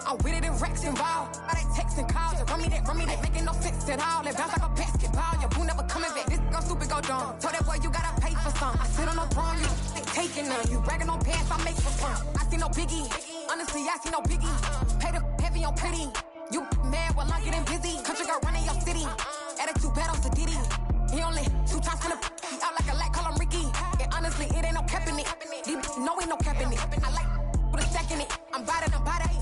I'm with it and Rex involved. All they text and calls, you run me that, making no sense at all. They bounce like a basketball, your boo never coming back. This go stupid, go dumb. Told that boy you gotta pay for some. I sit on the throne, you ain't taking none. You bragging on pants, I make for fun. I see no biggie, honestly I see no biggie. Pay the heavy on pretty. You mad while I'm getting busy. Country girl running your city. Attitude bad on Diddy. He only 2 times finna out like a light, call him Ricky. And honestly, it ain't no cap in it. No, ain't no cap in it. I like with a stack in it. I'm by that,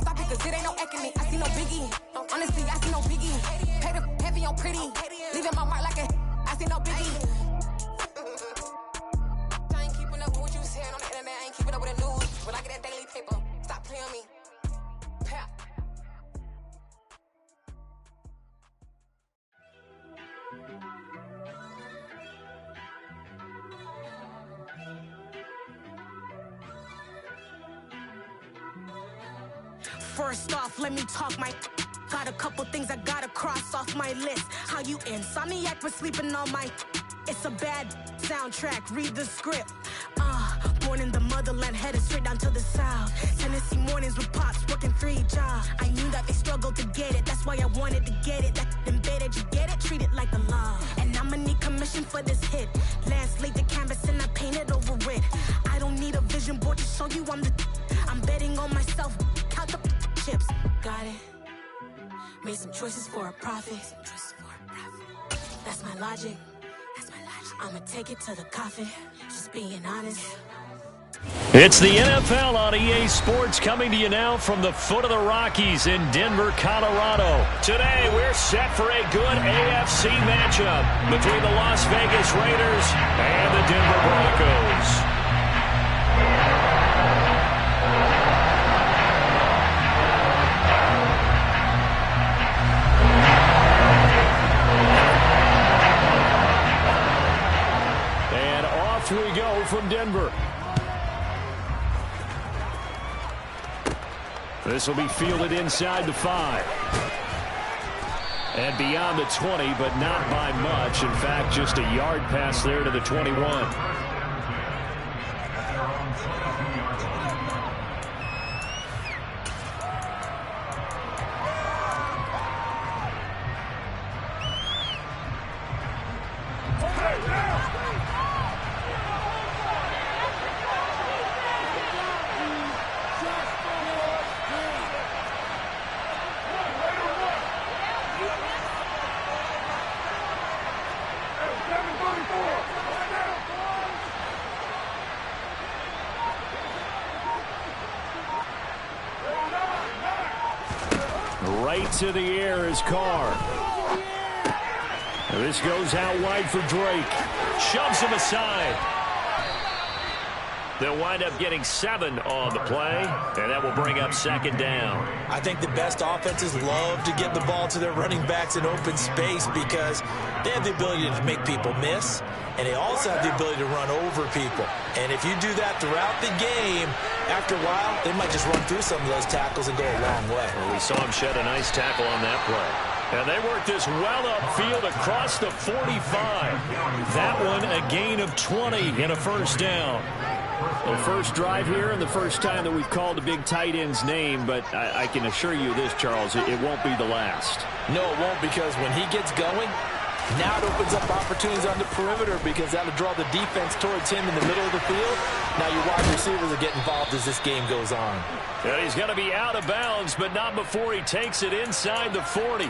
stop it, cause it ain't no acting it. I see no biggie. Honestly, I see no biggie. Pay the heavy on pretty. Leaving my mark like I see no biggie. I ain't keeping up with what you saying on the internet. I ain't keeping up with the news. When I get that daily paper, stop playing me. Pap. First off, let me talk my. Got a couple things I gotta cross off my list. How you insomniac for sleeping on my. It's a bad soundtrack, read the script. Born in the motherland, headed straight down to the south. Tennessee mornings with pops, working 3 jobs. I knew that they struggled to get it, that's why I wanted to get it. That embedded, you get it, treat it like a law. And I'ma need commission for this hit. Last laid the canvas and I painted over it. I don't need a vision board to show you I'm betting on myself, count the chips. Got it. Made some choices for a profit. That's my logic. I'ma take it to the coffin. Just being honest. It's the NFL on EA Sports, coming to you now from the foot of the Rockies in Denver, Colorado. Today, we're set for a good AFC matchup between the Las Vegas Raiders and the Denver Broncos. We go from Denver. This will be fielded inside the 5. And beyond the 20, but not by much. In fact, just a yard pass there to the 21. Right to the air is Carr. This goes out wide for Drake. Shoves him aside. They'll wind up getting 7 on the play, and that will bring up 2nd down. I think the best offenses love to get the ball to their running backs in open space because they have the ability to make people miss, and they also have the ability to run over people. And if you do that throughout the game, after a while, they might just run through some of those tackles and go a long way. Well, we saw him shed a nice tackle on that play. And they work this well upfield across the 45. That one a gain of 20 and a 1st down. The first drive here and the first time that we've called the big tight end's name, but I can assure you this, Charles, it won't be the last. No, it won't, because when he gets going, now it opens up opportunities on the perimeter because that'll draw the defense towards him in the middle of the field. Now your wide receivers will get involved as this game goes on. And he's going to be out of bounds, but not before he takes it inside the 40.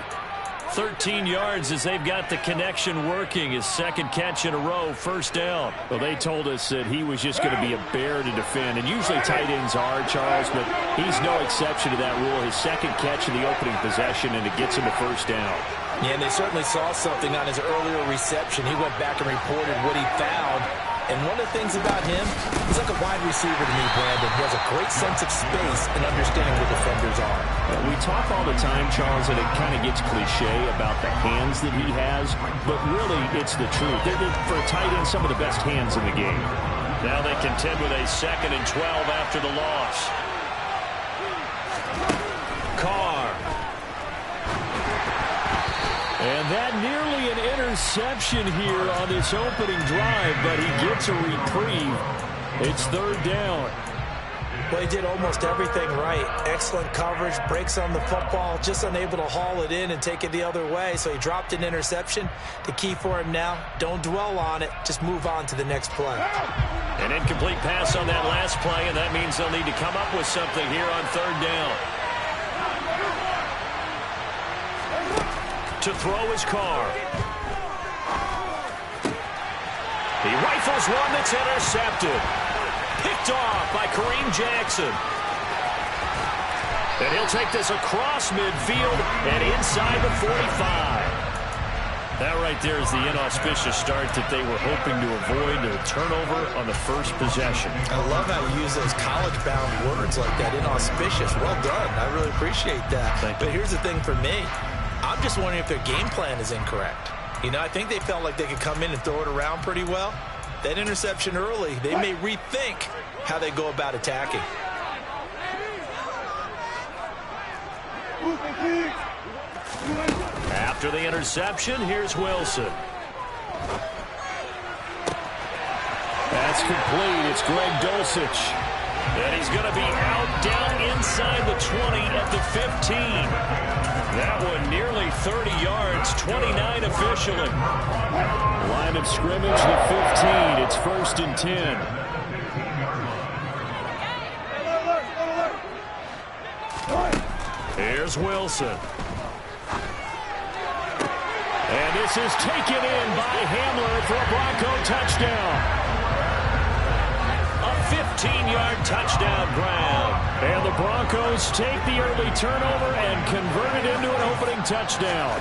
13 yards as they've got the connection working. His 2nd catch in a row, 1st down. Well, they told us that he was just going to be a bear to defend, and usually tight ends are, Charles, but he's no exception to that rule. His 2nd catch in the opening possession, and it gets him a 1st down. Yeah, and they certainly saw something on his earlier reception. He went back and reported what he found. And one of the things about him, he's like a wide receiver to me, Brandon. He has a great sense of space and understanding where defenders are. We talk all the time, Charles, and it kind of gets cliche about the hands that he has, but really it's the truth. They're, for a tight end, some of the best hands in the game. Now they contend with a 2nd and 12 after the loss. Carr. And that nearly an interception here on this opening drive, but he gets a reprieve. It's 3rd down. Well, he did almost everything right. Excellent coverage, breaks on the football, just unable to haul it in and take it the other way. So he dropped an interception. The key for him now, don't dwell on it. Just move on to the next play. An incomplete pass on that last play, and that means they'll need to come up with something here on third down. To throw his Carr. He rifles one that's intercepted. Picked off by Kareem Jackson. And he'll take this across midfield and inside the 45. That right there is the inauspicious start that they were hoping to avoid, a turnover on the first possession. I love how you use those college-bound words like that, inauspicious. Well done. I really appreciate that. But here's the thing for me. I'm just wondering if their game plan is incorrect. You know, I think they felt like they could come in and throw it around pretty well. That interception early, they may rethink how they go about attacking. After the interception, here's Wilson. That's complete. It's Greg Dulcich. And he's going to be out down inside the 20 at the 15. That one nearly 30 yards, 29 officially. Line of scrimmage, the 15. It's 1st and 10. Here's Wilson. And this is taken in by Hamler for a Bronco touchdown. A 15-yard touchdown grab. And the Broncos take the early turnover and convert it into an opening touchdown.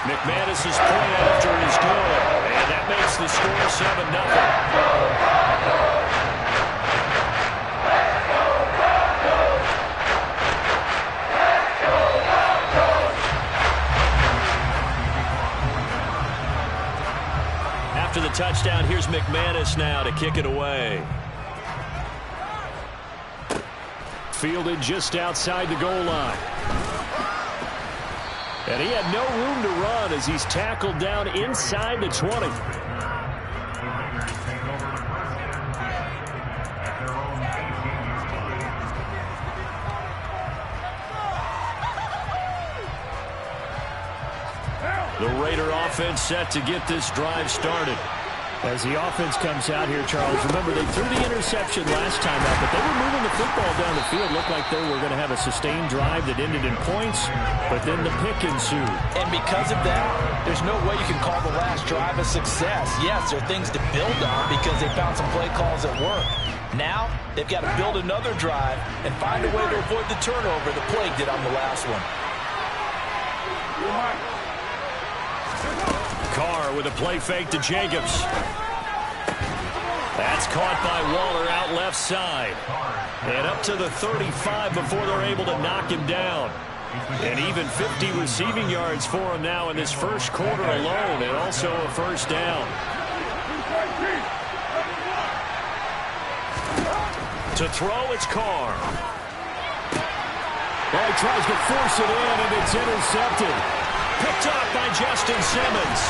McManus's point after it is good. And that makes the score 7-0. After the touchdown, here's McManus now to kick it away. Fielded just outside the goal line. And he had no room to run as he's tackled down inside the 20. The Raider offense set to get this drive started. As the offense comes out here, Charles, remember they threw the interception last time out, but they were moving the football down the field. Looked like they were going to have a sustained drive that ended in points, but then the pick ensued. And because of that, there's no way you can call the last drive a success. Yes, there are things to build on because they found some play calls that work. Now, they've got to build another drive and find a way to avoid the turnover the plague did on the last one. Carr with a play fake to Jacobs. That's caught by Waller out left side. And up to the 35 before they're able to knock him down. And even 50 receiving yards for him now in this first quarter alone, and also a first down. To throw, it's Carr. Well, he tries to force it in, and it's intercepted. Picked off by Justin Simmons.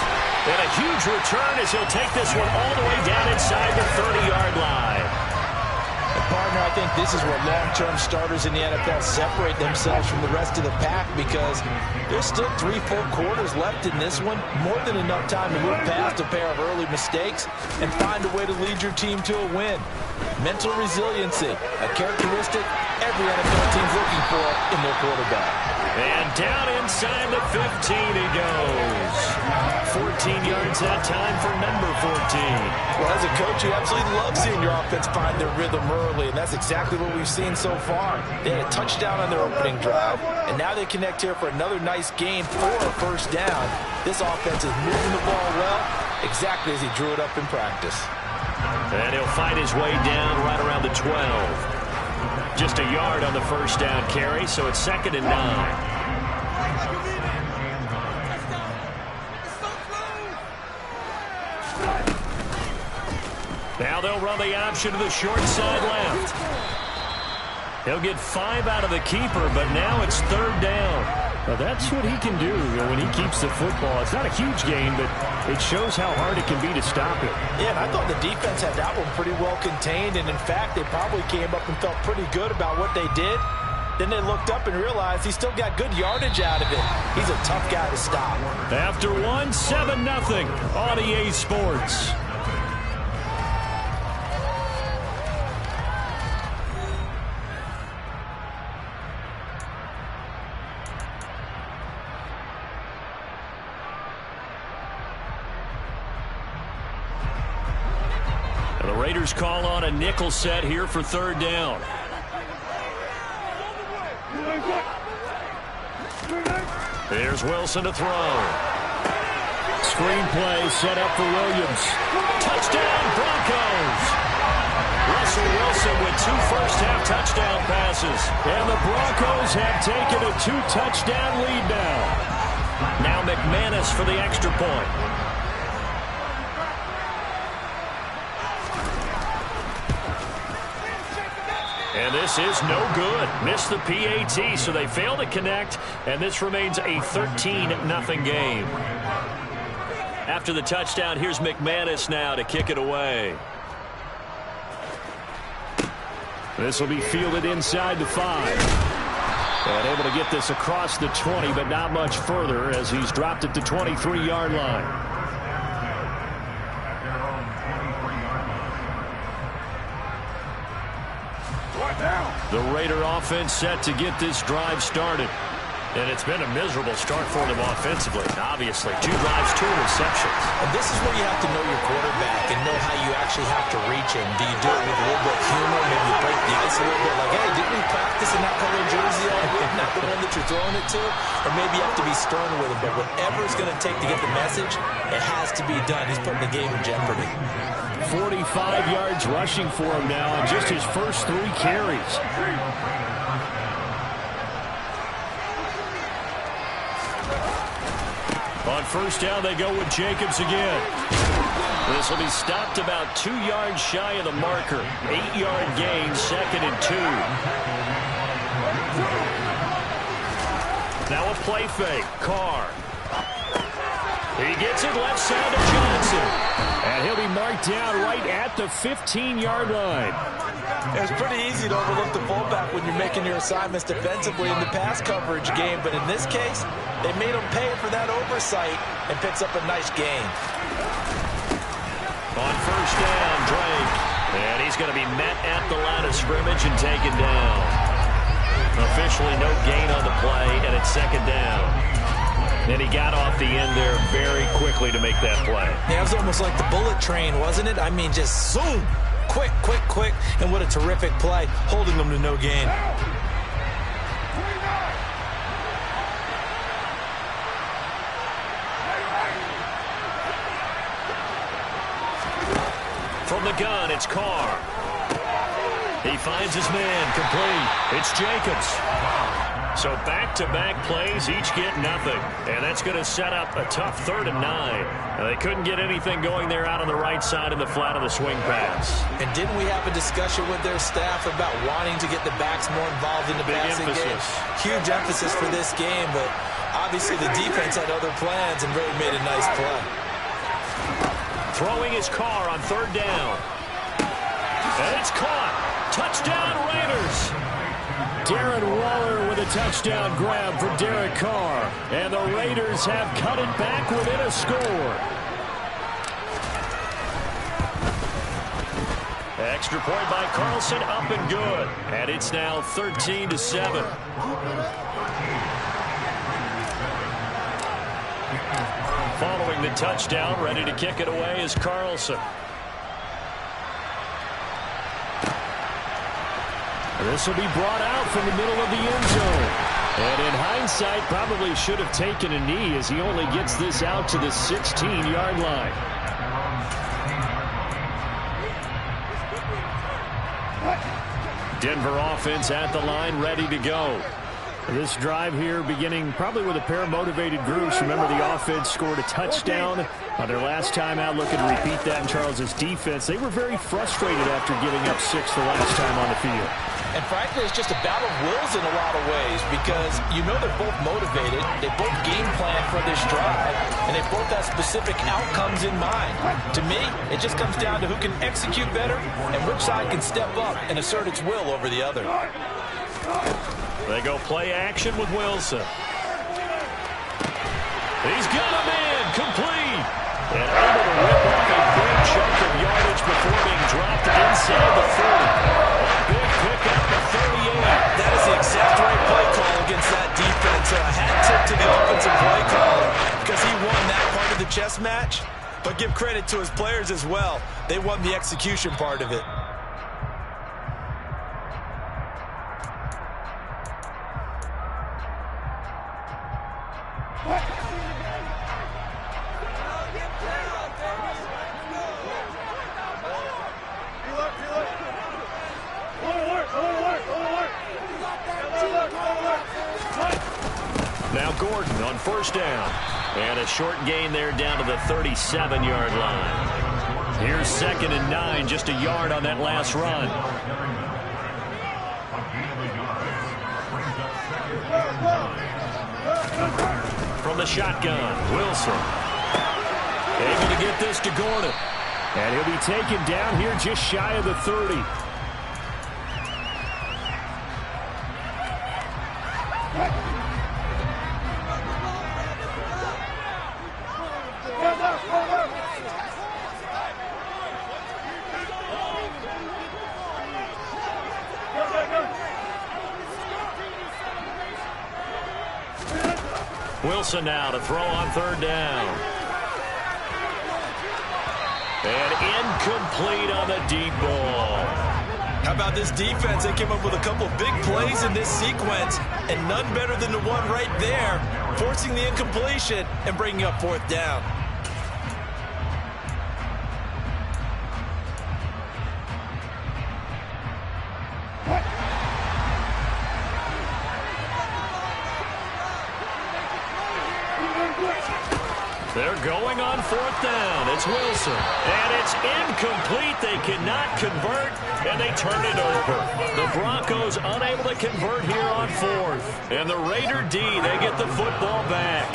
And a huge return as he'll take this one all the way down inside the 30-yard line. And partner, I think this is where long-term starters in the NFL separate themselves from the rest of the pack because there's still 3 full quarters left in this one. More than enough time to move past a pair of early mistakes and find a way to lead your team to a win. Mental resiliency, a characteristic every NFL team's looking for in their quarterback. And down inside the 15 he goes. 14 yards that time for number 14. Well, as a coach, you absolutely love seeing your offense find their rhythm early, and that's exactly what we've seen so far. They had a touchdown on their opening drive, and now they connect here for another nice gain for a first down. This offense is moving the ball well, exactly as he drew it up in practice. And he'll find his way down right around the 12. Just a yard on the first down carry, so it's 2nd and 9. Now they'll run the option to the short side left. He'll get 5 out of the keeper, but now it's 3rd down. Well, that's what he can do when he keeps the football. It's not a huge gain, but It shows how hard it can be to stop it. Yeah, and I thought the defense had that one pretty well contained, and in fact, they probably came up and felt pretty good about what they did. Then they looked up and realized he still got good yardage out of it. He's a tough guy to stop. After one, 7-0 on EA Sports. And the Raiders call on a nickel set here for third down. Here's Wilson to throw. Screenplay set up for Williams. Touchdown, Broncos! Russell Wilson with 2 first-half touchdown passes. And the Broncos have taken a 2-touchdown lead now. Now McManus for the extra point. And this is no good. Missed the PAT, so they fail to connect, and this remains a 13-0 game. After the touchdown, here's McManus now to kick it away. This will be fielded inside the 5. And able to get this across the 20, but not much further as he's dropped it to 23-yard line. The Raider offense set to get this drive started. And it's been a miserable start for them offensively. Obviously, 2 drives, 2 interceptions. And this is where you have to know your quarterback and know how you actually have to reach him. Do you do it with a little bit of humor? Maybe you break the ice a little bit like, hey, didn't we practice in that color jersey all week? Not the one that you're throwing it to? Or maybe you have to be stern with him. But whatever it's going to take to get the message, it has to be done. He's putting the game in jeopardy. 45 yards rushing for him now on just his first 3 carries. On first down, they go with Jacobs again. This will be stopped about 2 yards shy of the marker. 8-yard gain, 2nd and 2. Now a play fake. Carr. He gets it left side to Johnson. And he'll be marked down right at the 15-yard line. It's pretty easy to overlook the fullback when you're making your assignments defensively in the pass coverage game. But in this case, they made him pay for that oversight and picks up a nice gain. On first down, Drake. And he's going to be met at the line of scrimmage and taken down. Officially no gain on the play, and it's 2nd down. And he got off the end there very quickly to make that play. Yeah, it was almost like the bullet train, wasn't it? I mean, just zoom. Quick, quick, quick. And what a terrific play, holding them to no gain. From the gun, it's Carr. He finds his man, complete. It's Jacobs. So back-to-back plays, each get nothing. And that's going to set up a tough 3rd and 9. They couldn't get anything going there out on the right side in the flat of the swing pass. And didn't we have a discussion with their staff about wanting to get the backs more involved in the passing game? Huge emphasis for this game, but obviously the defense had other plans and really made a nice play. Throwing his Carr on 3rd down. And it's caught. Touchdown, Raiders. Darren Waller with a touchdown grab for Derek Carr. And the Raiders have cut it back within a score. Extra point by Carlson, up and good. And it's now 13-7. Following the touchdown, ready to kick it away is Carlson. This will be brought out from the middle of the end zone. And in hindsight, probably should have taken a knee as he only gets this out to the 16-yard line. Denver offense at the line, ready to go. This drive here beginning probably with a pair of motivated groups. Remember, the offense scored a touchdown on their last time out. Looking to repeat that in Charles' defense. They were very frustrated after giving up 6 the last time on the field. And frankly, it's just a battle of wills in a lot of ways because you know they're both motivated. They both game plan for this drive, and they both have specific outcomes in mind. To me, it just comes down to who can execute better and which side can step up and assert its will over the other. They go play action with Wilson. He's got him in, complete. And able to rip off a big chunk of yardage before being dropped inside the 40. A big pickup at 38. That is the exact right play call against that defense. A hat tip to the offensive play caller because he won that part of the chess match. But give credit to his players as well. They won the execution part of it. Now Gordon on first down. And a short gain there down to the 37-yard line. Here's 2nd and 9, just a yard on that last run. From the shotgun, Wilson. Able to get this to Gordon. And he'll be taken down here just shy of the 30. Wilson now to throw on 3rd down. And incomplete on the deep ball. How about this defense? They came up with a couple big plays in this sequence, and none better than the one right there, forcing the incompletion and bringing up 4th down. They're going on 4th down. It's Wilson. And it's incomplete. They cannot convert, and they turn it over. The Broncos unable to convert here on 4th. And the Raider D, they get the football back.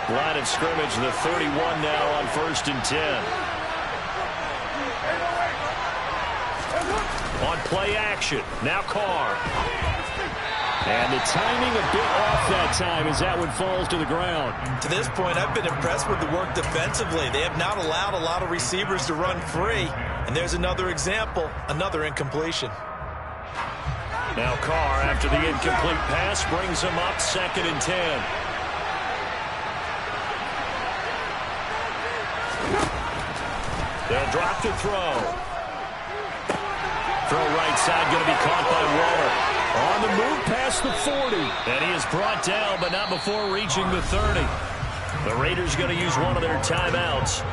Line of scrimmage, the 31 now on 1st and 10. On play action, now Carr. And the timing a bit off that time as that one falls to the ground. To this point, I've been impressed with the work defensively. They have not allowed a lot of receivers to run free. And there's another example, another incompletion. Now Carr, after the incomplete pass, brings him up 2nd and 10. They'll drop to throw. Throw right side, going to be caught by Waller. On the move past the 40. And he is brought down, but not before reaching the 30. The Raiders going to use one of their timeouts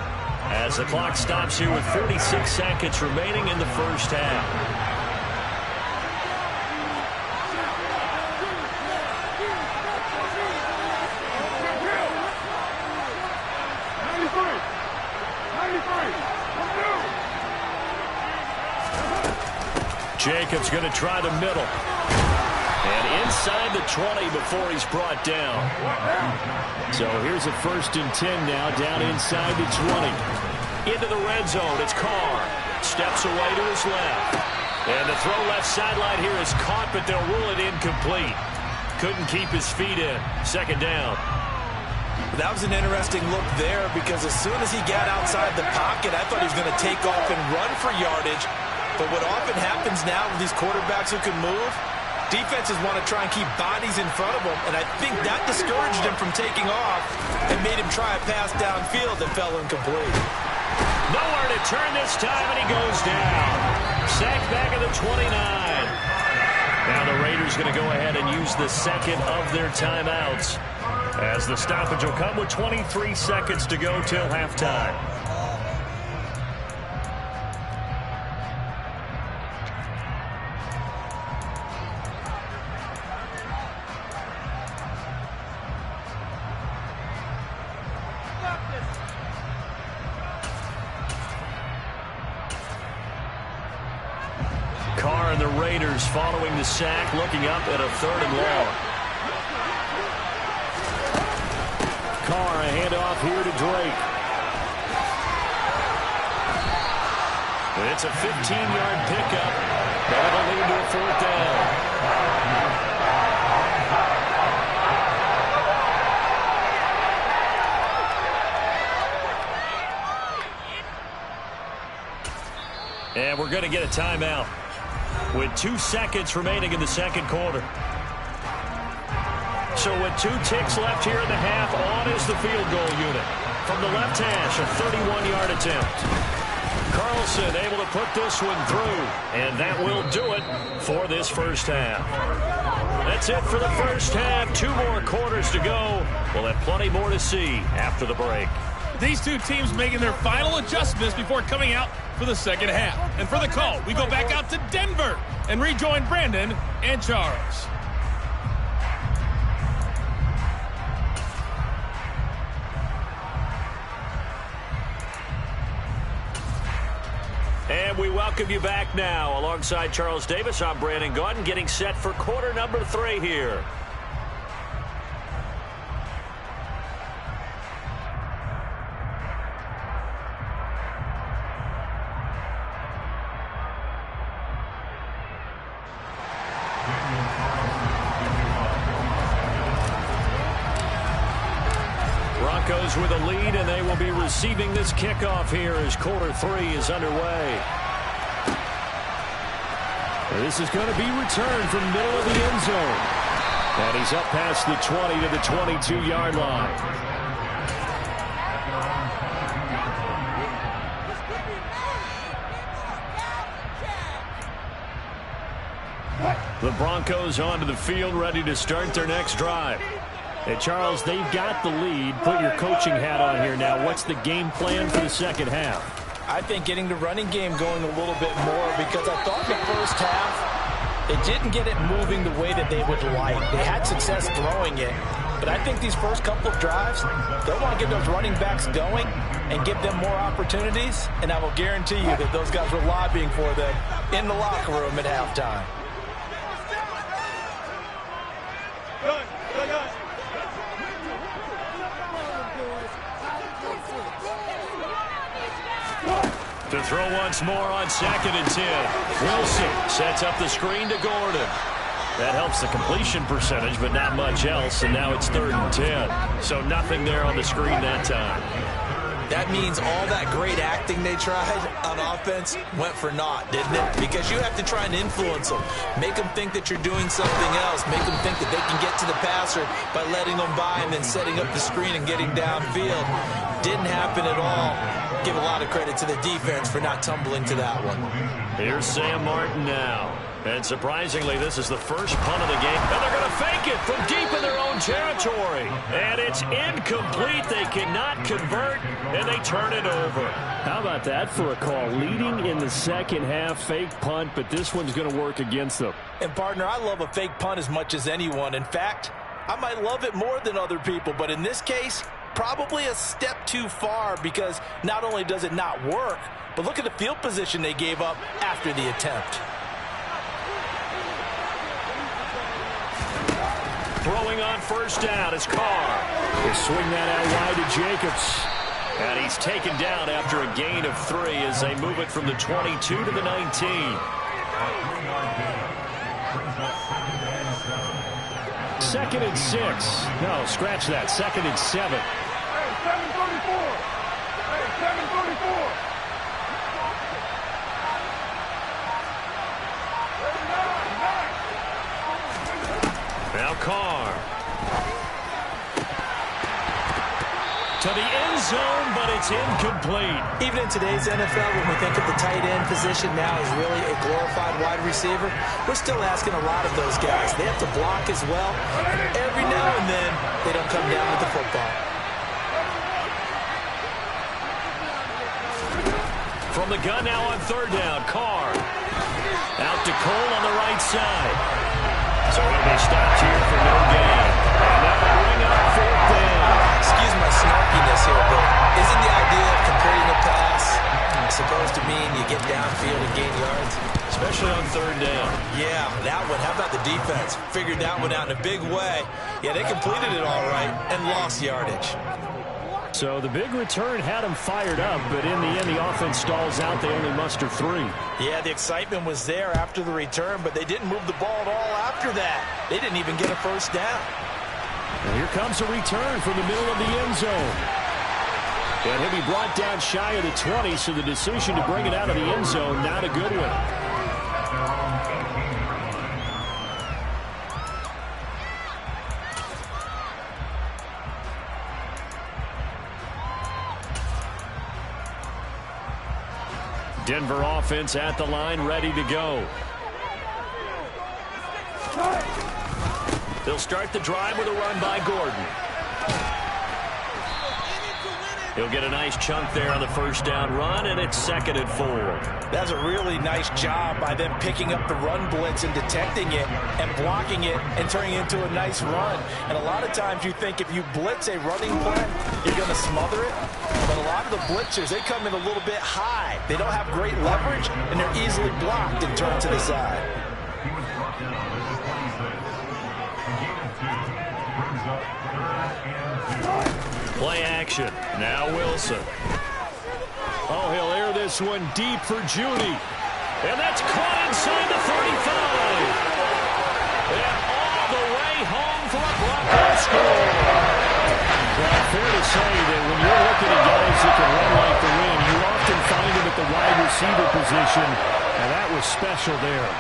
as the clock stops here with 46 seconds remaining in the first half. Jacobs going to try the middle. And inside the 20 before he's brought down. So here's a 1st and 10 now, down inside the 20. Into the red zone, it's Carr. Steps away to his left. And the throw left sideline here is caught, but they'll rule it incomplete. Couldn't keep his feet in. 2nd down. That was an interesting look there because as soon as he got outside the pocket, I thought he was going to take off and run for yardage. But what often happens now with these quarterbacks who can move, defenses want to try and keep bodies in front of them, and I think that discouraged him from taking off and made him try a pass downfield that fell incomplete. Nowhere to turn this time, and he goes down. Sacked back at the 29. Now the Raiders going to go ahead and use the 2nd of their timeouts as the stoppage will come with 23 seconds to go till halftime. the Raiders following the sack, looking up at a 3rd and long. Carr, a handoff here to Drake. It's a 15-yard pickup. That'll lead to a 4th down. And we're going to get a timeout with 2 seconds remaining in the second quarter. So with 2 ticks left here in the half, on is the field goal unit. From the left hash, a 31-yard attempt. Carlson able to put this one through, and that will do it for this first half. That's it for the first half. 2 more quarters to go. We'll have plenty more to see after the break. These 2 teams making their final adjustments before coming out for the second half. And for the call, we go back out to Denver and rejoin Brandon and Charles. And we welcome you back now. Alongside Charles Davis, I'm Brandon Gaudin, getting set for quarter number 3 here. Broncos with a lead, and they will be receiving this kickoff here as quarter 3 is underway. This is going to be returned from middle of the end zone. And he's up past the 20 to the 22-yard line. The Broncos onto the field, ready to start their next drive. Hey, Charles, they've got the lead. Put your coaching hat on here now. What's the game plan for the second half? I think getting the running game going a little bit more, because I thought the first half, they didn't get it moving the way that they would like. They had success throwing it, but I think these first couple of drives, they'll want to get those running backs going and give them more opportunities, and I will guarantee you that those guys were lobbying for them in the locker room at halftime. To throw once more on 2nd and 10. Wilson sets up the screen to Gordon. That helps the completion percentage, but not much else, and now it's 3rd and 10. So nothing there on the screen that time. That means all that great acting they tried on offense went for naught, didn't it? Because you have to try and influence them. Make them think that you're doing something else. Make them think that they can get to the passer by letting them by and then setting up the screen and getting downfield. Didn't happen at all. Give a lot of credit to the defense for not tumbling to that one. Here's Sam Martin now. And surprisingly, this is the first punt of the game. And they're going to fake it from deep in their own territory. And it's incomplete. They cannot convert, and they turn it over. How about that for a call? Leading in the second half, fake punt, but this one's going to work against them. And, partner, I love a fake punt as much as anyone. In fact, I might love it more than other people. But in this case, probably a step too far, because not only does it not work, but look at the field position they gave up after the attempt. Throwing on first down is Carr. They swing that out wide to Jacobs. And he's taken down after a gain of 3 as they move it from the 22 to the 19. Second and 6. No, scratch that. 2nd and 7. Hey, 734. Hey, 734. Now Carr. To the end zone, but it's incomplete. Even in today's NFL, when we think of the tight end position now as really a glorified wide receiver, we're still asking a lot of those guys. They have to block as well. And every now and then, they don't come down with the football. From the gun now on 3rd down, Carr. Out to Cole on the right side. So he'll be stopped here for no gain. And that'll bring up 4th down. Excuse my snarkiness here, but isn't the idea of completing a pass supposed to mean you get downfield and gain yards. Especially on third down. Yeah, that one. How about the defense? Figured that one out in a big way. Yeah, they completed it all right and lost yardage. So the big return had them fired up, but in the end, the offense stalls out. They only muster 3. Yeah, the excitement was there after the return, but they didn't move the ball at all after that. They didn't even get a first down. And here comes a return from the middle of the end zone. And he'll be brought down shy of the 20, so the decision to bring it out of the end zone, not a good one. Denver offense at the line, ready to go. They'll start the drive with a run by Gordon. He'll get a nice chunk there on the first down run, and it's 2nd and 4. That's a really nice job by them picking up the run blitz and detecting it and blocking it and turning it into a nice run. And a lot of times you think if you blitz a running play, you're going to smother it. But a lot of the blitzers, they come in a little bit high. They don't have great leverage, and they're easily blocked and turned to the side. Play action. Now Wilson. Oh, he'll air this one deep for Judy. And that's caught inside the 35. And all the way home for a Broncos score. Well, fair to say that when you're looking at guys that can run like the wind, you often find them at the wide receiver position, and that was special there.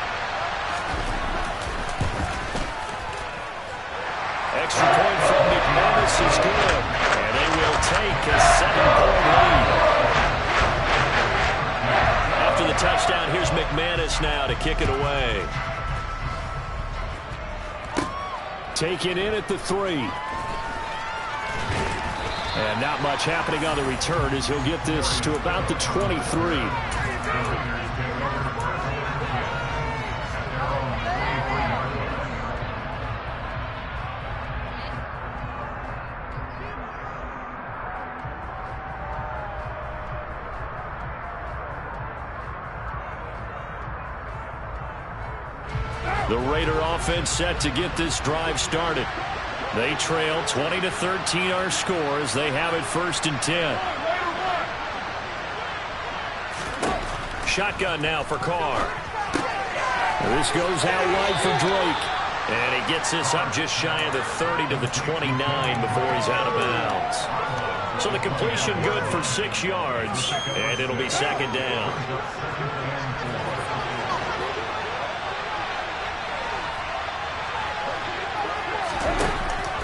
Extra point from McManus is good, and they will take a 7-point lead. After the touchdown, here's McManus now to kick it away. Taken in at the 3. And not much happening on the return as he'll get this to about the 23. The Raider offense set to get this drive started. They trail 20-13 our score as they have it 1st and 10. Shotgun now for Carr. This goes out wide for Drake. And he gets this up just shy of the 30 to the 29 before he's out of bounds. So the completion good for 6 yards. And it'll be 2nd down.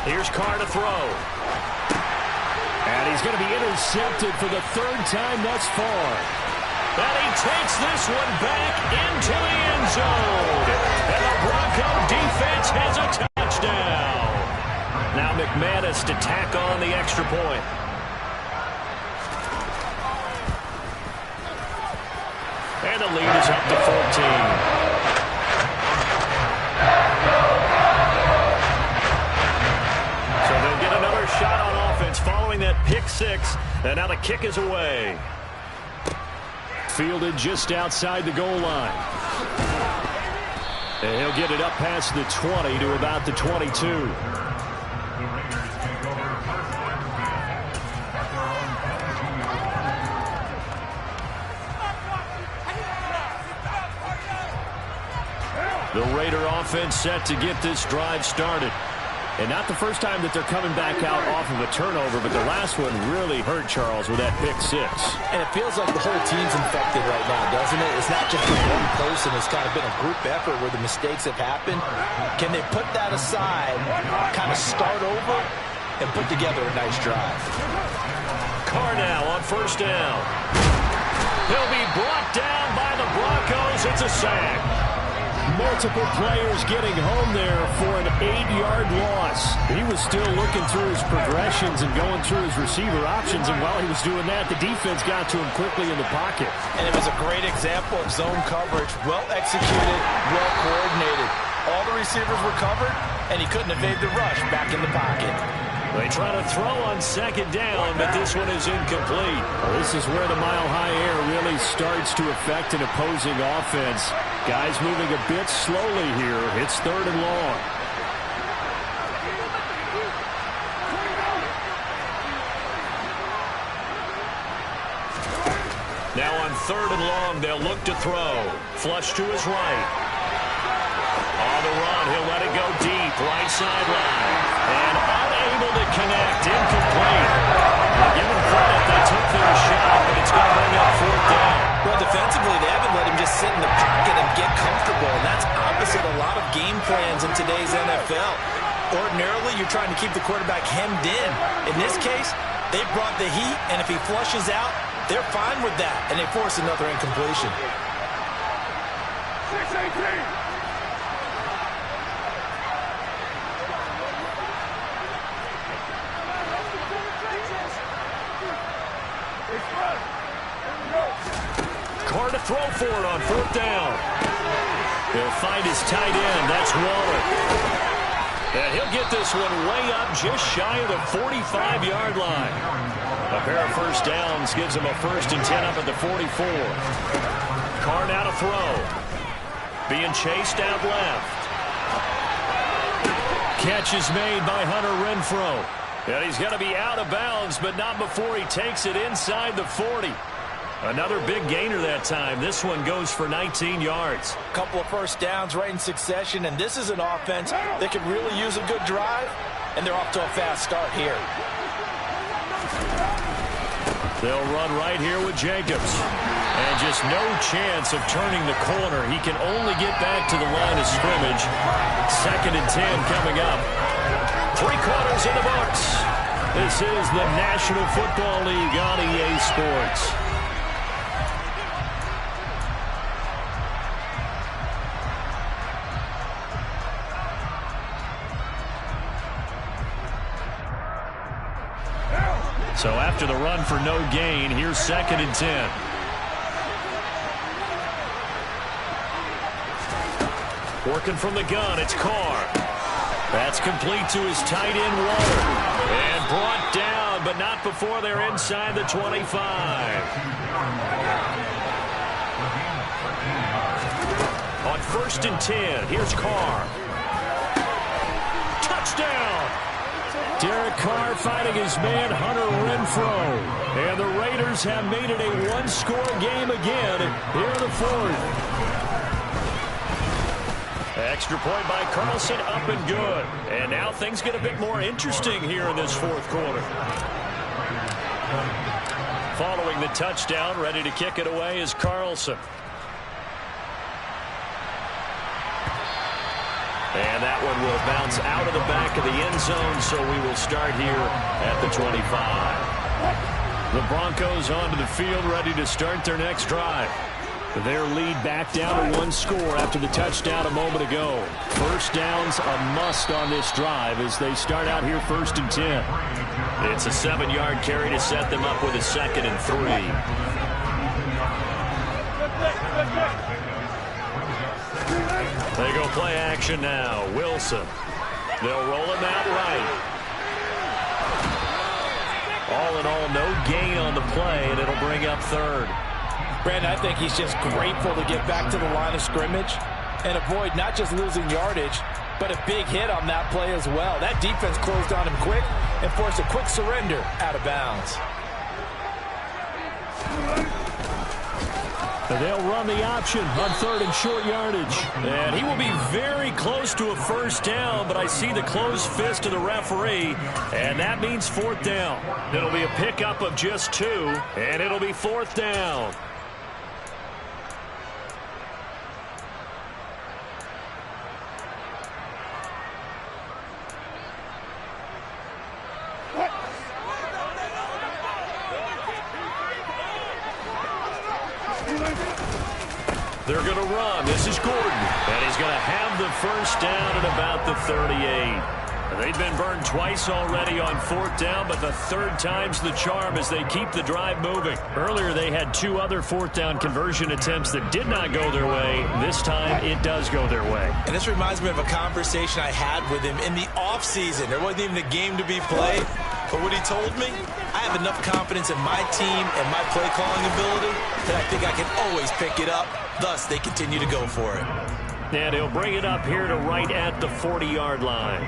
Here's Carr to throw. And he's going to be intercepted for the 3rd time thus far. And he takes this one back into the end zone. And the Bronco defense has a touchdown. Now McManus to tack on the extra point. And the lead is up to 14. Shot on offense following that pick 6, and now the kick is away. Fielded just outside the goal line. And he'll get it up past the 20 to about the 22. The Raider offense set to get this drive started. And not the first time that they're coming back out off of a turnover, but the last one really hurt Charles with that pick 6. And it feels like the whole team's infected right now, doesn't it? It's not just one person. It's kind of been a group effort where the mistakes have happened. Can they put that aside, kind of start over, and put together a nice drive? Carr now on 1st down. He'll be brought down by the Broncos. It's a sack. Multiple players getting home there for an 8-yard loss. He was still looking through his progressions and going through his receiver options, and while he was doing that, the defense got to him quickly in the pocket. And it was a great example of zone coverage. Well executed, well coordinated. All the receivers were covered, and he couldn't evade the rush back in the pocket. They try to throw on second down, but this one is incomplete. Well, this is where the mile-high air really starts to affect an opposing offense. Guys moving a bit slowly here. It's 3rd and long. Now on 3rd and long, they'll look to throw. Flush to his right. On the run, he'll let it go deep, right sideline. And unable to connect, incomplete. Well, give them credit, they took their shot, but it's going to bring up 4th down. Well, defensively, they haven't let him just sit in the pocket and get comfortable, and that's opposite a lot of game plans in today's NFL. Ordinarily, you're trying to keep the quarterback hemmed in. In this case, they brought the heat, and if he flushes out, they're fine with that, and they force another incompletion. 6-18. Carr to throw for it on 4th down. He'll find his tight end. That's Waller. And he'll get this one way up just shy of the 45-yard line. A pair of first downs gives him a 1st and 10 up at the 44. Carr now to throw. Being chased out left. Catch is made by Hunter Renfrow. And he's going to be out of bounds, but not before he takes it inside the 40. Another big gainer that time. This one goes for 19 yards. A couple of first downs right in succession, and this is an offense that could really use a good drive, and they're off to a fast start here. They'll run right here with Jacobs. And just no chance of turning the corner. He can only get back to the line of scrimmage. 2nd and 10 coming up. 3 quarters in the books. This is the National Football League on EA Sports. So after the run for no gain, here's 2nd and 10. Working from the gun, it's Carr. That's complete to his tight end, Waller. And brought down, but not before they're inside the 25. On 1st and 10, here's Carr. Touchdown! Derek Carr fighting his man, Hunter Renfrow. And the Raiders have made it a one-score game again here in the 4th. Extra point by Carlson, up and good. And now things get a bit more interesting here in this 4th quarter. Following the touchdown, ready to kick it away is Carlson. And that one will bounce out of the back of the end zone, so we will start here at the 25. The Broncos onto the field, ready to start their next drive. Their lead back down to 1 score after the touchdown a moment ago. First down's a must on this drive as they start out here 1st and 10. It's a 7-yard carry to set them up with a 2nd and 3. They go play action now. Wilson. They'll roll him out right. All in all, no gain on the play, and it'll bring up 3rd. Brandon, I think he's just grateful to get back to the line of scrimmage and avoid not just losing yardage, but a big hit on that play as well. That defense closed on him quick and forced a quick surrender out of bounds. They'll run the option on 3rd and short yardage. And he will be very close to a first down, but I see the closed fist of the referee, and that means 4th down. It'll be a pickup of just 2, and it'll be 4th down. They're going to run. This is Gordon. And he's going to have the first down at about the 38. They've been burned twice already on 4th down, but the third time's the charm as they keep the drive moving. Earlier, they had 2 other 4th down conversion attempts that did not go their way. This time, it does go their way. And this reminds me of a conversation I had with him in the offseason. There wasn't even a game to be played. But what he told me, I have enough confidence in my team and my play-calling ability that I think I can always pick it up. Thus, they continue to go for it. And he'll bring it up here to right at the 40-yard line.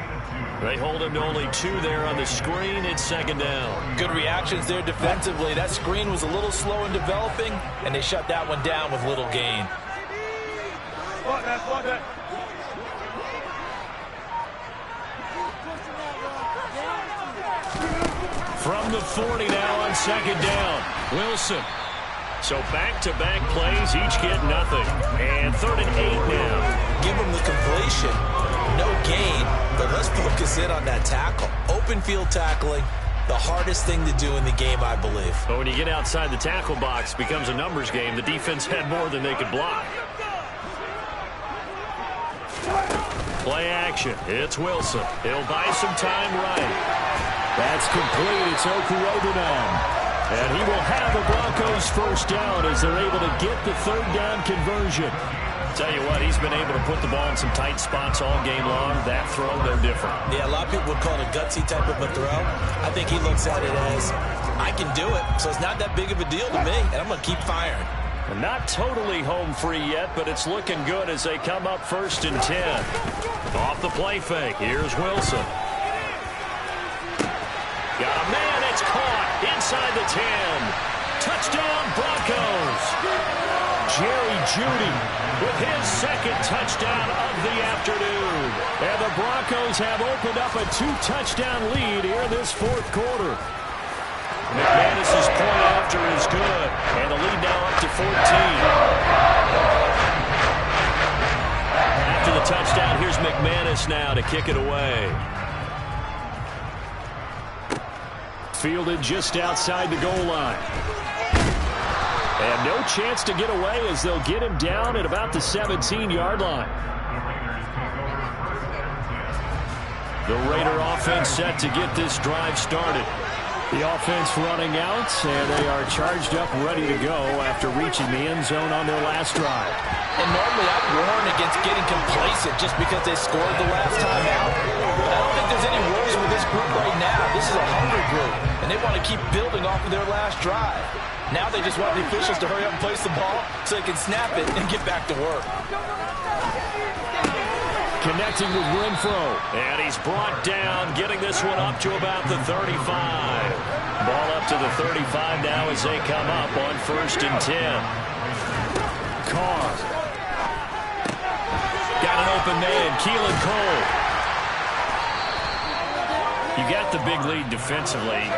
They hold him to only 2 there on the screen. It's 2nd down. Good reactions there defensively. That screen was a little slow in developing, and they shut that one down with little gain. From the 40 now on 2nd down. Wilson. So back-to-back plays, each get nothing. And 3rd and 8 now. Give them the completion. No gain, but let's focus in on that tackle. Open field tackling, the hardest thing to do in the game, I believe. But when you get outside the tackle box, it becomes a numbers game. The defense had more than they could block. Play action. It's Wilson. He'll buy some time right. That's complete. It's Okurodunan. And he will have the Broncos first down as they're able to get the 3rd down conversion. Tell you what, he's been able to put the ball in some tight spots all game long. That throw, no different. Yeah, a lot of people would call it a gutsy type of a throw. I think he looks at it as, I can do it, so it's not that big of a deal to me, and I'm going to keep firing. And not totally home free yet, but it's looking good as they come up 1st and 10. Off the play fake, here's Wilson. Got a man, it's caught inside the 10. Touchdown, Broncos. Jerry Jeudy with his 2nd touchdown of the afternoon. And the Broncos have opened up a 2-touchdown lead here this 4th quarter. McManus's point after is good. And the lead now up to 14. After the touchdown, here's McManus now to kick it away. Fielded just outside the goal line. And no chance to get away as they'll get him down at about the 17-yard line. The Raider offense set to get this drive started. The offense running out, and they are charged up, ready to go after reaching the end zone on their last drive. And normally I'd warn against getting complacent just because they scored the last time out. But I don't think there's any worries with this group right now. This is a hungry group, and they want to keep building off of their last drive. Now they just want the officials to hurry up and place the ball so they can snap it and get back to work. Connecting with Renfro. And he's brought down, getting this one up to about the 35. Ball up to the 35 now as they come up on 1st and 10. Carr. Got an open man, Keelan Cole. You got the big lead defensively.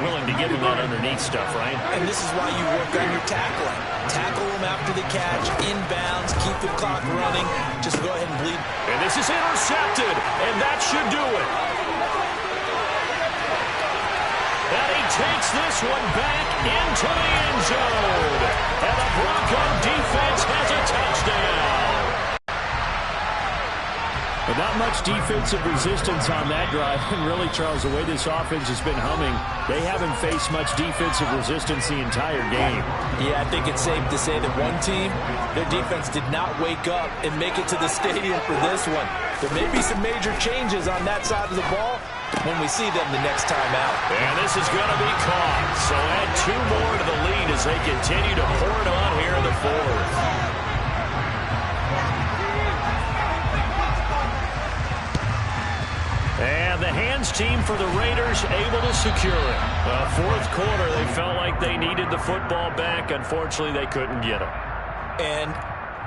Willing to give him that underneath stuff, right? And this is why you work on your tackling. Tackle him after the catch, inbounds, keep the clock running. Just go ahead and bleed. And this is intercepted, and that should do it. And he takes this one back into the end zone. And the Bronco defense has a touchdown. But not much defensive resistance on that drive. And really, Charles, the way this offense has been humming, they haven't faced much defensive resistance the entire game. Yeah, I think it's safe to say that one team, their defense did not wake up and make it to the stadium for this one. There may be some major changes on that side of the ball when we see them the next time out. And this is going to be caught. So add 2 more to the lead as they continue to pour it on here in the 4th. And the hands team for the Raiders able to secure it. 4th quarter, they felt like they needed the football back. Unfortunately, they couldn't get it. And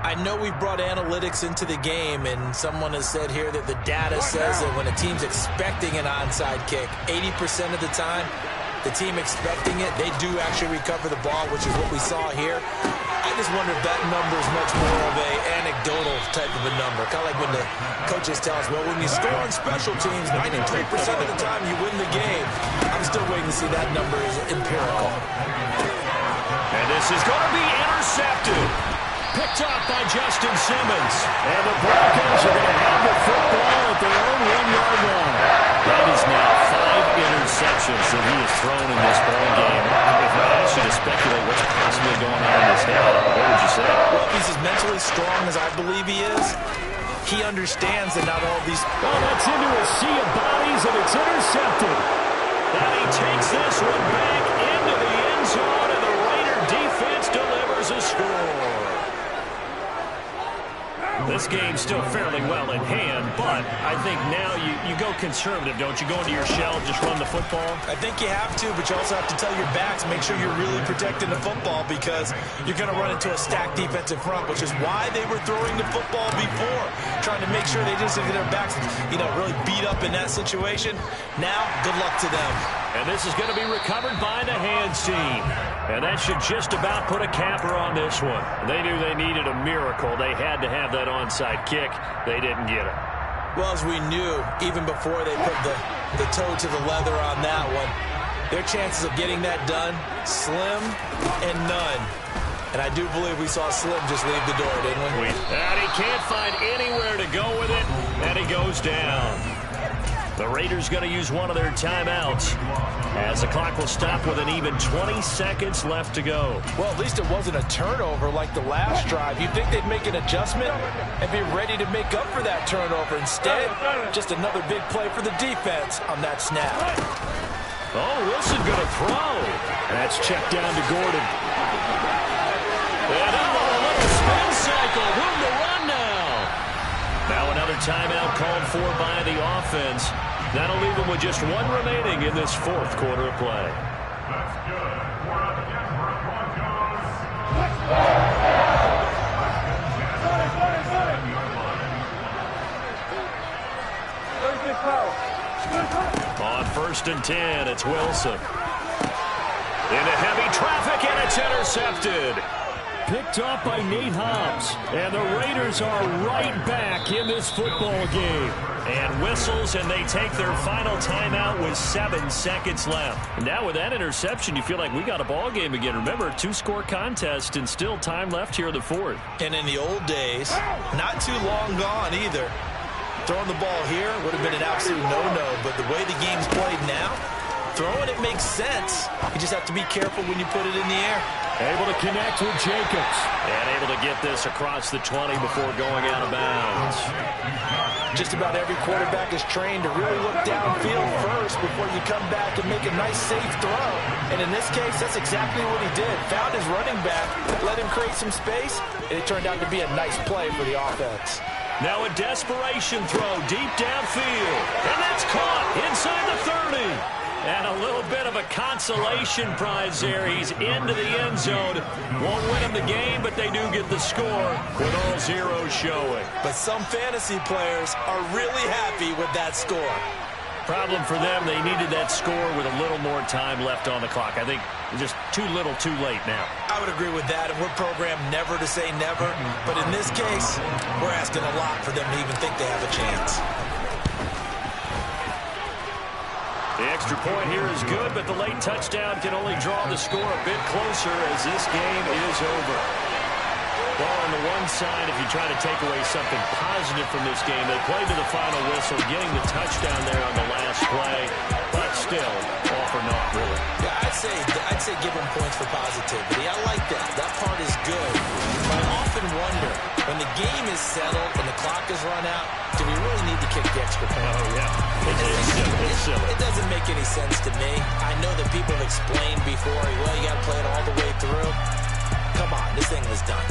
I know we brought analytics into the game, and someone has said here that the data says that when a team's expecting an onside kick, 80% of the time, the team expecting it, they do actually recover the ball, which is what we saw here. I just wonder if that number is much more of a anecdotal type of a number. Kind of like when the coaches tell us, well, when you score on special teams, 93% of the time you win the game. I'm still waiting to see that number is empirical. And this is going to be intercepted. Picked up by Justin Simmons. And the Broncos are going to have the football at their own 1-yard line. strong as I believe he is, he understands that not all of these... Oh, that's into a sea of bodies, and it's intercepted. And he takes this one back into the end zone, and the Raider defense delivers a score. This game's still fairly well in hand, but I think now you go conservative, don't you? Go into your shell, just run the football? I think you have to, but you also have to tell your backs, make sure you're really protecting the football because you're going to run into a stacked defensive front, which is why they were throwing the football before, trying to make sure they just get their backs, really beat up in that situation. Now, good luck to them. And this is going to be recovered by the hands team. And that should just about put a capper on this one. They knew they needed a miracle. They had to have that onside kick. They didn't get it. Well, as we knew, even before they put the toe to the leather on that one, their chances of getting that done, slim and none. And I do believe we saw Slim just leave the door, didn't we? And he can't find anywhere to go with it, and he goes down. The Raiders going to use one of their timeouts as the clock will stop with an even 20 seconds left to go. Well, at least it wasn't a turnover like the last drive. You'd think they'd make an adjustment and be ready to make up for that turnover. Instead, just another big play for the defense on that snap. Oh, Wilson going to throw. That's checked down to Gordon. And a little spin cycle. Room to run now. Now another timeout called for by the offense. That'll leave them with just one remaining in this fourth quarter of play. That's good. 4 out again for a point goes. On 1st and 10, it's Wilson. Into heavy traffic, and it's intercepted. Picked off by Nate Hobbs. And the Raiders are right back in this football game. And whistles, and they take their final timeout with 7 seconds left. Now with that interception, you feel like we got a ball game again. Remember, 2-score contest and still time left here in the fourth. And in the old days, not too long gone either. Throwing the ball here would have been an absolute no-no. But the way the game's played now, throwing it makes sense. You just have to be careful when you put it in the air. Able to connect with Jacobs. And able to get this across the 20 before going out of bounds. Just about every quarterback is trained to really look downfield first before you come back and make a nice, safe throw. And in this case, that's exactly what he did. Found his running back, let him create some space, and it turned out to be a nice play for the offense. Now a desperation throw deep downfield. And that's caught inside the 30. And a little bit of a consolation prize there. He's into the end zone. Won't win him the game, but they do get the score with all zeros showing. But some fantasy players are really happy with that score. Problem for them, they needed that score with a little more time left on the clock. I think just too little, too late now. I would agree with that, and we're programmed never to say never. But in this case, we're asking a lot for them to even think they have a chance. The extra point here is good, but the late touchdown can only draw the score a bit closer as this game is over. Well, on the one side, if you try to take away something positive from this game, they played to the final whistle, getting the touchdown there on the last play, but still, all for naught, really. Yeah, I'd say give them points for positivity. I like that. That part is good. But I often wonder, when the game is settled and the clock is run out, do we really need to kick the extra point? Oh, yeah. It's silly. It doesn't make any sense to me. I know that people have explained before, well, you got to play it all the way through. Come on, this thing was done.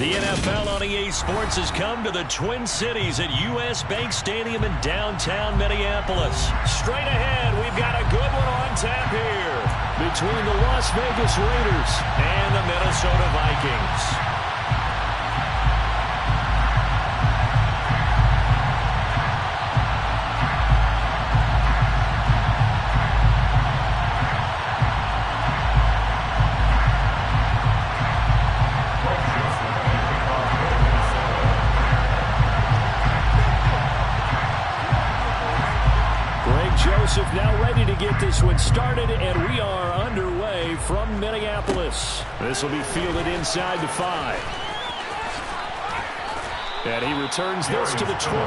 The NFL on EA Sports has come to the Twin Cities at U.S. Bank Stadium in downtown Minneapolis. Straight ahead, we've got a good one on tap here between the Las Vegas Raiders and the Minnesota Vikings. Joseph now ready to get this one started, and we are underway from Minneapolis. This will be fielded inside the 5. And he returns this to the 22. The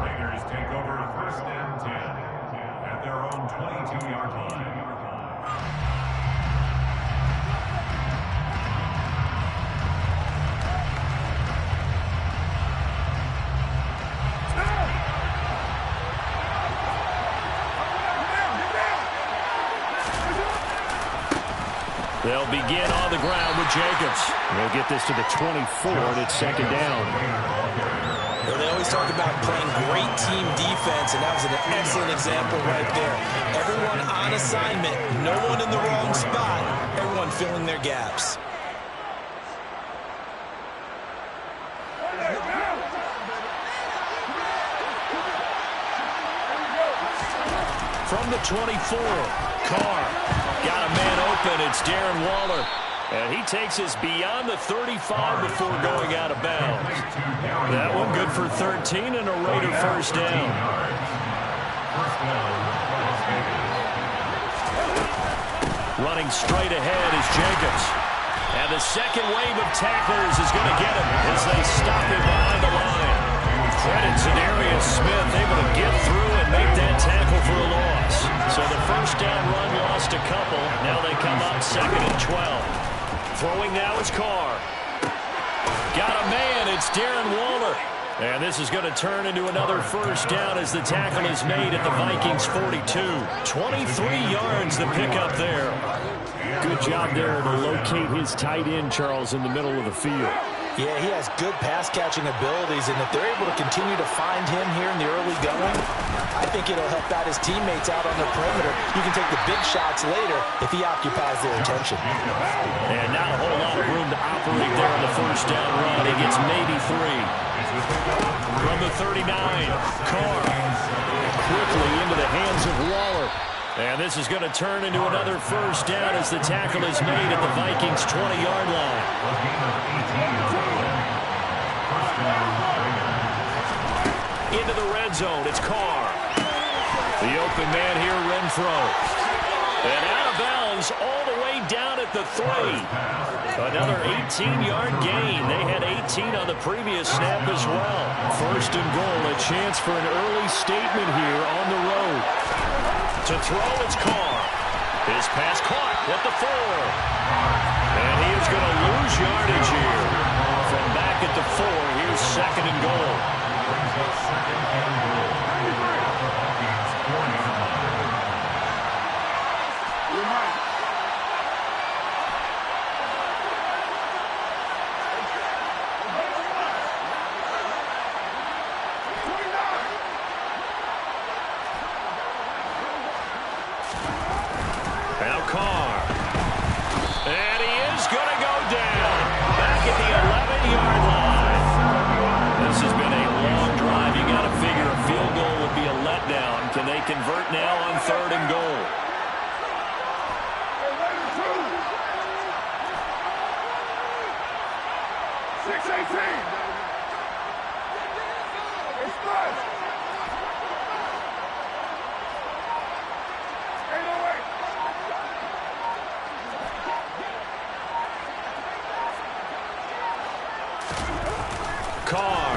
Raiders take over 1st and 10 at their own 22-yard line. They'll begin on the ground with Jacobs. They'll get this to the 24, and it's 2nd down. Well, they always talk about playing great team defense, and that was an excellent example right there. Everyone on assignment, no one in the wrong spot, everyone filling their gaps. From the 24, Carr. Got a man open. It's Darren Waller. And he takes us beyond the 35 before going out of bounds. That one good for 13 and a Raider 1st down. Running straight ahead is Jacobs. And the second wave of tacklers is going to get him as they stop him behind the line. Credit to Darius Smith, able to get through and make that tackle for a loss. So the 1st down run lost a couple. Now they come up 2nd and 12. Throwing now is Carr. Got a man. It's Darren Waller. And this is going to turn into another 1st down as the tackle is made at the Vikings 42. 23 yards to pick up there. Good job there to locate his tight end, Charles, in the middle of the field. Yeah, he has good pass-catching abilities, and if they're able to continue to find him here in the early going, I think it'll help out his teammates out on the perimeter. You can take the big shots later if he occupies their attention. And not a whole lot of room to operate there on the 1st down run. He gets maybe 3. From the 39, Carr quickly into the hands of Waller. And this is going to turn into another 1st down as the tackle is made at the Vikings' 20-yard line. Into the red zone, it's Carr. The open man here, Renfro. And out of bounds all the way down at the 3. Another 18-yard gain. They had 18 on the previous snap as well. 1st and goal, a chance for an early statement here on the road. To throw, it's Carr. His pass caught at the 4. And he is going to lose yardage here. From back at the 4, here's 2nd and goal. Now Carr. And he is going to go down. Back at the 11-yard line. This has been a long drive. You got to figure a field goal would be a letdown. Can they convert now on 3rd and goal? Carr.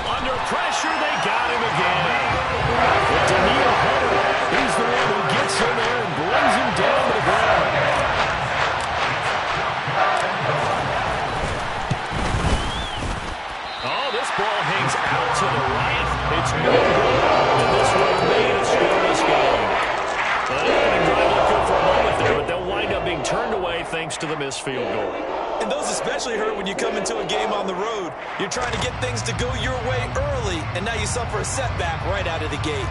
Under pressure, they got him again. But Daniil Hunter, he's the one who gets in there and brings him down to the ground. Oh, this ball hangs out to the right. It's no good. And this will remain a scoreless game. Well, they didn't drive it good for a moment there, but they'll wind up being turned away thanks to the missed field goal. And those especially hurt when you come into a game on the road. You're trying to get things to go your way early, and now you suffer a setback right out of the gate.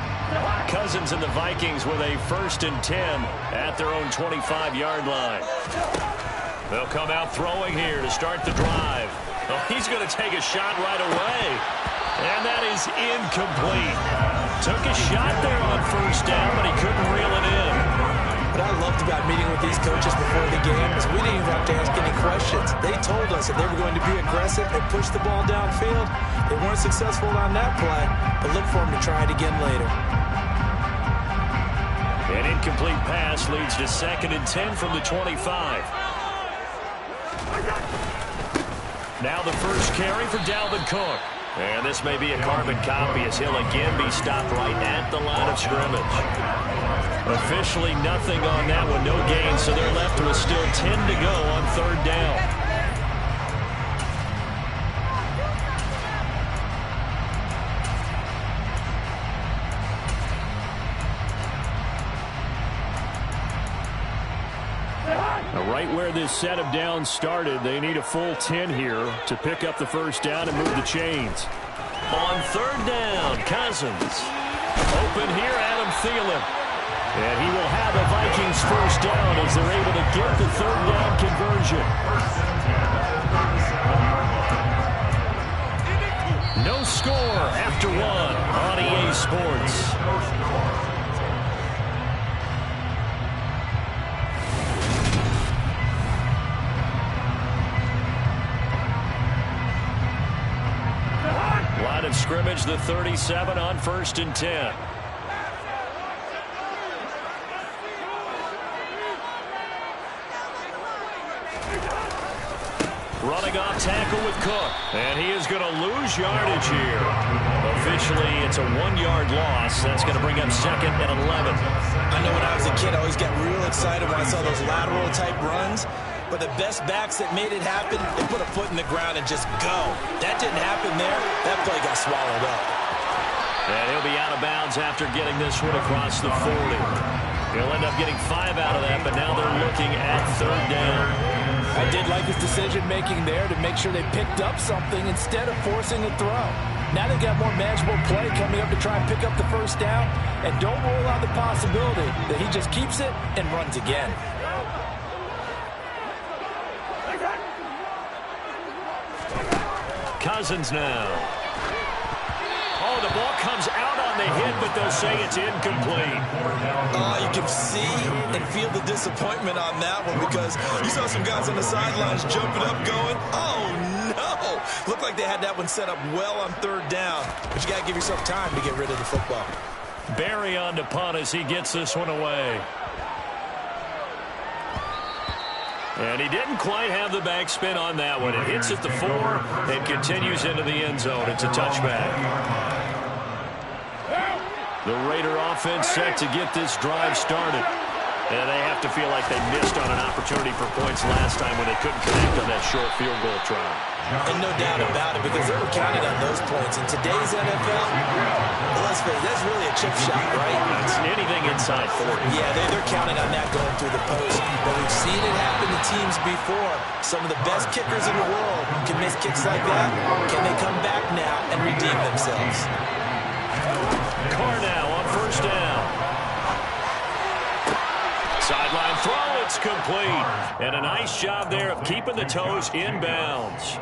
Cousins and the Vikings with a 1st and 10 at their own 25-yard line. They'll come out throwing here to start the drive. Oh, he's going to take a shot right away. And that is incomplete. Took a shot there on 1st down, but he couldn't reel it in. What I loved about meeting with these coaches before the game is we didn't even have to ask any questions. They told us that they were going to be aggressive and push the ball downfield. They weren't successful on that play, but look for them to try it again later. An incomplete pass leads to 2nd and 10 from the 25. Now the first carry for Dalvin Cook. And this may be a carbon copy as he'll again be stopped right at the line of scrimmage. Officially nothing on that one, no gain, so they're left with still 10 to go on 3rd down. Right where this set of downs started, they need a full 10 here to pick up the 1st down and move the chains. On 3rd down, Cousins. Open here, Adam Thielen. And he will have a Vikings 1st down as they're able to get the 3rd down conversion. No score after 1 on EA Sports. Line of scrimmage, the 37 on 1st and 10. Running off tackle with Cook. And he is going to lose yardage here. Officially, it's a 1-yard loss. That's going to bring up 2nd and 11. I know when I was a kid, I always got real excited when I saw those lateral-type runs. But the best backs that made it happen, they put a foot in the ground and just go. That didn't happen there. That play got swallowed up. And he'll be out of bounds after getting this one across the 40. He'll end up getting 5 out of that, but now they're looking at 3rd down. I did like his decision-making there to make sure they picked up something instead of forcing a throw. Now they've got more manageable play coming up to try and pick up the 1st down. And don't rule out the possibility that he just keeps it and runs again. Cousins now. Oh, the ball comes out on the hit, but they'll say it's incomplete. You can see and feel the disappointment on that one because you saw some guys on the sidelines jumping up going, oh, no. Looked like they had that one set up well on 3rd down, but you got to give yourself time to get rid of the football. Barry on to punt as he gets this one away. And he didn't quite have the backspin on that one. It hits at the 4 and continues into the end zone. It's a touchback. The Raider offense set to get this drive started. And they have to feel like they missed on an opportunity for points last time when they couldn't connect on that short field goal try. And no doubt about it, because they were counting on those points. In today's NFL, let's face it, that's really a chip shot, right? It's anything inside 40. Yeah, they're counting on that going through the post. But we've seen it happen to teams before. Some of the best kickers in the world can miss kicks like that. Can they come back now and redeem themselves? Carr now on 1st down. Sideline throw, it's complete. And a nice job there of keeping the toes inbounds.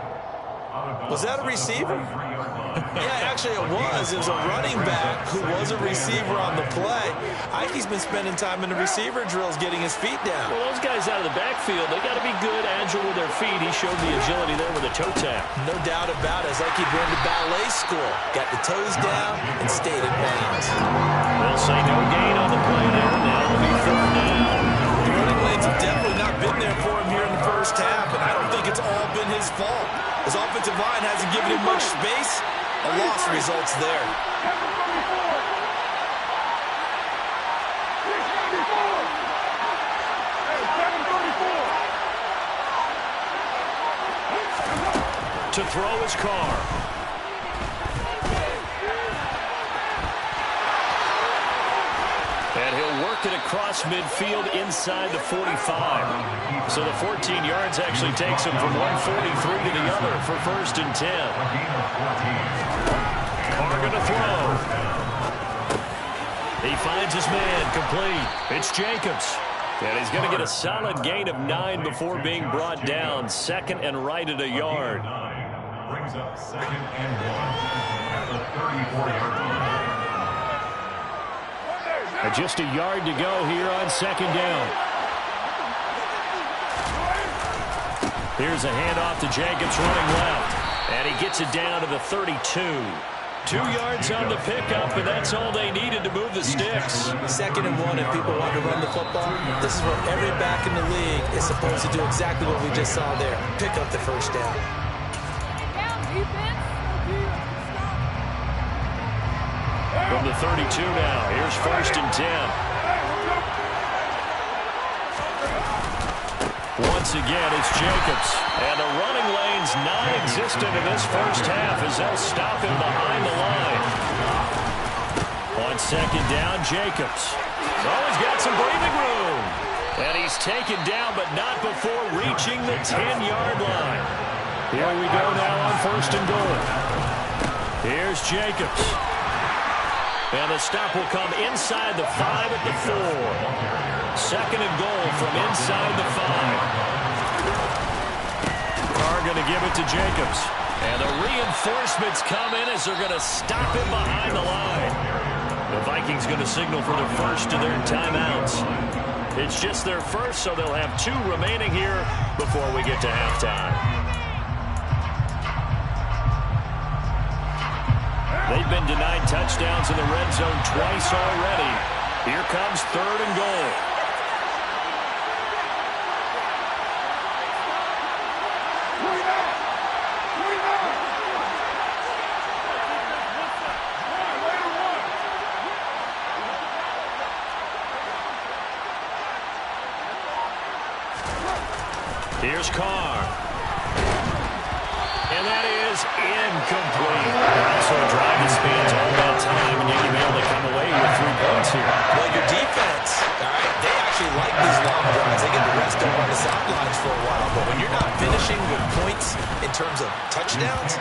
Was that a receiver? Yeah, actually it was. It was a running back who was a receiver on the play. Ike's been spending time in the receiver drills getting his feet down. Well, those guys out of the backfield, they got to be good, agile with their feet. He showed the agility there with a toe tap. No doubt about it. It's like he'd been to ballet school. Got the toes down and stayed in bounds. They'll say no gain on the play there. Now it'll be 3rd down. The running lanes have definitely not been there for him here in the 1st half, and I don't think it's all been his fault. His offensive line hasn't given him much space. A loss results there. To throw his Carr. And he'll work it across midfield inside the 45. So the 14 yards actually takes him from 143 to the other for 1st and 10. Carr going to throw. He finds his man, complete. It's Jacobs. And he's going to get a solid gain of 9 before being brought down. 2nd and right at a yard. Brings up 2nd and 1 at the 34-yard line. Just a yard to go here on 2nd down. Here's a handoff to Jacobs running left. And he gets it down to the 32. 2 yards on the pickup, and that's all they needed to move the sticks. 2nd and 1, if people want to run the football, this is what every back in the league is supposed to do, exactly what we just saw there. Pick up the 1st down. From the 32 now, here's 1st and 10. Once again, it's Jacobs. And the running lane's non-existent in this first half as they'll stop him behind the line. On 2nd down, Jacobs. Oh, he's got some breathing room. And he's taken down, but not before reaching the 10-yard line. Here we go now on 1st and goal. Here's Jacobs. And the stop will come inside the 5 at the 4. 2nd and goal from inside the 5. Carr going to give it to Jacobs. And the reinforcements come in as they're going to stop him behind the line. The Vikings going to signal for their first of their timeouts. It's just their first, so they'll have 2 remaining here before we get to halftime. They've been denied touchdowns in the red zone twice already. Here comes 3rd and goal. Here's Carr. And that is incomplete. Also a drive that spans all that time, and you'll be able to come away with 3 points here. Well, your defense, all right, they actually like these long drives. They get the rest over on the sidelines for a while. But when you're not finishing with points in terms of touchdowns,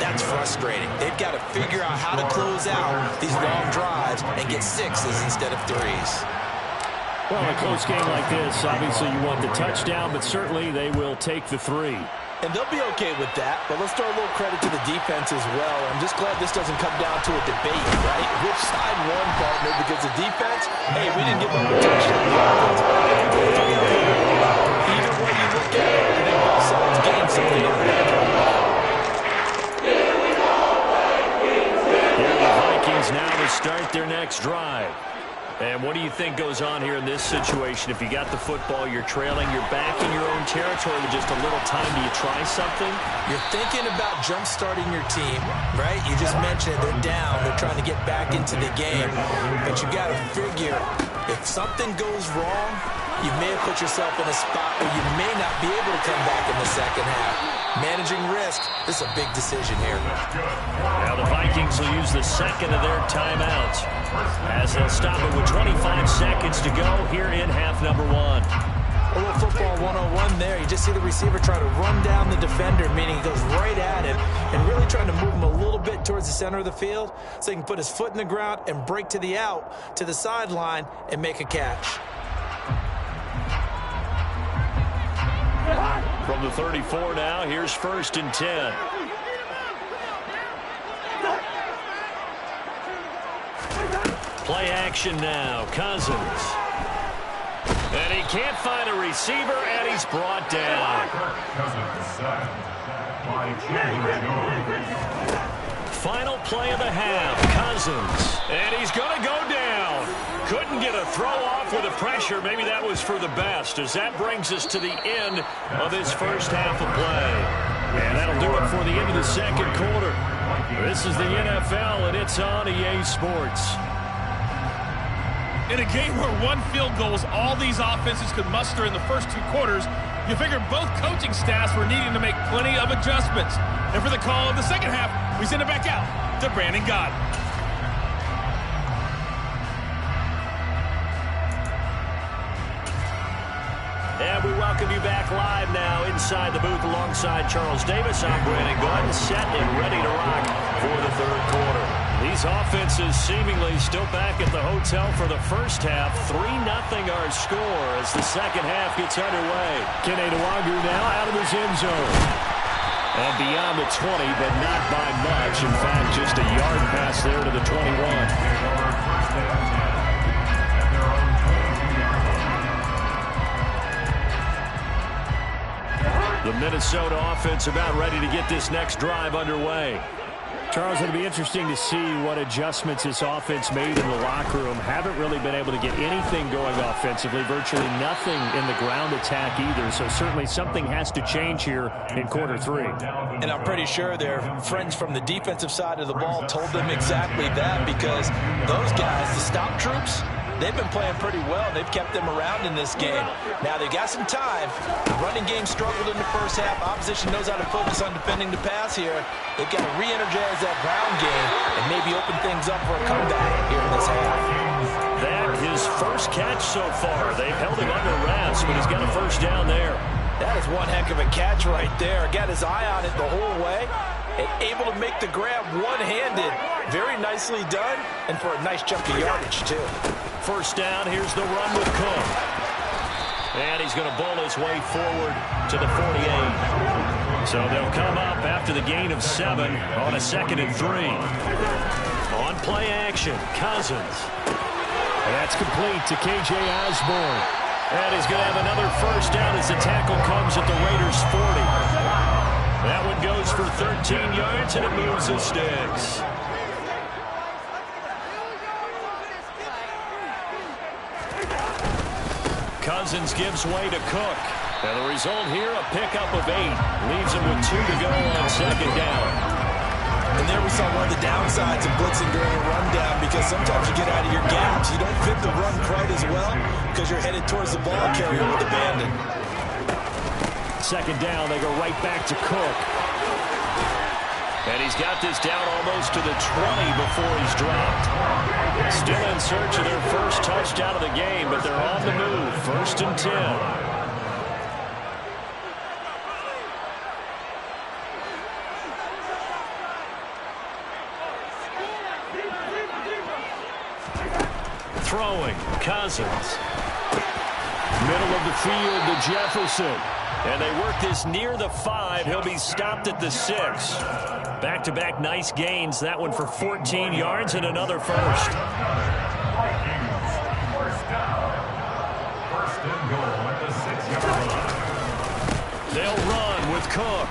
that's frustrating. They've got to figure out how to close out these long drives and get 6s instead of 3s. Well, in a close game like this, obviously you want the touchdown, but certainly they will take the 3. And they'll be okay with that, but let's throw a little credit to the defense as well. I'm just glad this doesn't come down to a debate, right? Which side won, partner? Because the defense, hey, we didn't give up a touchdown. Either way you look at it, I think both sides gained something in that. Here are the Vikings now to start their next drive. And what do you think goes on here in this situation? If you got the football, you're trailing, you're back in your own territory with just a little time. Do you try something? You're thinking about jump-starting your team, right? You just mentioned they're down. They're trying to get back into the game. But you got to figure, if something goes wrong, you may have put yourself in a spot where you may not be able to come back in the second half. Managing risk, this is a big decision here. Now the Vikings will use the 2nd of their timeouts as they'll stop it with 25 seconds to go here in half number 1. A little football 101 there. You just see the receiver try to run down the defender, meaning he goes right at him and really trying to move him a little bit towards the center of the field so he can put his foot in the ground and break to the out, to the sideline, and make a catch. From the 34 now, here's 1st and 10. Play action now, Cousins. And he can't find a receiver, and he's brought down. Final play of the half, Cousins. And he's going to go down. Couldn't get a throw off with the pressure. Maybe that was for the best, as that brings us to the end of this first half of play. And that'll do it for the end of the second quarter. This is the NFL, and it's on EA Sports. In a game where 1 field goal is all these offenses could muster in the first 2 quarters, you figure both coaching staffs were needing to make plenty of adjustments. And for the call of the second half, we send it back out to Brandon Gott. welcome you back live now inside the booth alongside Charles Davis. I'm Brandon Gordon, set and ready to rock for the third quarter. These offenses seemingly still back at the hotel for the first half. 3-0 our score as the second half gets underway. Kene Nwangwu now out of his end zone. And beyond the 20, but not by much. In fact, just a yard pass there to the 21. The Minnesota offense about ready to get this next drive underway. Charles, it'll be interesting to see what adjustments this offense made in the locker room. Haven't really been able to get anything going offensively. Virtually nothing in the ground attack either. So certainly something has to change here in quarter three. And I'm pretty sure their friends from the defensive side of the ball told them exactly that, because those guys, the stop troops, they've been playing pretty well. They've kept them around in this game. Now, they've got some time. The running game struggled in the first half. Opposition knows how to focus on defending the pass here. They've got to re-energize that ground game and maybe open things up for a comeback here in this half. That his first catch so far. They've held him under wraps, but he's got a first down there. That is one heck of a catch right there. Got his eye on it the whole way and able to make the grab one-handed. Very nicely done, and for a nice chunk of yardage, too. First down, here's the run with Cook. And he's going to bowl his way forward to the 48. So they'll come up after the gain of 7 on a 2nd and 3. On play action, Cousins. And that's complete to K.J. Osborne. And he's going to have another first down as the tackle comes at the Raiders' 40. That one goes for 13 yards, and it moves the sticks. Cousins gives way to Cook. And the result here, a pickup of 8. Leaves him with 2 to go on second down. And there we saw one of the downsides of blitzing during a rundown, because sometimes you get out of your games. You don't fit the run quite as well because you're headed towards the ball carrier with abandon. Second down, they go right back to Cook. And he's got this down almost to the 20 before he's dropped. Still in search of their first touchdown of the game, but they're on the move. 1st and 10. Throwing, Cousins. Middle of the field to Jefferson. And they work this near the 5. He'll be stopped at the 6. Back-to-back nice gains. That one for 14 yards and another first. First and goal at the 6-yard line. They'll run with Cook.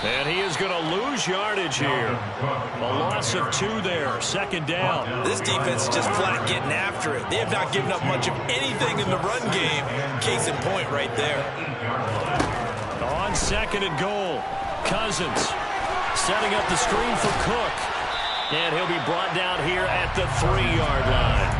And he is going to lose yardage here. A loss of 2 there. Second down. This defense is just flat getting after it. They have not given up much of anything in the run game. Case in point right there. On 2nd and goal, Cousins setting up the screen for Cook. And he'll be brought down here at the 3-yard line.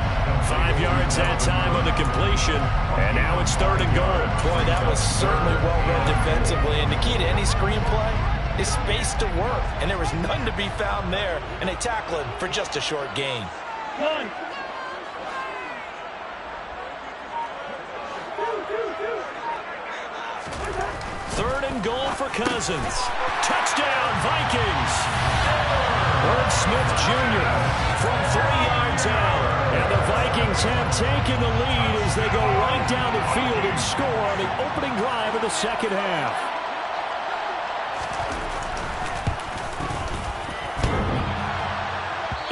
5 yards that time on the completion. And now it's 3rd and goal. Boy, that was certainly well read defensively. And the key to any screenplay is space to work. And there was none to be found there. And they tackle it for just a short gain. 3rd and goal for Cousins. Touchdown, Vikings. Herb Smith Jr. from 3 yards out. And the Vikings have taken the lead as they go right down the field and score on the opening drive of the second half.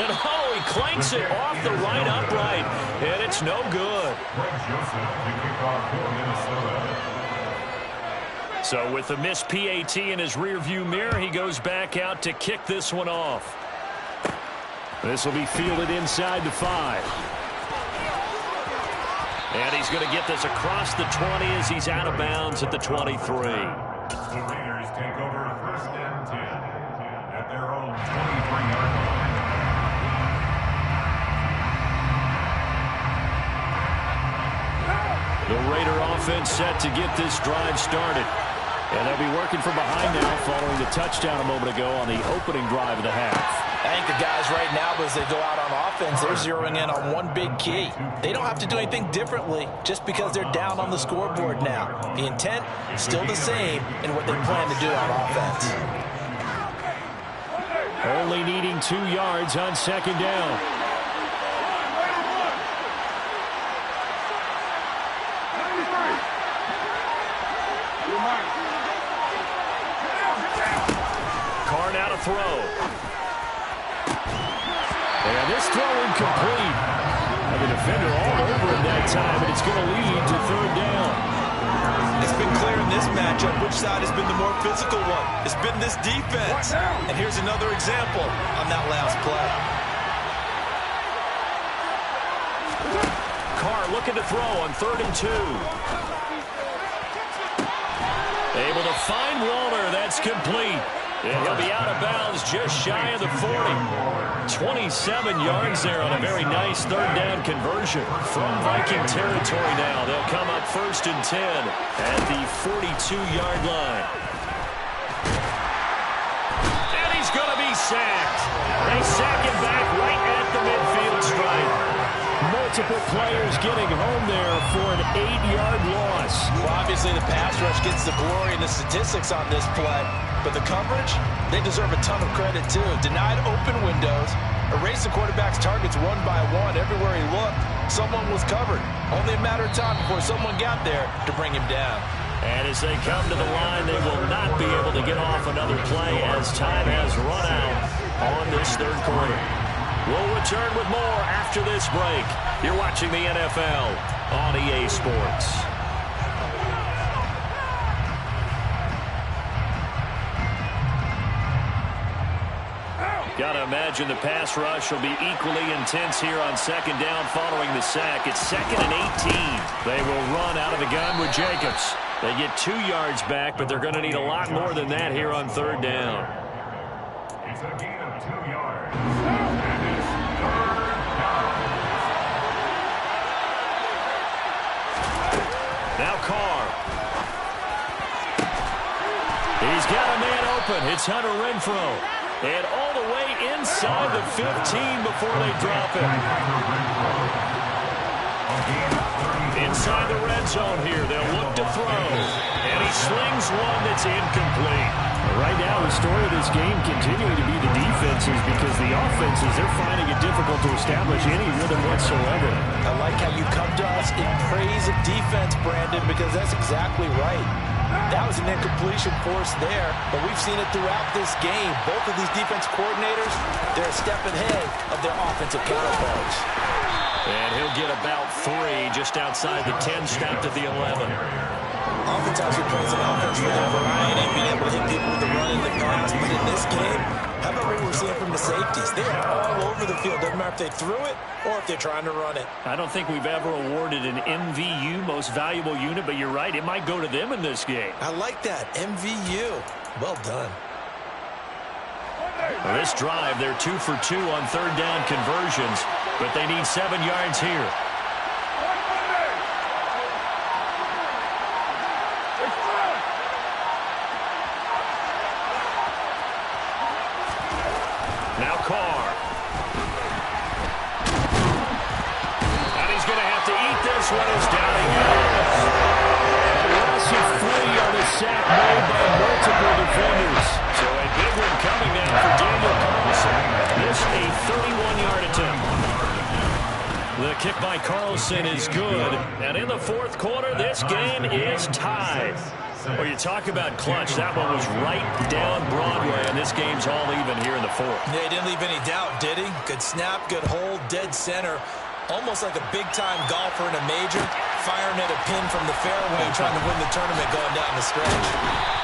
And oh, he clanks it off the right upright. And it's no good. Greg Joseph to kick off for Minnesota. So with the missed PAT in his rearview mirror, he goes back out to kick this one off. This will be fielded inside the 5. And he's going to get this across the 20 as he's out of bounds at the 23. The Raiders take over 1st and 10 at their own 23-yard line. The Raider offense set to get this drive started. And they'll be working from behind now following the touchdown a moment ago on the opening drive of the half. I think the guys right now, as they go out on offense, they're zeroing in on one big key. They don't have to do anything differently just because they're down on the scoreboard now. The intent is still the same in what they plan to do on offense. Only needing 2 yards on second down. Carr now to throw. And this throw incomplete. And the defender all over him that time, and it's going to lead to third down. It's been clear in this matchup which side has been the more physical one. It's been this defense. And here's another example on that last play. Carr looking to throw on 3rd and 2. Able to find Walter. That's complete. And he'll be out of bounds just shy of the 40. 27 yards there on a very nice 3rd down conversion. From Viking territory now, they'll come up 1st and 10 at the 42-yard line. And he's going to be sacked. They sack him back right at the midfield stripe. Multiple players getting home there for an 8-yard loss. Well, obviously the pass rush gets the glory and the statistics on this play, but the coverage, they deserve a ton of credit too. Denied open windows, erased the quarterback's targets one by one. Everywhere he looked, someone was covered. Only a matter of time before someone got there to bring him down. And as they come to the line, they will not be able to get off another play as time has run out on this 3rd quarter. We'll return with more after this break. You're watching the NFL on EA Sports. Got to imagine the pass rush will be equally intense here on 2nd down following the sack. It's 2nd and 18. They will run out of the gun with Jacobs. They get 2 yards back, but they're going to need a lot more than that here on 3rd down. It's a gain of 2 yards. And it's 3rd down. Now Carr. He's got a man open. It's Hunter Renfrow. And all the way inside the 15 before they drop him. Inside the red zone here, they'll look to throw. And he slings one that's incomplete. Right now, the story of this game continuing to be the defenses, because the offenses, they're finding it difficult to establish any rhythm whatsoever. I like how you come to us in praise of defense, Brandon, because that's exactly right. That was an incompletion force there, but we've seen it throughout this game. Both of these defense coordinators, they're a step ahead of their offensive counterparts. And he'll get about 3 just outside the 10, stopped at the 11. Offense obviously plays an offense for their variety, being able to hit people with the run and the pass. But in this game, how about what we're seeing from the safeties? They are all over the field. Doesn't matter if they threw it or if they're trying to run it. I don't think we've ever awarded an MVU, most valuable unit, but you're right, it might go to them in this game. I like that, MVU. Well done. Well, this drive, they're 2 for 2 on 3rd down conversions, but they need 7 yards here. Now Carr. And he's going to have to eat this one as down he goes. Loss of 3 on a sack made by multiple defenders. So a big one coming now for Daniel Carlson. This a 31-yard attempt. The kick by Carlson is good. And in the 4th quarter, this game is tied. Well, you talk about clutch. That one was right down Broadway, and this game's all even here in the 4th. Yeah, he didn't leave any doubt, did he? Good snap, good hold, dead center. Almost like a big-time golfer in a major, firing at a pin from the fairway, trying to win the tournament going down the stretch.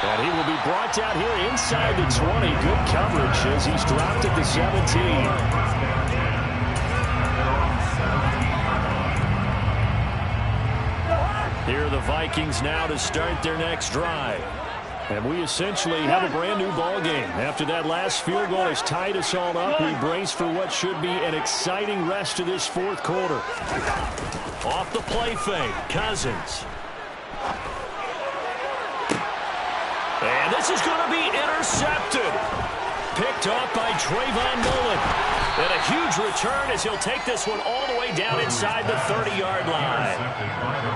And he will be brought down here inside the 20. Good coverage as he's dropped at the 17. Here are the Vikings now to start their next drive. And we essentially have a brand new ball game. After that last field goal has tied us all up, we brace for what should be an exciting rest of this 4th quarter. Off the play fake, Cousins. And this is going to be intercepted. picked off by Trayvon Mullen. And a huge return as he'll take this one all the way down inside the 30-yard line.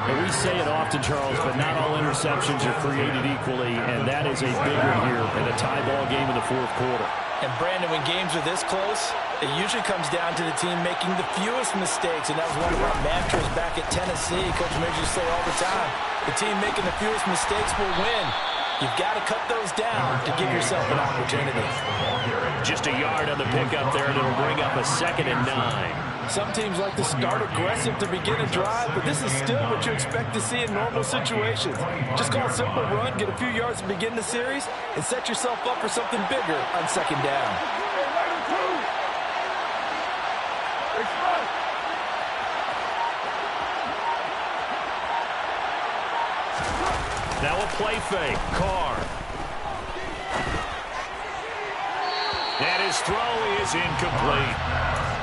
And we say it often, Charles, but not all interceptions are created equally, and that is a big one here in a tie ball game in the fourth quarter. And Brandon, when games are this close, it usually comes down to the team making the fewest mistakes, and that was one of our mantras back at Tennessee. Coach Midge used to say all the time, the team making the fewest mistakes will win. You've got to cut those down to give yourself an opportunity. Just a yard on the pickup there, and it'll bring up a 2nd and 9. Some teams like to start aggressive to begin a drive, but this is still what you expect to see in normal situations. Just call a simple run, get a few yards to begin the series, and set yourself up for something bigger on 2nd down. Now a play fake. Carr. And his throw is incomplete.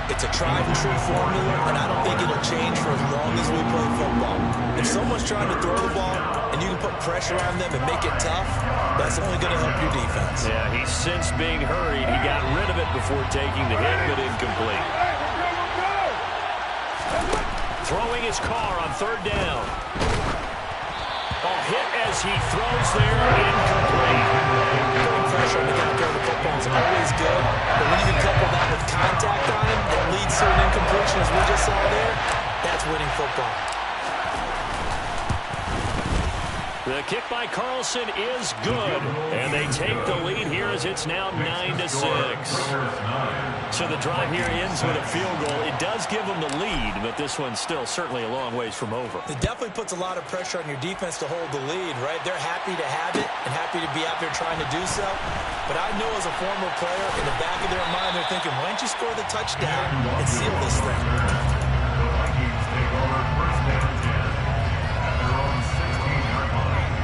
It's a tried-and-true formula, and I don't think it'll change for as long as we play football. If someone's trying to throw the ball and you can put pressure on them and make it tough, that's only going to help your defense. Yeah, he's since being hurried. He got rid of it before taking the hit, but incomplete. Throwing his Carr on 3rd down. Hit as he throws there, incomplete. Putting pressure on the guy throwing the football is always good, but when you can couple that with contact on him that leads to an incompletion, as we just saw there, that's winning football. The kick by Carlson is good, and they take the lead here as it's now 9-6. So the drive here ends with a field goal. It does give them the lead, but this one's still certainly a long ways from over. It definitely puts a lot of pressure on your defense to hold the lead, right? They're happy to have it and happy to be out there trying to do so. But I know as a former player, in the back of their mind, they're thinking, why don't you score the touchdown and seal this thing? The Vikings take over 1st and 10 at their own 16-yard line.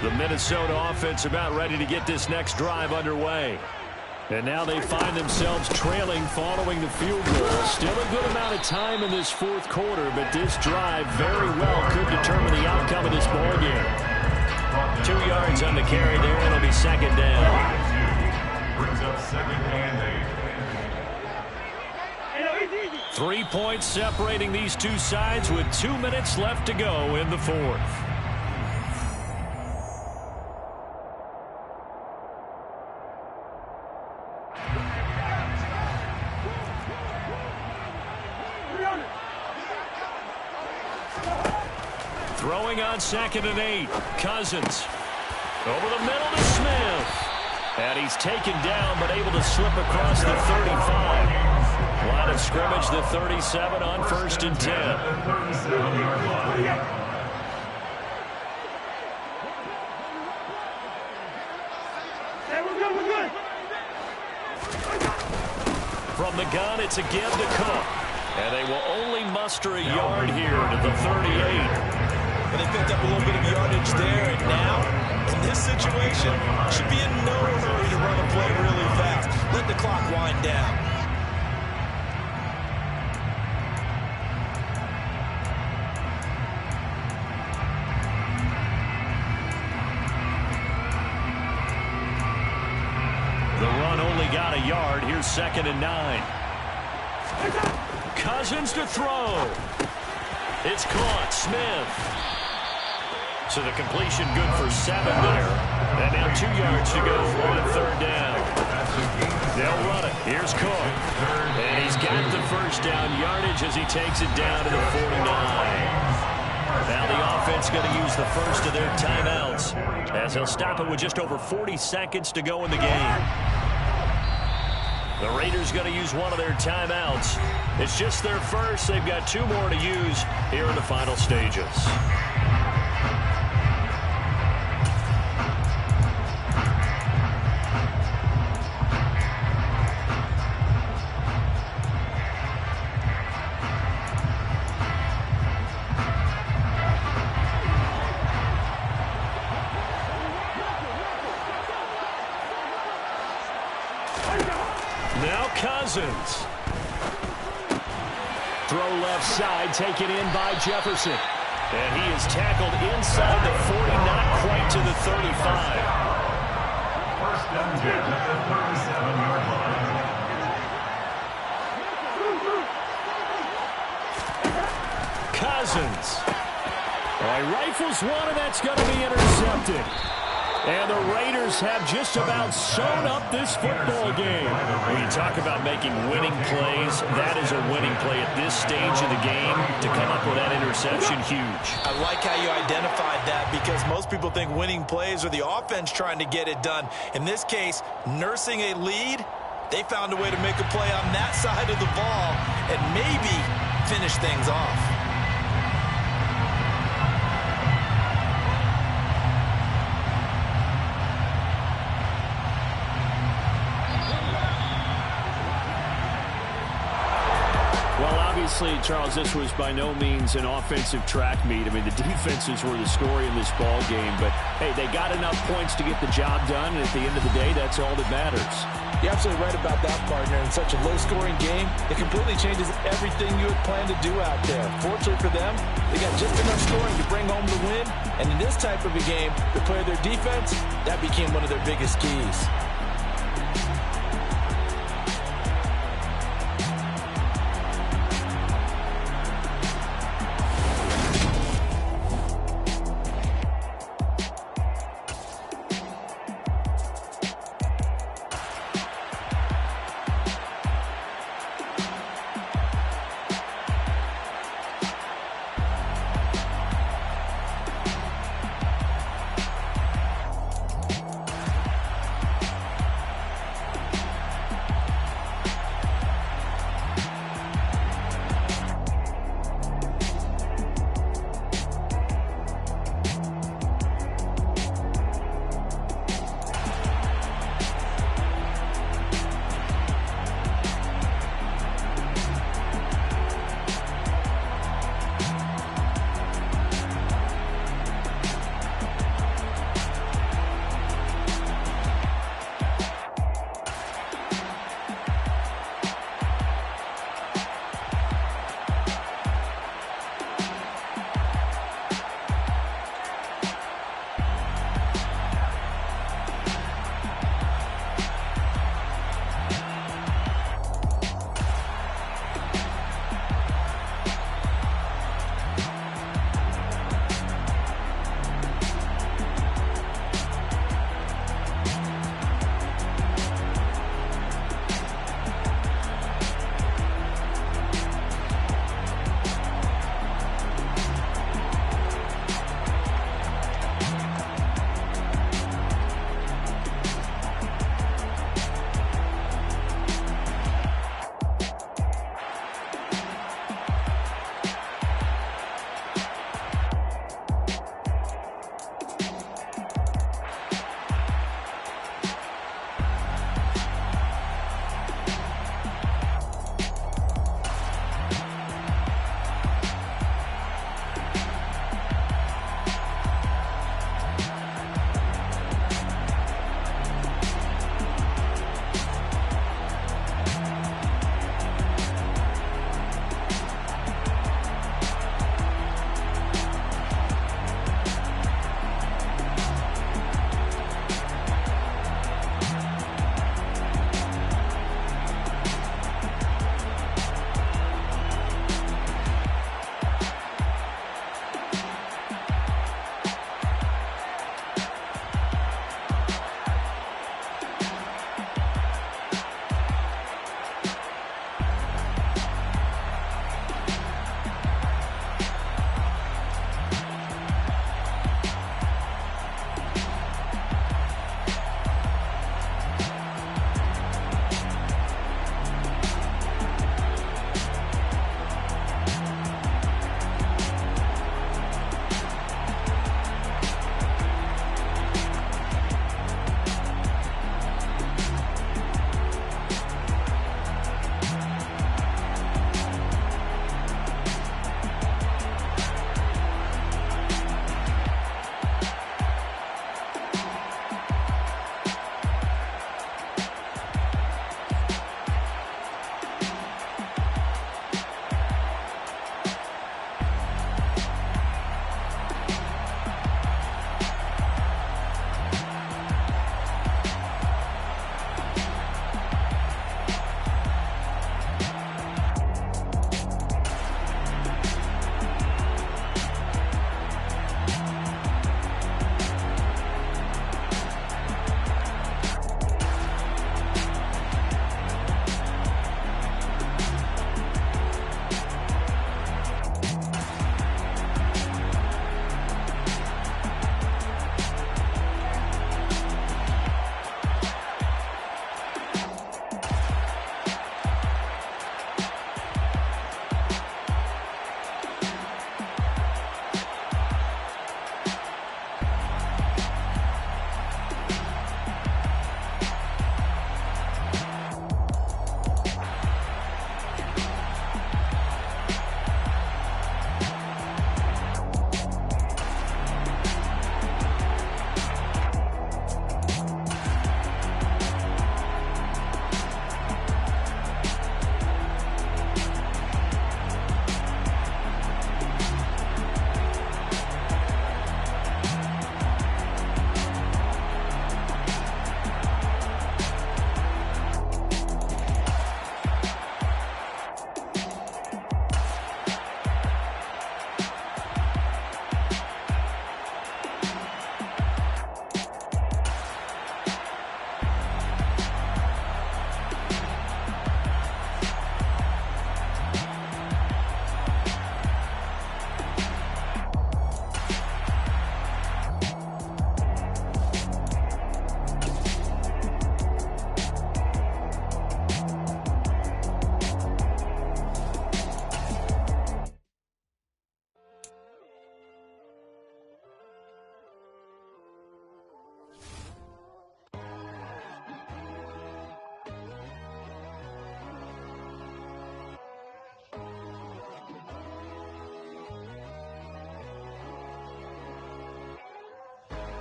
The Minnesota offense about ready to get this next drive underway. And now they find themselves trailing following the field goal. Still a good amount of time in this fourth quarter, but this drive very well could determine the outcome of this ball game. 2 yards on the carry there, and it'll be 2nd down. Brings up 2nd and 8. 3 points separating these two sides with 2 minutes left to go in the fourth. Throwing on 2nd and 8. Cousins. Over the middle to Smith. And he's taken down, but able to slip across the 35. Line of scrimmage, the 37 on 1st and 10. From the gun, it's a give to Cook. And they will only muster a yard here to the 38. But they picked up a little bit of yardage there, and now, in this situation, should be in no hurry to run a play really fast. Let the clock wind down. The run only got a yard. Here's 2nd and 9. Cousins to throw. It's caught. Smith. So the completion good for 7 there. And now 2 yards to go on 3rd down. They'll run it. Here's Cook. And he's got the first down yardage as he takes it down to the 49. Now the offense going to use the first of their timeouts as he'll stop it with just over 40 seconds to go in the game. The Raiders going to use one of their timeouts. It's just their first. They've got 2 more to use here in the final stages. Now Cousins. Throw left side, taken in by Jefferson. And he is tackled inside the 40, not quite to the 35. First and 10 at the 37-yard line. Cousins. He rifles one, and that's going to be intercepted. And the Raiders have just about sewn up this football game. When you talk about making winning plays, that is a winning play at this stage of the game. To come up with that interception, huge. I like how you identified that, because most people think winning plays are the offense trying to get it done. In this case, nursing a lead, they found a way to make a play on that side of the ball and maybe finish things off. Obviously, Charles, this was by no means an offensive track meet. I mean, the defenses were the story in this ball game. But, hey, they got enough points to get the job done. And at the end of the day, that's all that matters. You're absolutely right about that, partner. In such a low-scoring game, it completely changes everything you had planned to do out there. Fortunately for them, they got just enough scoring to bring home the win. And in this type of a game, to play their defense, that became one of their biggest keys.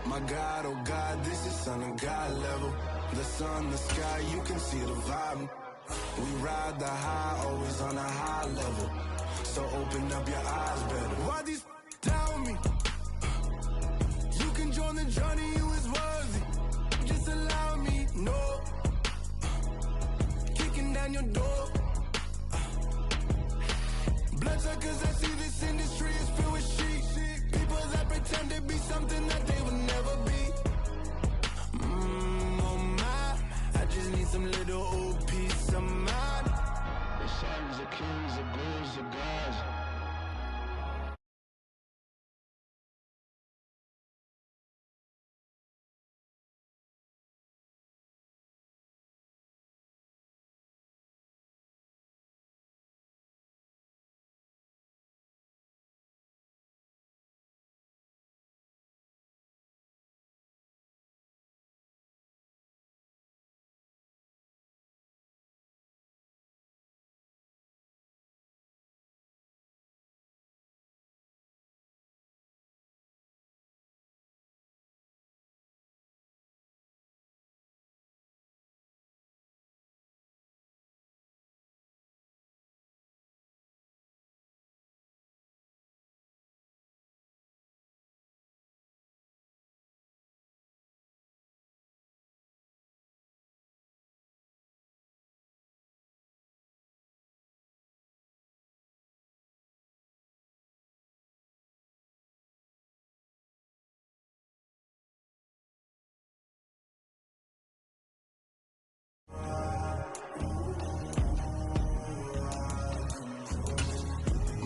My God, oh God, this is Son of God level. The sun, the sky, you can see the vibe. We ride the high, always on a high level. So open up your eyes better. Why these tell me? You can join the journey, you is worthy. Just allow me, no. Kicking down your door. Bloodsuckers, I see this industry is filled with sheep. People that pretend to be something that they would never be. Oh my, I just need some little old peace of mind. The sons of kings, the bulls, the gods.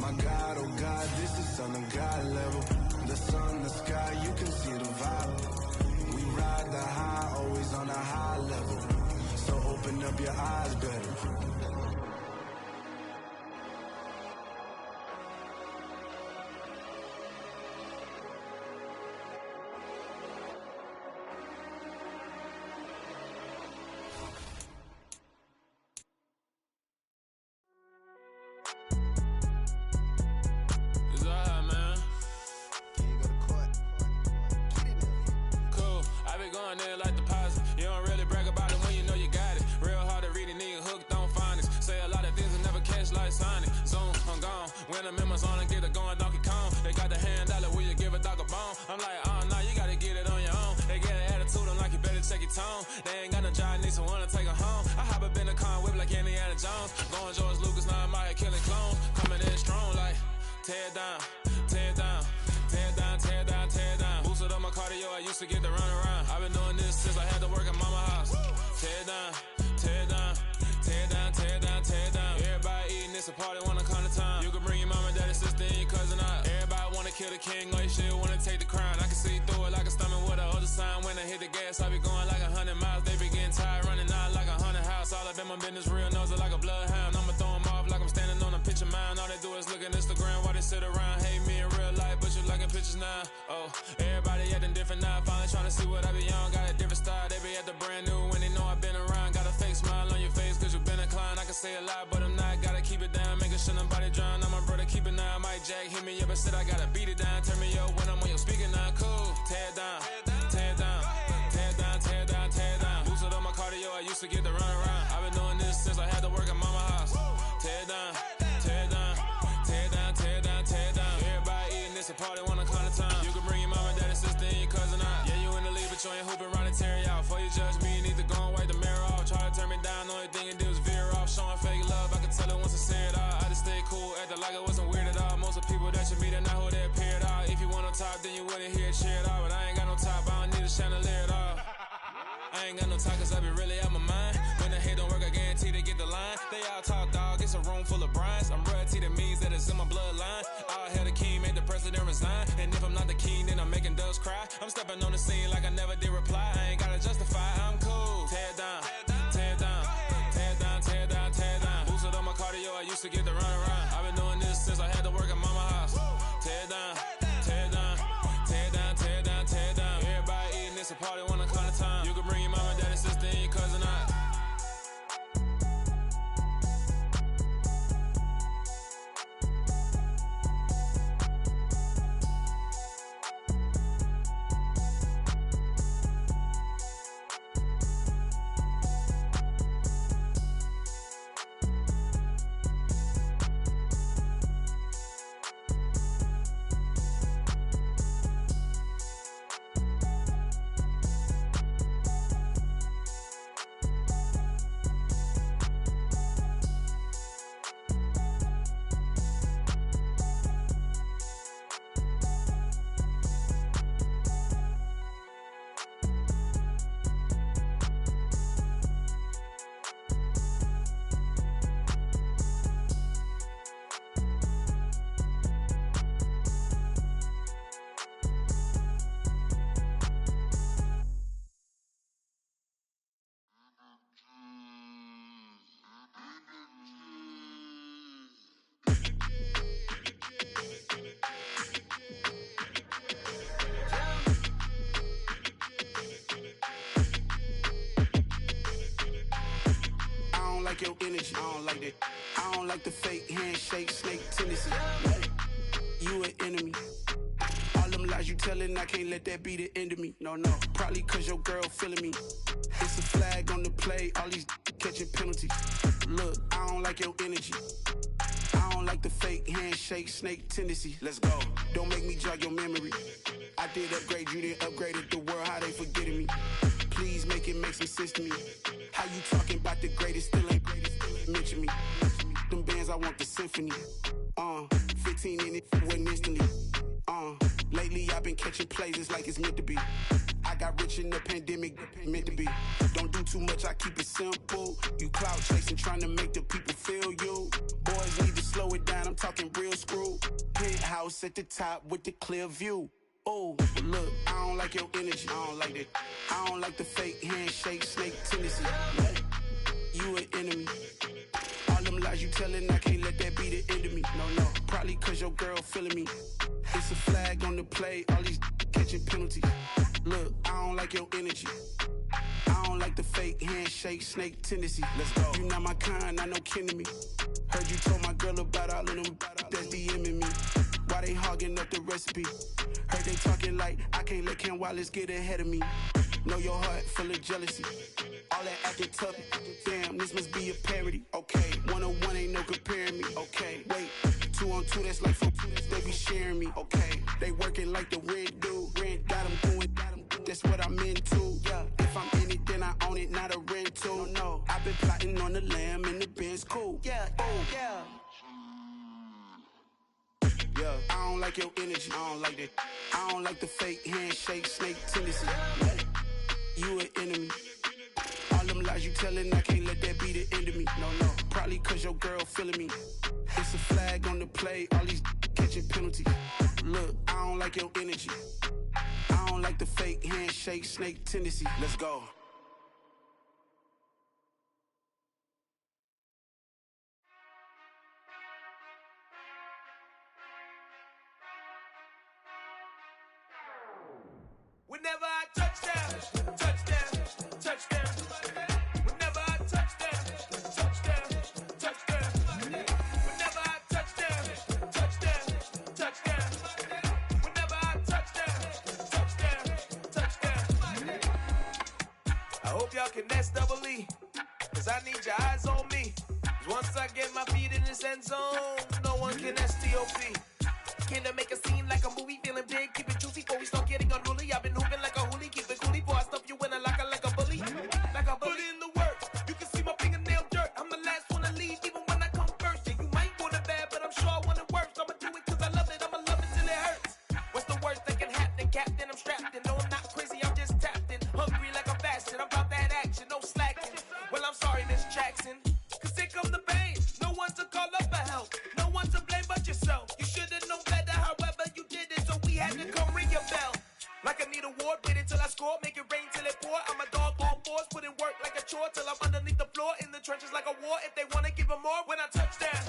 My God, oh God, this is Son of God level. The sun, the sky, you can see the vibe. We ride the high, always on a high level. So open up your eyes better. They ain't got no job, need someone to take her home. I hop up in the car, whip like Indiana Jones. Going George Lucas, now I'm out here killing clones. Coming in strong like, tear down, tear down, tear down, tear down, tear down. Boosted up my cardio, I used to get to run around. I've been doing this since I had to work at mama house. Tear down, tear down, tear down, tear down, tear down. Everybody eating, it's a party, wanna come to time. You can bring your mama, daddy, sister, and your cousin out. Everybody wanna kill the king, or you shit wanna take the crown. I can see through it like a stomach with a other sign. When I hit the gas, I be going like 100 miles. They be getting tired, running out like 100 house. All up in my business, real nose like a bloodhound. I'ma throw them off like I'm standing on a picture mound. All they do is look at Instagram while they sit around. Hate me in real life, but you liking pictures now. Oh, everybody acting different now. Finally trying to see what I be on. Got a different style, they be at the brand new when they know I've been around. Got a fake smile on your face, cause you been inclined. I can say a lot, but I'm not. Gotta keep it down, making sure nobody drown. I'm my brother, keep it now. Mike Jack hit me up and said I gotta beat it down. Turn me up when I'm on your speaker now. Cool, tear down, tear down, tear down, tear down, tear down. Boosted up my cardio, I used to get to run around. I've been doing this since I had to work at mama house. Tear down, tear down, tear down, tear down, tear down. Everybody eating, it's a party, wanna come to time. You can bring your mama, daddy, sister, and your cousin out. Yeah, you in the league, but you ain't hooping around and tear out. Before you judge me, you need to go and wipe the mirror off. Try to turn me down, only thing you do is veer off. Showing fake love, I can tell it once I say it all. I just stay cool, acting like it wasn't weird at all. Most of the people that you meet are not who they appear at all. If you want on top, then you wouldn't hear it cheer at all. But I ain't got no top, I don't need a chandelier at all. I ain't got no talk, cause I be really out my mind. When the hate don't work, I guarantee they get the line. They all talk, dog, it's a room full of brinds. I'm royalty, that means that it's in my bloodline. All hell the king, made the president resign. And if I'm not the king, then I'm making doves cry. I'm stepping on the scene like I never did reply. I ain't gotta justify, I'm cool. Tear down, tear down, tear down, tear down, tear down. Boosted up my cardio, I used to get to run around. I've been doing this since I had to work at mama house. Tear down, tear down, tear down, tear down, tear down. Everybody eating, it's a party, wanna come to time. You can bring your mama, daddy, sister, and your cousin out. like your energy. I don't like that. I don't like the fake handshake, snake tendency. You an enemy. All them lies you telling, I can't let that be the end of me. No, probably cause your girl feeling me. It's a flag on the play, all these catching penalties. Look, I don't like your energy. I don't like the fake handshake, snake tendency. Let's go. Don't make me jog your memory. I did upgrade, you didn't upgrade it. The world, how they forgetting me. Please make it make some sense to me. How you talking about the greatest, still ain't mention me. Them bands, I want the symphony. 15 in it, went instantly. Lately I've been catching plays, it's like it's meant to be. I got rich in the pandemic, meant to be. Don't do too much, I keep it simple. You clout chasing, trying to make the people feel you. Boys need to slow it down, I'm talking real screw. Penthouse at the top with the clear view. Oh, look, I don't like your energy. I don't like that. I don't like the fake handshake, snake tendency. You an enemy. All them lies you telling, I can't let that be the end of me. No, probably cause your girl feeling me. It's a flag on the play, all these catching penalties. Look, I don't like your energy. I don't like the fake handshake, snake tendency. Let's go. You not my kind, I know kin to me. Heard you told my girl about all of them that's DMing me. Why they hogging up the recipe? Heard they talking like I can't let Ken Wallace get ahead of me. Know your heart full of jealousy. All that acting tough, damn, this must be a parody. Okay, 101 ain't no comparing me. Okay, wait, 2 on 2, that's like 4, they be sharing me. Okay, they working like the rent do. Rent got them going, that's what I'm into. Yeah, if I'm in it, then I own it, not a rental. No, I've been plotting on the lamb and the Benz cool. Yeah, yeah. Yeah, I don't like your energy. I don't like that. I don't like the fake handshake, snake tendency. You an enemy. All them lies you telling, I can't let that be the end of me. No, probably cause your girl feeling me. It's a flag on the play, all these catching penalties. Look, I don't like your energy. I don't like the fake handshake, snake tendency. Let's go. Whenever I touch down, touchdown, touchdown. Whenever I touch down, touchdown, touchdown. Whenever I touch down, touchdown, touchdown. Whenever I touch down, touchdown, touchdown. I hope y'all can S-double-E, cause I need your eyes on me. Cause once I get my feet in this end zone, no one can S-T-O-P. Can I make a scene like a movie, feeling big, keep it juicy before we start getting unruly. I've been hooping like a hoolie, keep it coolie before I stuff you in a locker like a bully. Like a bully. Put in the work, you can see my fingernail dirt. I'm the last one to leave, even when I come first. Yeah, you might want it bad, but I'm sure I want it worse. I'ma do it cause I love it, I'ma love it till it hurts. What's the worst that can happen, Captain? I'm strapped in, no I'm not crazy, I'm just tapped in. Hungry like I'm fasting, I'm about that action, no slacking. Well, I'm sorry, Miss Jackson, cause here come the pain. No one to call up for help, no one to blame but yourself. You should've known better, however you did it, so we had to come ring your bell. Like I need a ward, wait until I score, make it rain till it pour. I'm a dog on fours, put in work like a chore till I'm underneath the floor, in the trenches like a war. If they wanna give them more, when I touch down,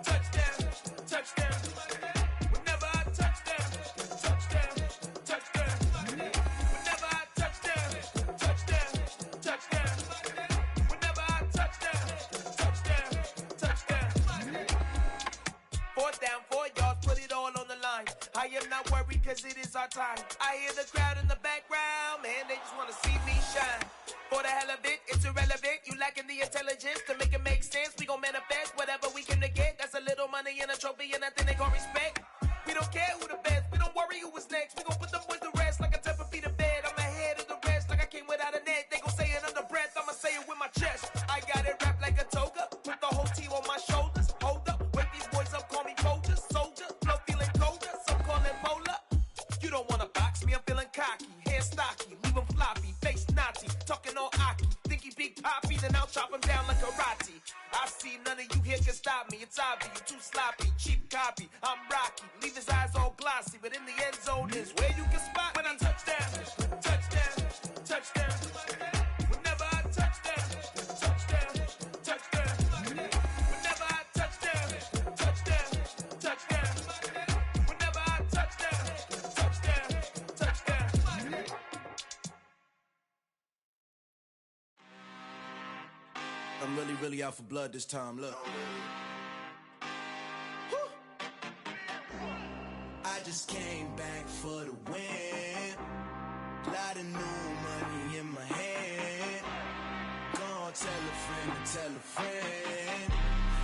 touchdown, touchdown. Whenever I touch down, touchdown, touchdown. Whenever I touch down, touchdown, touchdown. Whenever I touch down, touchdown, touchdown. 4th down, 4 yards, put it all on the line. I am not worried cause it is our time. I hear the crowd in the background, man, they just wanna see me shine. For the hell of it, it's irrelevant. You lacking the intelligence to make it make sense. We gon' manifest whatever we can to get. That's a little money and a trophy and nothing they call respect. We don't care who the best, we don't worry who was next. We gon' put the boys to rest like a 10 feet of bed. I'm ahead of the rest like I came without a net. They gon' say it under breath, I'ma say it with my chest. I got it wrapped like a toga, put the whole team on my shoulders. Hold up, wake these boys up, call me Folger, soldier. Flow feeling colder, some call it polar. You don't wanna box me, I'm feeling cocky. Hair stocky, leave him floppy, face naughty. Talking all aki, think he big poppy, then I'll chop him down like karate. I see none of you here can stop me. It's obvious, you too sloppy, cheap copy. I'm Rocky, leave his eyes all glossy, but in the end zone is where you can spot when I touch down, touchdown, touchdown. Whenever I touch down, touchdown, touchdown. Whenever I touch down, touchdown, touchdown. Whenever I touch down, touchdown, touchdown. I'm really, really out for blood this time, look. I just came back for the win. Lot of new money in my hand. Gonna tell a friend to tell a friend.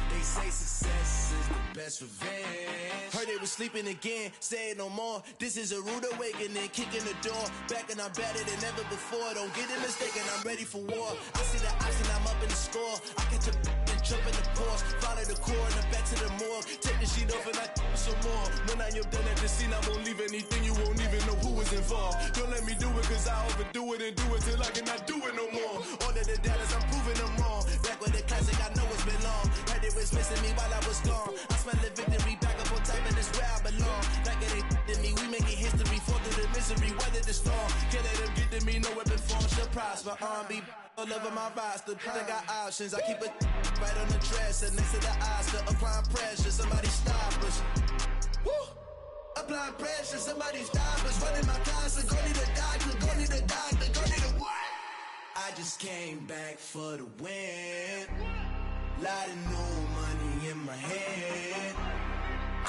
They say success is the best revenge. Heard they was sleeping again, say it no more. This is a rude awakening, kicking the door. Back and I'm better than ever before. Don't get it mistaken, I'm ready for war. I see the option, I'm up in the score. I catch a and jump in the Porsche. Follow the core and the back to the morgue. Take the sheet off and I some more. When I am done at the scene, I won't leave anything. You won't even know who was involved. Don't let me do it, cause I overdo it and do it till I cannot do it no more. All of the doubters, I'm proving them wrong. Back with the classic, I know it's been long. Heard it was missing me while I was gone. I smell the victory, back up on top, and it's where I belong. Like it ain't to me, we making history. Fall through the misery, weather the storm. Can't let them get to me, no weapon form should prosper. R&B all over my roster. I got options, I keep it right on the dresser. Next to the Oscar, applying pressure, somebody stop us. Woo! Applying pressure, somebody stop us. Running my closet, go need a doctor, go need a doctor, go need a what? I just came back for the win. Lot of new money in my hand.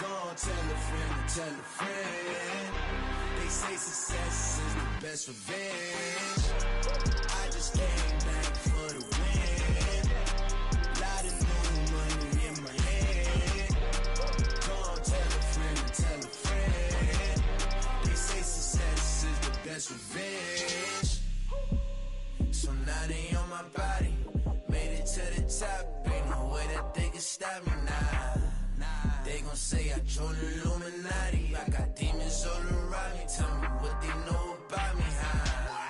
Gonna tell a friend to tell a friend. They say success is the best revenge. I just came back for the win. Lot of new money in my hand. Gonna tell a friend to tell a friend. They say success is the best revenge. So now they on my body. Made it to the top. Ain't no way that they can stop me now. They gon' say I joined the Illuminati. I got demons all around me. Tell me what they know about me, huh?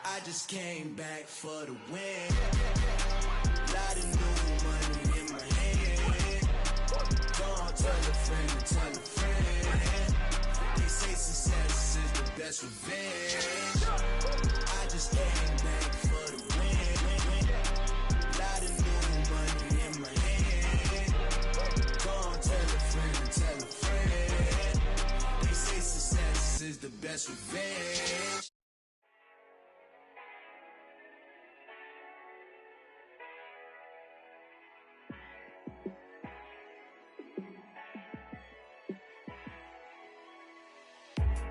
I just came back for the win. Lot of new money in my hand. Gonna tell a friend to tell a friend. They say success is the best revenge. I just came back for the win. Lot of new money in my hand. Gonna tell a friend to tell a friend. They say success is the best revenge.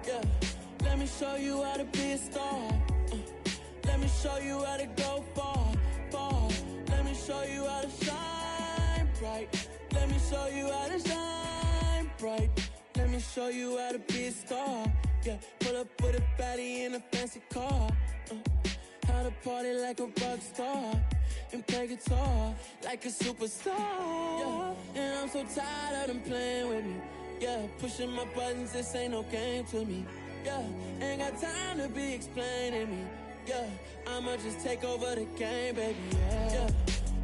Yeah, let me show you how to be a star. Let me show you how to go far, far. Let me show you how to shine bright. Let me show you how to shine bright. Let me show you how to be a star. Yeah, pull up with a baddie in a fancy car. How to party like a rock star and play guitar like a superstar. Yeah, and I'm so tired of them playing with me. Yeah, pushing my buttons, this ain't no game to me. Yeah, ain't got time to be explaining me. Yeah, I'ma just take over the game, baby. Yeah,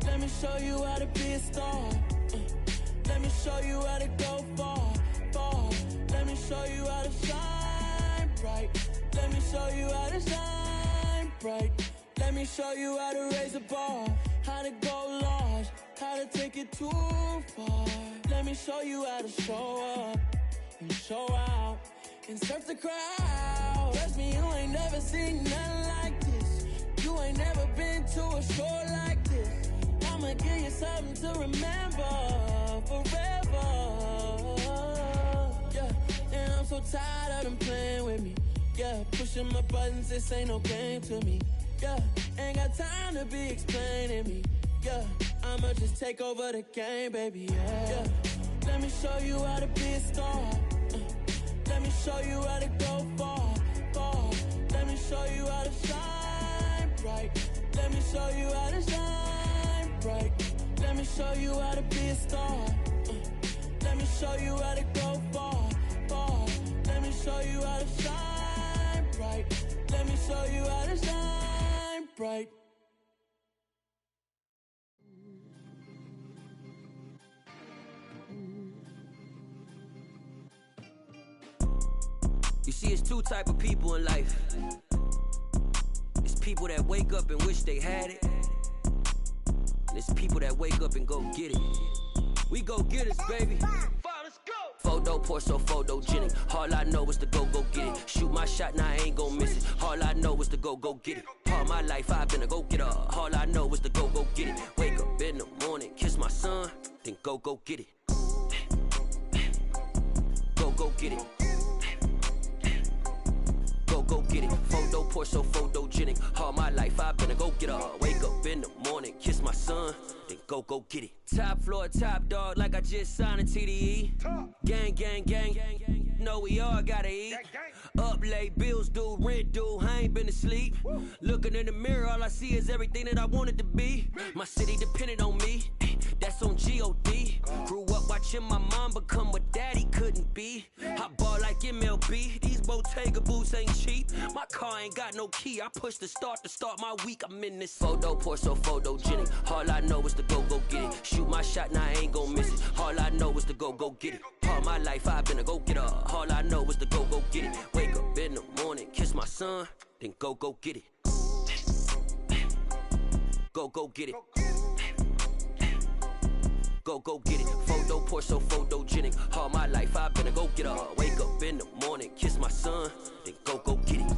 let me show you how to be a star. Let me show you how to go far, far. Let me show you how to shine bright. Let me show you how to shine bright. Let me show you how to raise the bar, how to go large, how to take it too far. Let me show you how to show up and show out and surf the crowd. Trust me, you ain't never seen nothing like this. You ain't never been to a show like this. I'ma give you something to remember forever. Yeah, and I'm so tired of them playing with me. Yeah, pushing my buttons, this ain't no game to me. Yeah, ain't got time to be explaining me. Yeah, I'ma just take over the game, baby. Yeah, let me show you how to be a star. Let me show you how to go far, far. Let me show you how to shine bright. Let me show you how to shine bright. Let me show you how to be a star. Let me show you how to go far, far. Let me show you how to shine bright. Let me show you how to shine bright. You see, it's two type of people in life. It's people that wake up and wish they had it. And it's people that wake up and go get it. We go get it, baby. Let's go. Photo pour so photogenic. All I know is to go get it. Shoot my shot, now I ain't gon' miss it. All I know is to go get it. All my life I've been a go-getter. All I know is to go get it. Wake up in the morning, kiss my son, then go get it. Go get it. Go get it. Photo poor, so photogenic. All my life I've been a go-getter. Wake up in the morning, kiss my son, then go get it. Top floor, top dog, like I just signed a TDE. Gang, gang, gang, gang. Know we all gotta eat. Up late, bills due, rent due, I ain't been asleep. Looking in the mirror, all I see is everything that I wanted to be. My city depended on me, that's on G.O.D. Grew up watching my mom become what daddy couldn't be. I ball like MLB, these Bottega boots ain't cheap. My car ain't got no key, I push the start to start my week. I'm in this photo poor, so photogenic. All I know is to go get it. Shoot my shot, now I ain't gon' miss it. All I know is to go get it. All my life I've been a go-getter. All I know is to go get it. Wake up in the morning, kiss my son, then go get it. Go get it. Go get it. Photo poor, so photogenic. All my life I've been a go-getter. Wake up in the morning, kiss my son, then go get it.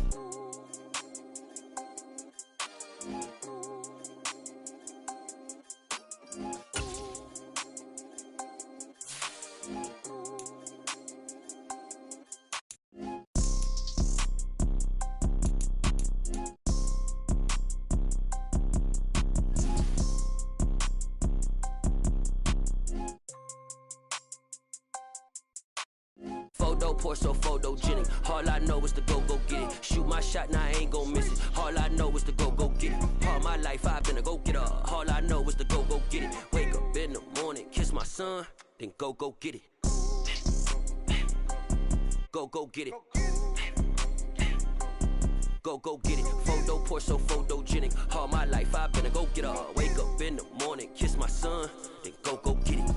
Photo poor, so photogenic. All I know is to go get it. Shoot my shot, now I ain't gon' miss it. All I know is to go get it. All my life I've been a go-getter. All I know is to go get it. Wake up in the morning, kiss my son, then go get it. Go get it. Go get it. Photo poor, so photogenic. All my life I've been a go-getter. Wake up in the morning, kiss my son, then go get it.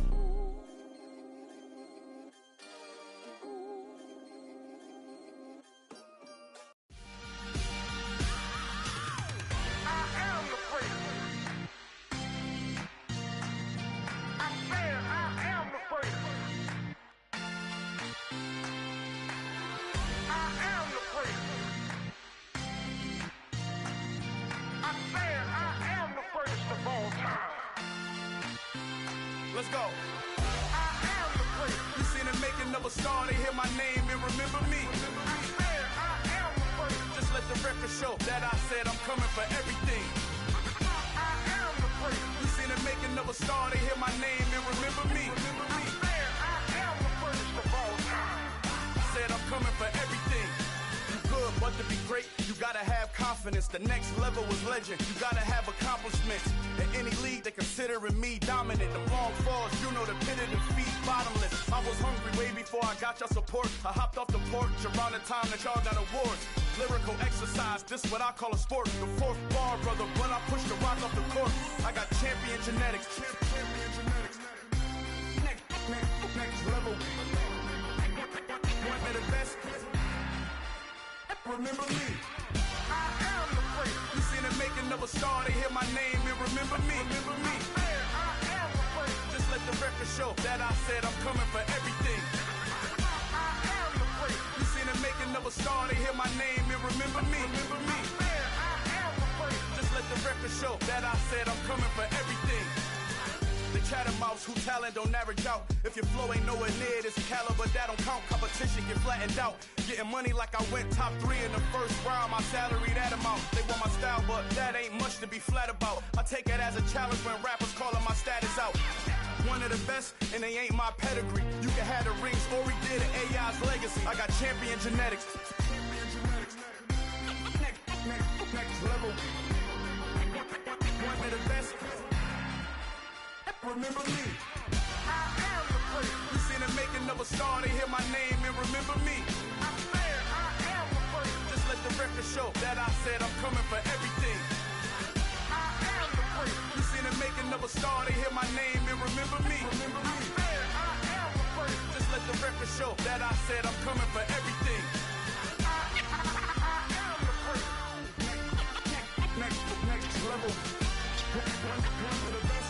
Let's go. I am the great. You seen the making of a star, they hear my name and remember me. I am the great. Just let the record show that I said I'm coming for everything. I am the great. You seen the making of a star, they hear my name and remember me. I am the greatest of all time. Said I'm coming for everything. You good, but to be great, you gotta have confidence. The next level was legend. You gotta have accomplishments. In any league, they considering me dominant. The long falls, you know the pit of defeat, bottomless. I was hungry way before I got your support. I hopped off the porch around the time that y'all got awards. Lyrical exercise, this what I call a sport. The fourth bar, brother, when I push the rock off the court. I got champion genetics. Champion genetics. Next level. One of the best. Remember me. I am the great. You seen the making of a star, they hear my name and remember me. Remember me. I am the great. Just let the record show that I said I'm coming for everything. I am the great. You seen the making of a star, they hear my name and remember me. Remember me. I am the great. Just let the record show that I said I'm coming for everything. The chattermouths who talent don't average out. If your flow ain't nowhere near this caliber, that don't count. Competition get flattened out. Getting money like I went top 3 in the first round. My salary that amount. They want my style, but that ain't much to be flat about. I take it as a challenge when rappers calling my status out. One of the best, and they ain't my pedigree. You can have the rings, or we did it, AI's legacy. I got champion genetics. Next level. One of the best. Remember me. I am the great. You seen the making of a star, they hear my name and remember me. I am the great. Just let the record show that I said I'm coming for everything. I am the great. You seen the making of a star, they hear my name and remember me. Remember me. I am the great. Just let the record show that I said I'm coming for everything. I am the great. Next level. One of the best.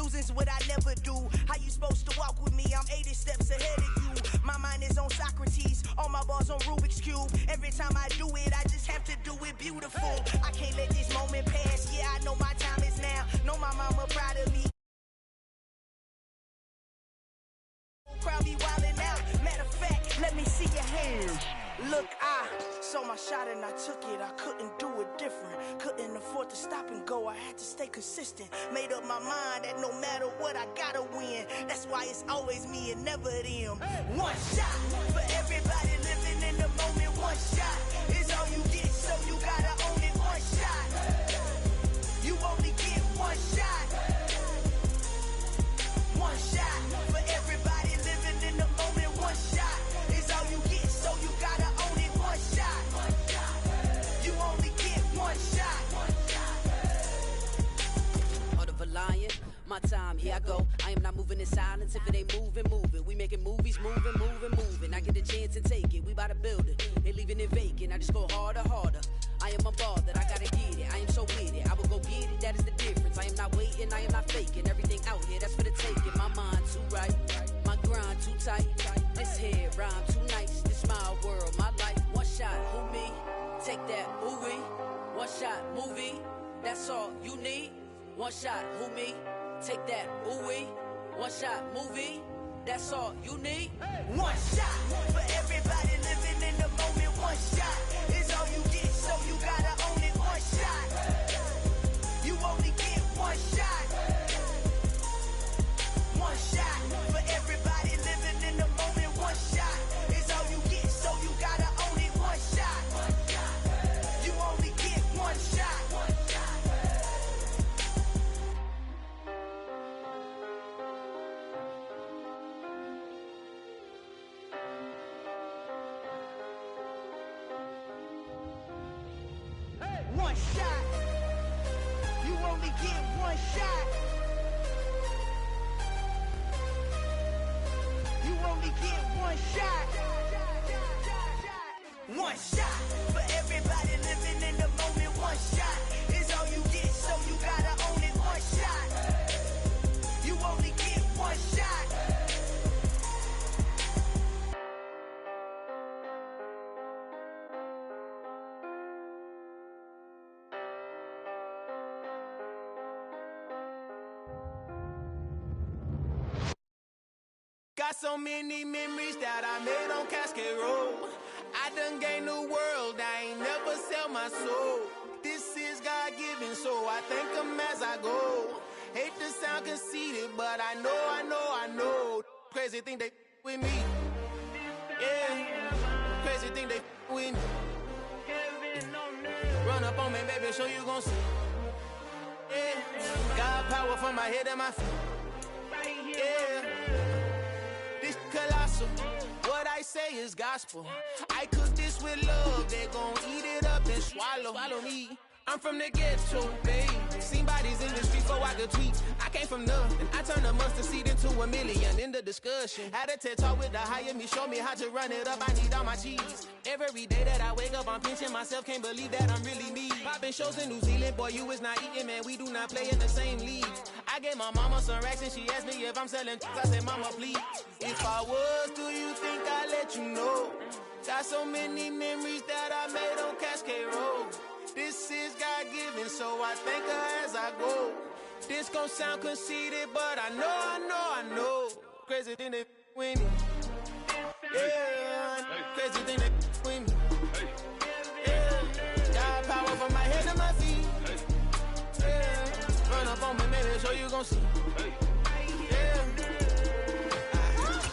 losing's what I never do. How you supposed to walk with me? I'm 80 steps ahead of you. My mind is on Socrates, all my bars on Rubik's Cube. Every time I do it, I just have to do it beautiful. I can't let this moment pass. Yeah, I know my time is now. Know my mama proud of me. Crowd be wildin' out. Matter of fact, let me see your hands. Look, I saw my shot and I took it. I couldn't do it different. Couldn't afford to stop and go. I had to stay consistent. Made up my mind that no matter what, I gotta win. That's why it's always me and never them. One shot for everybody living in the moment. One shot is all you get, so you gotta own it. One shot. You only get one shot. One shot for everybody living in the moment. One shot is all you get, so you gotta own it. One shot. You only get one shot. Heart of a lion, my time, here I go. I am not moving in silence. If it ain't moving, move it. We making movies, moving. I get a chance and take it. We bout to build it. Ain't leaving it vacant. I just go harder. I am a ball that I gotta get it. I am so with it. I will go get it. That is the difference. I am not waiting. I am not faking. Everything out here, that's for the taking. My mind too right. My grind too tight. This head rhyme too nice. This my world, my life. One shot, who me? Take that, ooh-wee. One shot, movie. That's all you need. One shot, who me? Take that, ooh-wee. One shot, movie. That's all you need. One shot for everybody living in the moment. One shot is all you get, so you gotta own it. One shot. You only get one shot. One shot for everybody living in the moment. One shot is all you get, so you gotta own it. One shot. You only get one shot. One shot. You only get one shot. You only get one shot. One shot for everybody living in the moment. One shot is all you get, so you gotta own it. One shot. You only get one shot. Got so many memories that I made on Cascade Road. I done gained the world, I ain't never sell my soul. This is God-given, so I thank him as I go. Hate to sound conceited, but I know. Crazy thing they with me. Yeah, crazy thing they with me. Run up on me, baby, show you gon' see. Yeah, God power from my head and my feet. Yeah. This colossal, what I say is gospel. I cook this with love, they gon' eat it up and swallow me. I'm from the ghetto, babe. Seen bodies in the streets so I could tweet. I came from nothing, I turned a mustard seed into a million. In the discussion, had a TED talk with the higher me, show me how to run it up. I need all my cheese. Every day that I wake up, I'm pinching myself, can't believe that I'm really me. Popping shows in New Zealand, boy, you is not eating, man. We do not play in the same league. I gave my mama some racks and she asked me if I'm selling. I said, mama, please. If I was, do you think I'd let you know? Got so many memories that I made on Cascade Road. This is God-given, so I thank her as I go. This gon' sound conceited, but I know. Crazy thing they with me. Yeah, crazy thing they with me. Yeah, got power from my head to my feet. Yeah, run up on me, maybe so you gon' see. Yeah.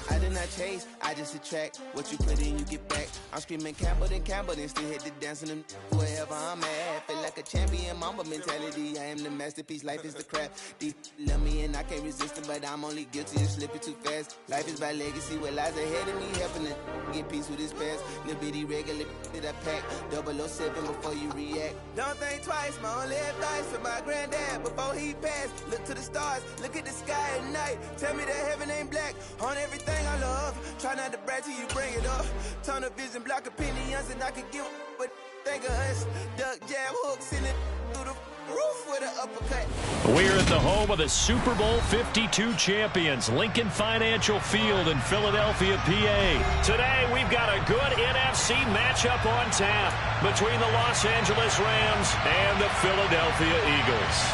I did not chase, I just attract. What you put in, you get back. I'm screaming Campbell, then still hit the dance and wherever I'm at. Feel like a champion, mamba mentality. I am the masterpiece, life is the crap. Deep love me and I can't resist it, but I'm only guilty of slipping too fast. Life is by legacy, what lies ahead of me, helping to get peace with his past. Little bitty regular that I pack, 007 before you react. Don't think twice, my only advice for my granddad before he passed. Look to the stars, look at the sky at night. Tell me that heaven ain't black on everything I love. Try not to brag till you bring it up. Tunnel vision, block opinions, and I could give what think of us. Duck, jab, hooks in it through the Roof with an uppercut. We're at the home of the Super Bowl 52 champions, Lincoln Financial Field in Philadelphia, PA. Today, we've got a good NFC matchup on tap between the Los Angeles Rams and the Philadelphia Eagles.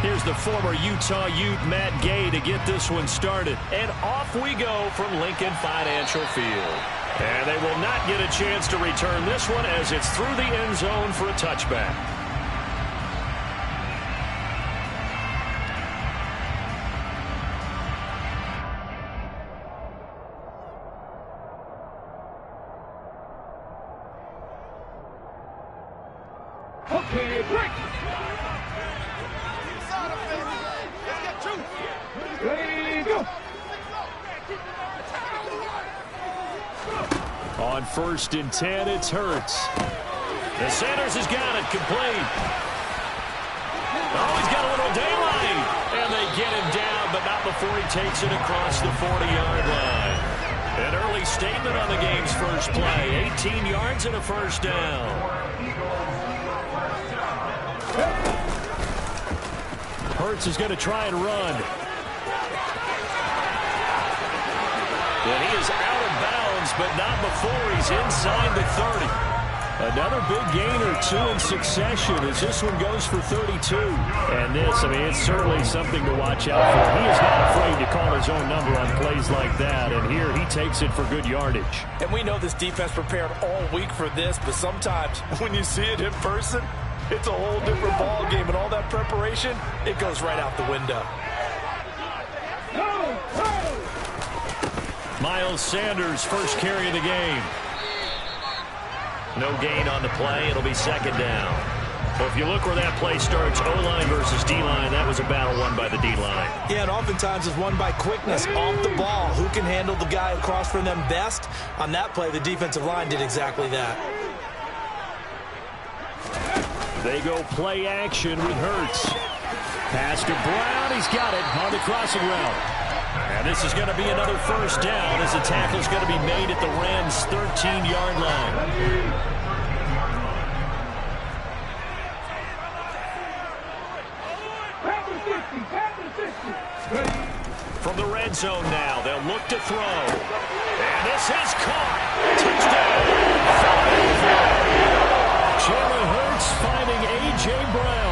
Here's the former Utah Ute, Matt Gay, to get this one started. And off we go from Lincoln Financial Field. And they will not get a chance to return this one as it's through the end zone for a touchback. Okay, break. On 1st and 10, it's Hurts. The Sanders has got it complete. Oh, he's got a little daylight. And they get him down, but not before he takes it across the 40-yard line. An early statement on the game's first play. 18 yards and a first down. Hurts is going to try and run. And he is out of bounds, but not before he's inside the 30. Another big gain or two in succession as this one goes for 32. And this, I mean, it's certainly something to watch out for. He is not afraid to call his own number on plays like that. And here he takes it for good yardage. And we know this defense prepared all week for this, but sometimes when you see it in person, it's a whole different ball game. And all that preparation, it goes right out the window. Miles Sanders, first carry of the game. No gain on the play. It'll be second down. Well, if you look where that play starts, O-line versus D-line, that was a battle won by the D-line. Yeah, and oftentimes it's won by quickness off the ball. Who can handle the guy across from them best? On that play, the defensive line did exactly that. They go play action with Hurts. Pass to Brown. He's got it on the crossing route. And this is going to be another first down as the tackle's going to be made at the Rams' 13-yard line. From the red zone now, they'll look to throw. And this is caught. Touchdown. Jalen Hurts finding A.J. Brown.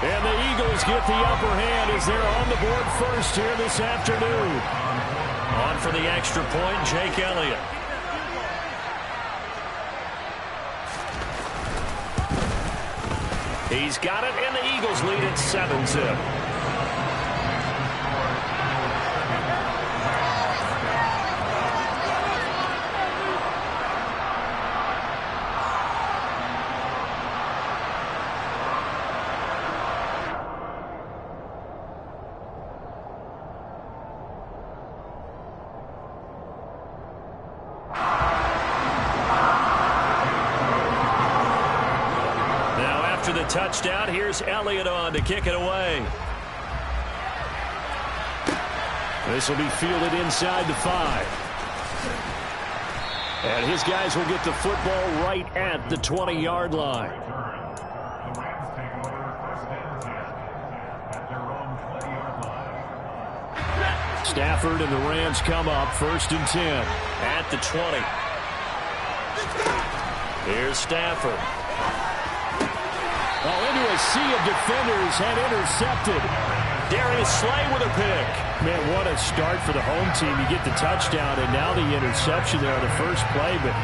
And the Eagles get the upper hand as they're on the board first here this afternoon. On for the extra point, Jake Elliott. He's got it, and the Eagles lead at 7-zip. Touchdown. Here's Elliott on to kick it away. This will be fielded inside the 5. And his guys will get the football right at the 20-yard line. The Rams take over 1st and 10 at their own 20-yard line. Stafford and the Rams come up 1st and 10 at the 20. Here's Stafford. Into a sea of defenders and intercepted. Darius Slay with a pick. Man, what a start for the home team. You get the touchdown and now the interception there on the first play. But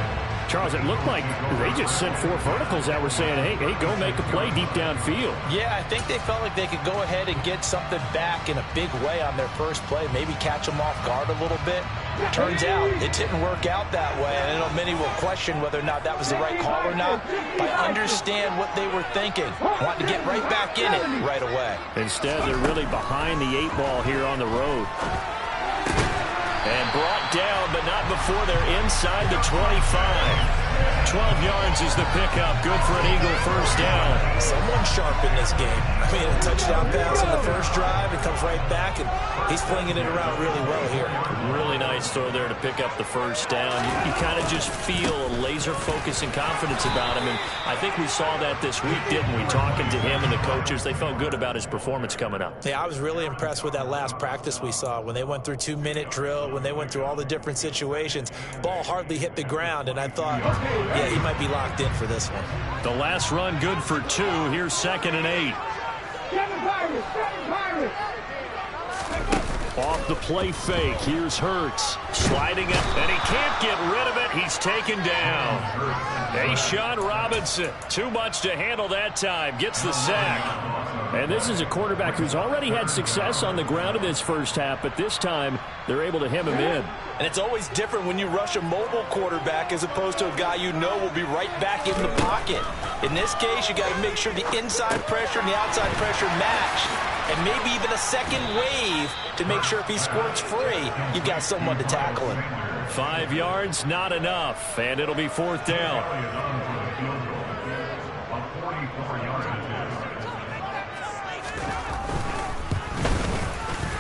Charles, it looked like they just sent 4 verticals that were saying, hey, go make a play deep downfield. Yeah, I think they felt like they could go ahead and get something back in a big way on their first play, maybe catch them off guard a little bit. Turns out it didn't work out that way, and I know many will question whether or not that was the right call or not, but I understand what they were thinking, wanting to get right back in it right away. Instead, they're really behind the 8 ball here on the road. And brought down, but not before they're inside the 25. 12 yards is the pickup. Good for an Eagle first down. Someone sharp in this game. I mean, a touchdown pass on the first drive. It comes right back, and he's flinging it around really well here. Really nice throw there to pick up the first down. You kind of just feel a laser focus and confidence about him, and I think we saw that this week, didn't we? Talking to him and the coaches, they felt good about his performance coming up. Yeah, I was really impressed with that last practice we saw when they went through 2-minute drill, when they went through all the different situations. Ball hardly hit the ground, and I thought, yeah, he might be locked in for this one. The last run good for 2. Here's 2nd and 8. Off the play fake. Here's Hurts. Sliding up, and he can't get rid of it. He's taken down. A'Shawn Robinson. Too much to handle that time. Gets the sack. And this is a quarterback who's already had success on the ground in this first half, but this time they're able to hem him in. And it's always different when you rush a mobile quarterback as opposed to a guy you know will be right back in the pocket. In this case, you got to make sure the inside pressure and the outside pressure match, and maybe even a second wave to make sure if he squirts free, you've got someone to tackle him. 5 yards, not enough, and it'll be 4th down.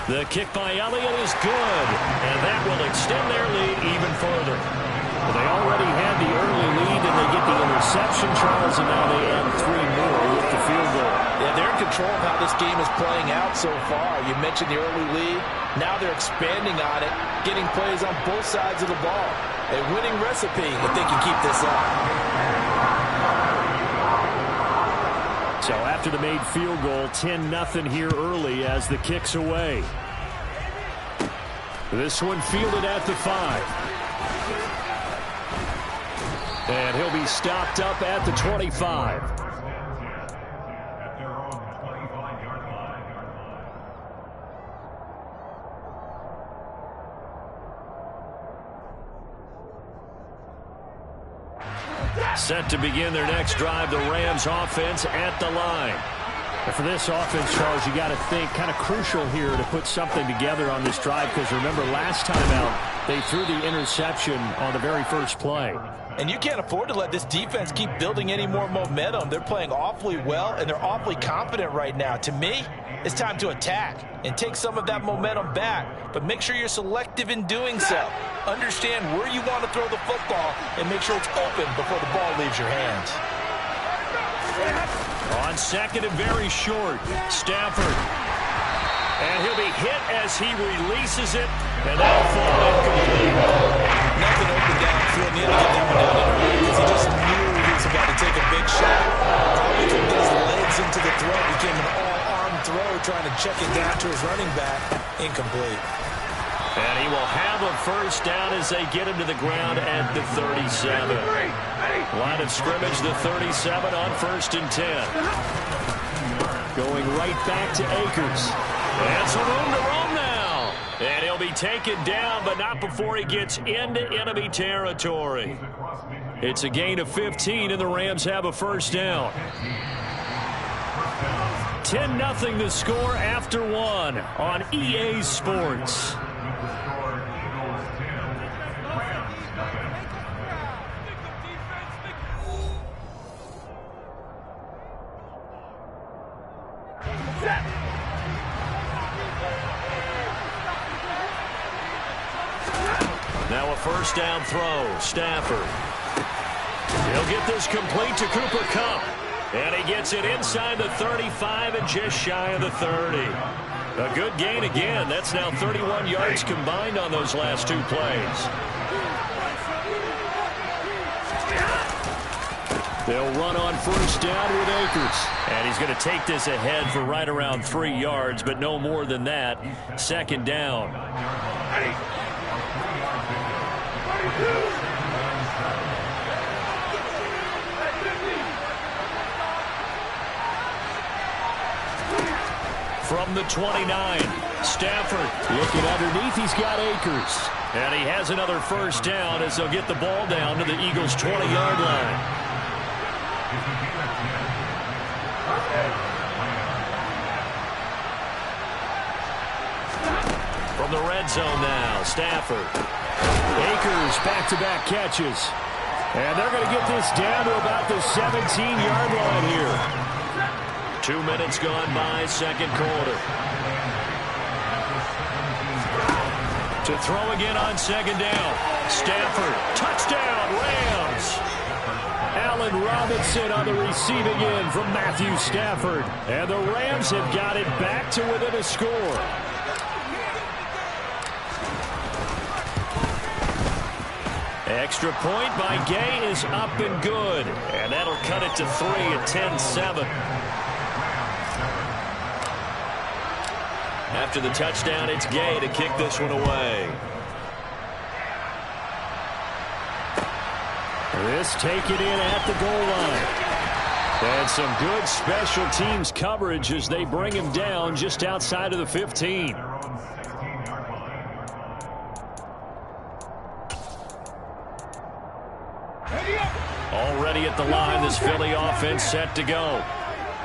The kick by Elliott is good, and that will extend their lead even further. Well, they already had the early lead, and they get the interception, Charles, and now they add 3 more with the field goal. Yeah, they're in control of how this game is playing out so far. You mentioned the early lead. Now they're expanding on it, getting plays on both sides of the ball. A winning recipe if they can keep this up. So after the made field goal, 10-0 here early as the kick's away. This one fielded at the 5. And he'll be stopped up at the 25. Set to begin their next drive, the Rams offense at the line. And for this offense, Charles, you got to think kind of crucial here to put something together on this drive, because remember last time out they threw the interception on the very first play. And you can't afford to let this defense keep building any more momentum. They're playing awfully well, and they're awfully confident right now. To me, it's time to attack and take some of that momentum back, but make sure you're selective in doing so. Understand where you want to throw the football and make sure it's open before the ball leaves your hands. On 2nd and very short, Stafford. And he'll be hit as he releases it, and that'll fall incomplete. Nothing open downfield. Needed to get that one down in early because he just knew he was about to take a big shot. Probably couldn't get his legs into the throw. Became an all-arm throw, trying to check it down to his running back. Incomplete. And he will have a first down as they get him to the ground at the 37. Line of scrimmage, the 37 on 1st and 10. Going right back to Akers. And some room to roam now. And he'll be taken down, but not before he gets into enemy territory. It's a gain of 15, and the Rams have a first down. 10-0 the score after 1 on EA Sports. Now a first down throw. Stafford. He'll get this complete to Cooper Kupp. And he gets it inside the 35 and just shy of the 30. A good gain again. That's now 31 yards combined on those last 2 plays. They'll run on first down with Akers. And he's going to take this ahead for right around 3 yards, but no more than that. 2nd down. from the 29. Stafford looking underneath. He's got Akers. And he has another first down as they'll get the ball down to the Eagles' 20-yard line. From the red zone now, Stafford. Akers back-to-back catches. And they're going to get this down to about the 17-yard line here. 2 minutes gone by, second quarter. To throw again on second down. Stafford, touchdown, Rams. Allen Robinson on the receiving end from Matthew Stafford. And the Rams have got it back to within a score. Extra point by Gay is up and good. And that'll cut it to 3 at 10-7. After the touchdown, it's Gay to kick this one away. This taken in at the goal line. And some good special teams coverage as they bring him down just outside of the 15. Already at the line, this Philly offense set to go.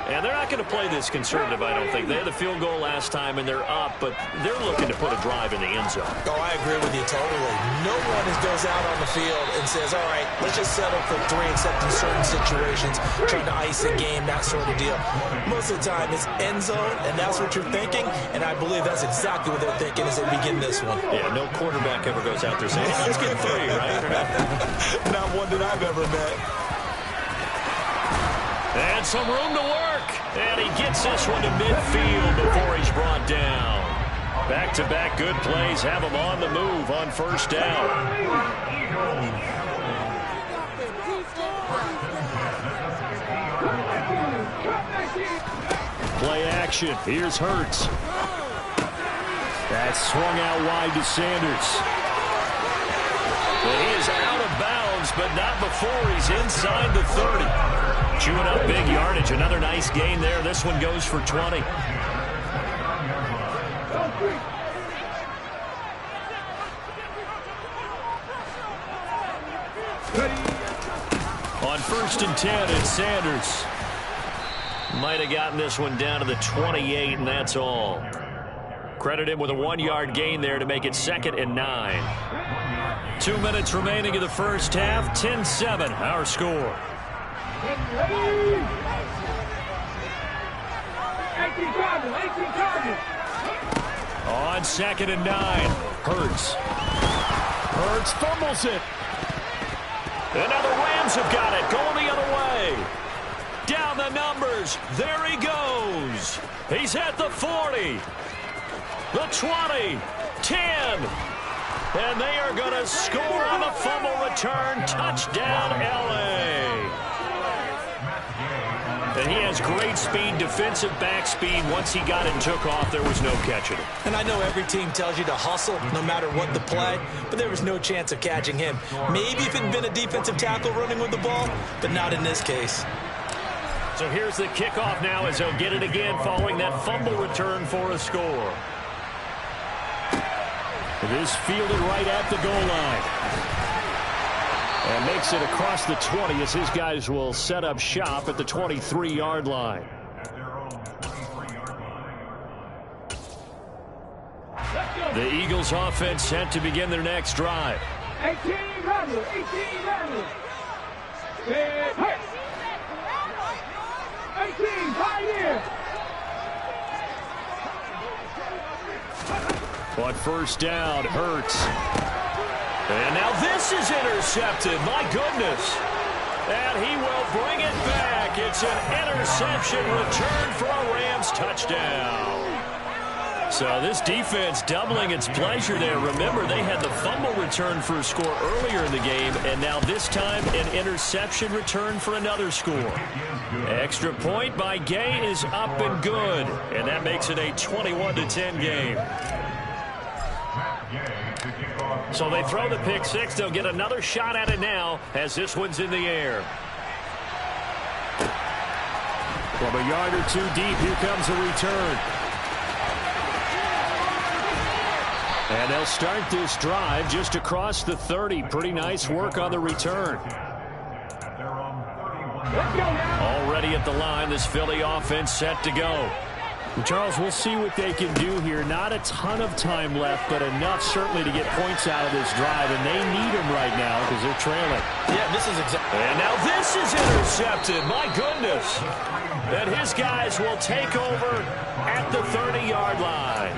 And they're not going to play this conservative, I don't think. They had the field goal last time, and they're up, but they're looking to put a drive in the end zone. Oh, I agree with you totally. No one goes out on the field and says, all right, let's just settle for 3, except in certain situations, trying to ice a game, that sort of deal. Most of the time, it's end zone, and that's what you're thinking, and I believe that's exactly what they're thinking as they begin this one. Yeah, no quarterback ever goes out there saying, hey, let's get 3, right? Not one that I've ever met. And some room to work. And he gets this one to midfield before he's brought down. Back-to-back good plays have him on the move on first down. Play action. Here's Hurts. That's swung out wide to Sanders. But he is out of bounds, but not before he's inside the 30. Chewing up big yardage. Another nice gain there. This one goes for 20. On first and 10, it's Sanders. Might have gotten this one down to the 28, and that's all. Credit him with a 1-yard gain there to make it 2nd and 9. 2 minutes remaining in the first half. 10-7, our score. 18 targets. On 2nd and 9, Hurts. Hurts fumbles it. And now the Rams have got it, going the other way. Down the numbers, there he goes. He's at the 40, the 20, 10. And they are going to score on the fumble return. Touchdown, L.A. And he has great speed, defensive back speed. Once he got it and took off, there was no catching him. And I know every team tells you to hustle no matter what the play, but there was no chance of catching him. Maybe if it had been a defensive tackle running with the ball, but not in this case. So here's the kickoff now as they'll get it again following that fumble return for a score. It is fielded right at the goal line. And makes it across the 20 as his guys will set up shop at the 23-yard line. The Eagles offense set to begin their next drive. 18 runners. 18 pioneer. On first down, Hurts. And now this is intercepted. My goodness. And he will bring it back. It's an interception return for a Rams touchdown. So this defense doubling its pleasure there. Remember, they had the fumble return for a score earlier in the game, and now this time an interception return for another score. Extra point by Gay is up and good, and that makes it a 21-10 game. So they throw the pick six. They'll get another shot at it now as this one's in the air. From a yard or two deep, here comes a return. And they'll start this drive just across the 30. Pretty nice work on the return. Already at the line, this Philly offense set to go. Charles, we'll see what they can do here. Not a ton of time left, but enough certainly to get points out of this drive, and they need them right now because they're trailing. Yeah, this is exactly. And now this is intercepted. My goodness. And his guys will take over at the 30-yard line.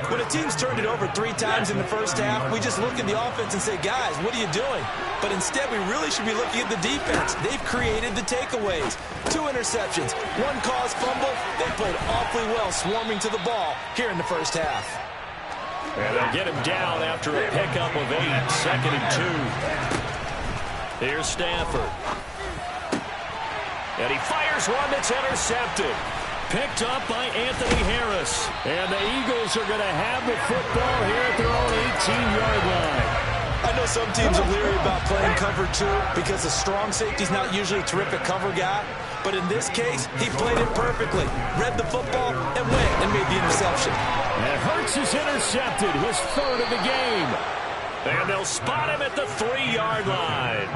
When a team's turned it over 3 times in the first half, we just look at the offense and say, guys, what are you doing? But instead, we really should be looking at the defense. They've created the takeaways. 2 interceptions, 1 caused fumble. They played awfully well swarming to the ball here in the first half. And they'll get him down after a pickup of 8, 2nd and 2. Here's Stafford. And he fires one that's intercepted. Picked up by Anthony Harris. And the Eagles are going to have the football here at their own 18-yard line. I know some teams are leery about playing cover 2 because a strong safety's not usually a terrific cover guy. But in this case, he played it perfectly. Read the football and went and made the interception. And Hurts is intercepted, his 3rd of the game. And they'll spot him at the 3-yard line.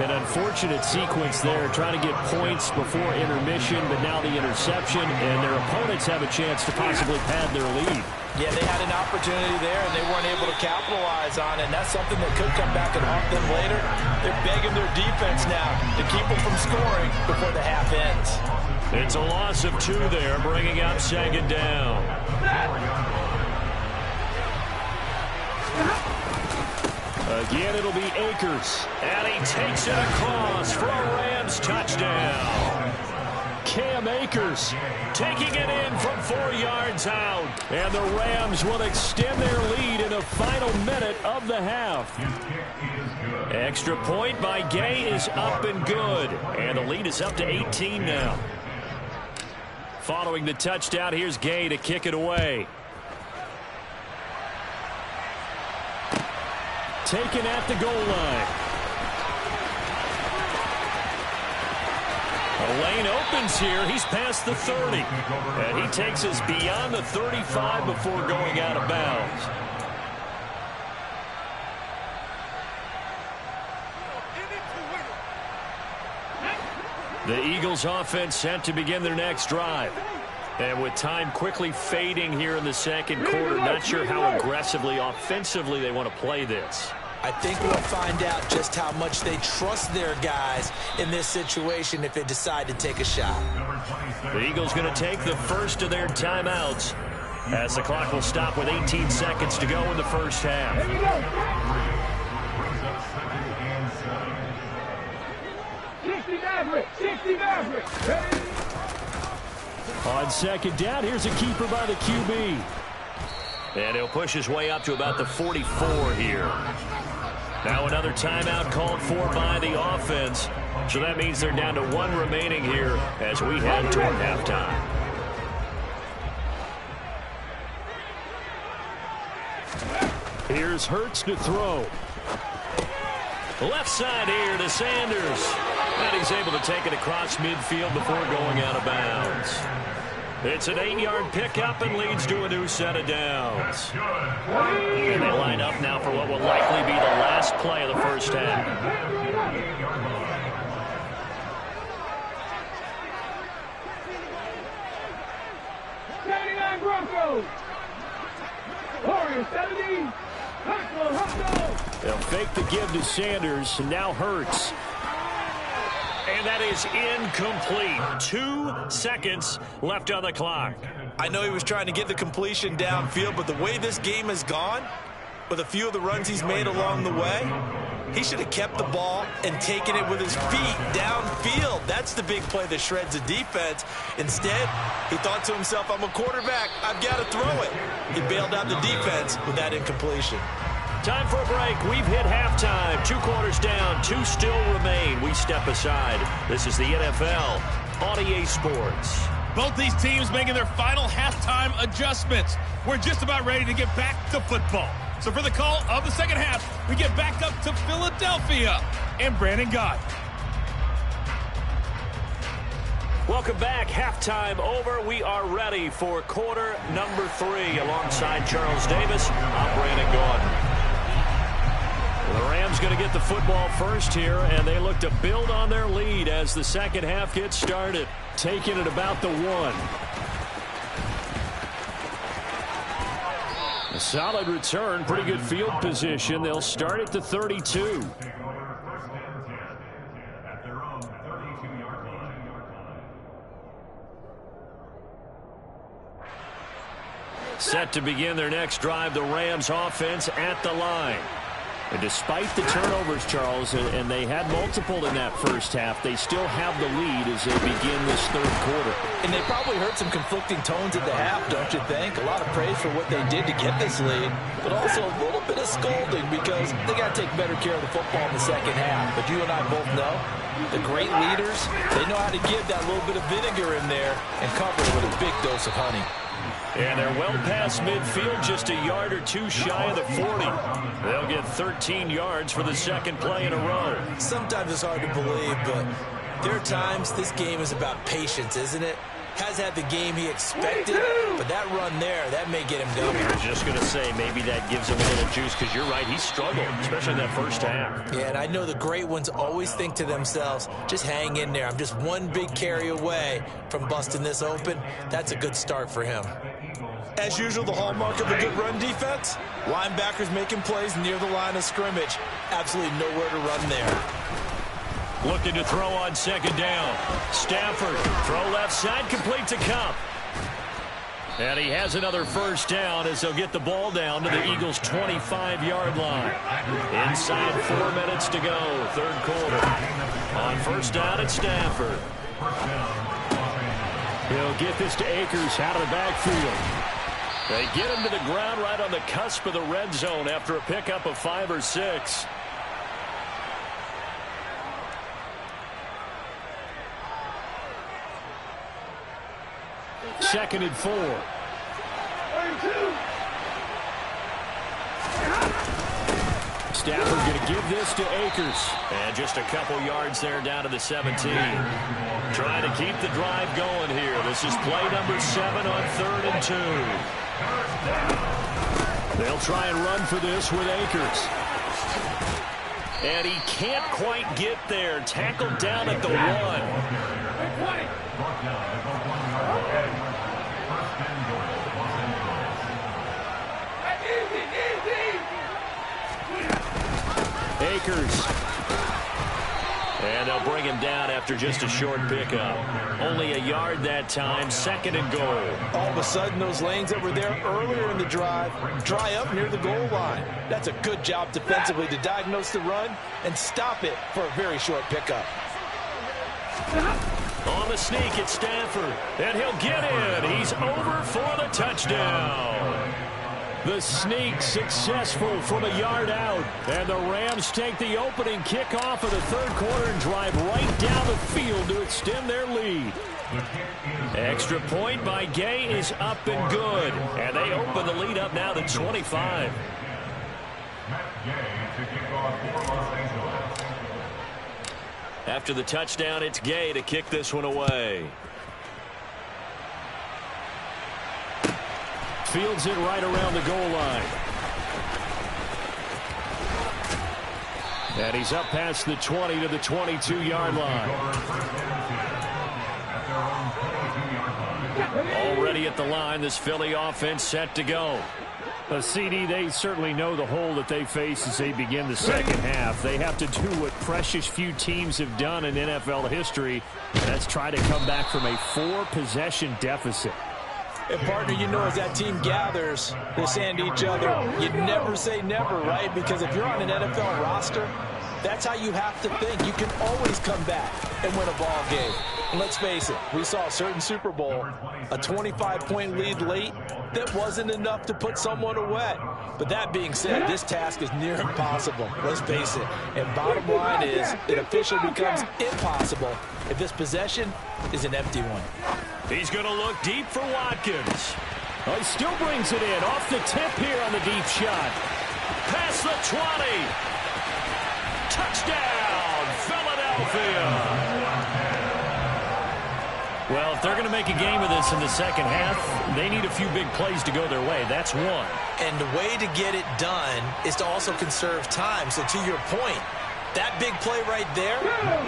An unfortunate sequence there, trying to get points before intermission, but now the interception, and their opponents have a chance to possibly pad their lead. Yeah, they had an opportunity there, and they weren't able to capitalize on it, and that's something that could come back and haunt them later. They're begging their defense now to keep them from scoring before the half ends. It's a loss of 2 there, bringing up 2nd down. Again, it'll be Akers. And he takes it across for a Rams touchdown. Cam Akers taking it in from 4 yards out. And the Rams will extend their lead in the final minute of the half. Extra point by Gay is up and good. And the lead is up to 18 now. Following the touchdown, here's Gay to kick it away. Taken at the goal line. A lane opens here. He's past the 30. And he takes us beyond the 35 before going out of bounds. The Eagles offense set to begin their next drive. And with time quickly fading here in the 2nd quarter, not sure how aggressively, offensively they want to play this. I think we'll find out just how much they trust their guys in this situation if they decide to take a shot. The Eagles going to take the first of their timeouts as the clock will stop with 18 seconds to go in the first half. 60 Maverick. On 2nd down, here's a keeper by the QB. And he'll push his way up to about the 44 here. Now another timeout called for by the offense. So that means they're down to 1 remaining here as we head toward halftime. Here's Hurts to throw. Left side here to Sanders. And he's able to take it across midfield before going out of bounds. It's an 8-yard pickup and leads to a new set of downs. And they line up now for what will likely be the last play of the first half. Broncos. Warriors 70. They'll fake the give to Sanders, and now Hurts. And that is incomplete. 2 seconds left on the clock. I know he was trying to get the completion downfield, but the way this game has gone, with a few of the runs he's made along the way, he should have kept the ball and taken it with his feet downfield. That's the big play that shreds the defense. Instead, he thought to himself, I'm a quarterback. I've got to throw it. He bailed out the defense with that incompletion. Time for a break. We've hit halftime. 2 quarters down. 2 still remain. We step aside. This is the NFL on EA Sports. Both these teams making their final halftime adjustments. We're just about ready to get back to football. So for the call of the second half, we get back up to Philadelphia and Brandon Gott. Welcome back. Halftime over. We are ready for quarter number 3. Alongside Charles Davis, I'm Brandon Gaudin. The Rams going to get the football first here, and they look to build on their lead as the second half gets started. Taking it about the 1. A solid return, pretty good field position. They'll start at the 32. Set to begin their next drive, the Rams offense at the line. And despite the turnovers, Charles, and they had multiple in that first half, they still have the lead as they begin this third quarter. And they probably heard some conflicting tones at the half, don't you think? A lot of praise for what they did to get this lead, but also a little bit of scolding because they got to take better care of the football in the second half. But you and I both know the great leaders, they know how to give that little bit of vinegar in there and cover it with a big dose of honey. And they're well past midfield, just a yard or two shy of the 40. They'll get 13 yards for the second play in a row. Sometimes it's hard to believe, but there are times this game is about patience, isn't it? Has had the game he expected, but that run there, that may get him going. I was just going to say, maybe that gives him a little juice, because you're right, he struggled, especially in that first half. Yeah, and I know the great ones always think to themselves, just hang in there. I'm just one big carry away from busting this open. That's a good start for him. As usual, the hallmark of a good run defense, linebackers making plays near the line of scrimmage. Absolutely nowhere to run there. Looking to throw on second down. Stafford, throw left side, completes a Cup. And he has another first down as they'll get the ball down to the Eagles' 25-yard line. Inside 4 minutes to go, third quarter. On first down, it's Stafford. He'll get this to Akers out of the backfield. They get him to the ground right on the cusp of the red zone after a pickup of 5 or 6. Second and 4. Stafford going to give this to Akers. And just a couple yards there down to the 17. Trying to keep the drive going here. This is play number 7 on 3rd and 2. They'll try and run for this with Akers. And he can't quite get there. Tackled down at the 1. Akers. And they'll bring him down after just a short pickup. Only a yard that time, second and goal. All of a sudden, those lanes that were there earlier in the drive dry up near the goal line. That's a good job defensively to diagnose the run and stop it for a very short pickup. On the sneak, it's Stafford. And he'll get in. He's over for the touchdown. The sneak successful from a yard out. And the Rams take the opening kickoff of the third quarter and drive right down the field to extend their lead. Extra point by Gay is up and good. And they open the lead up now to 25. After the touchdown, it's Gay to kick this one away. Fields it right around the goal line. And he's up past the 20 to the 22-yard line. Already at the line, this Philly offense set to go. CD, they certainly know the hole that they face as they begin the second half. They have to do what precious few teams have done in NFL history. That's try to come back from a 4-possession deficit. And, partner, you know, as that team gathers, they're saying to each other, you never say never, right? Because if you're on an NFL roster, that's how you have to think. You can always come back and win a ball game. And let's face it, we saw a certain Super Bowl, a 25-point lead late that wasn't enough to put someone away. But that being said, this task is near impossible. Let's face it. And bottom line is, it officially becomes impossible if this possession is an empty one. He's going to look deep for Watkins. Oh, he still brings it in. Off the tip here on the deep shot. Past the 20. Touchdown, Philadelphia. Well, if they're going to make a game of this in the second half, they need a few big plays to go their way. That's one. And the way to get it done is to also conserve time. So to your point, that big play right there,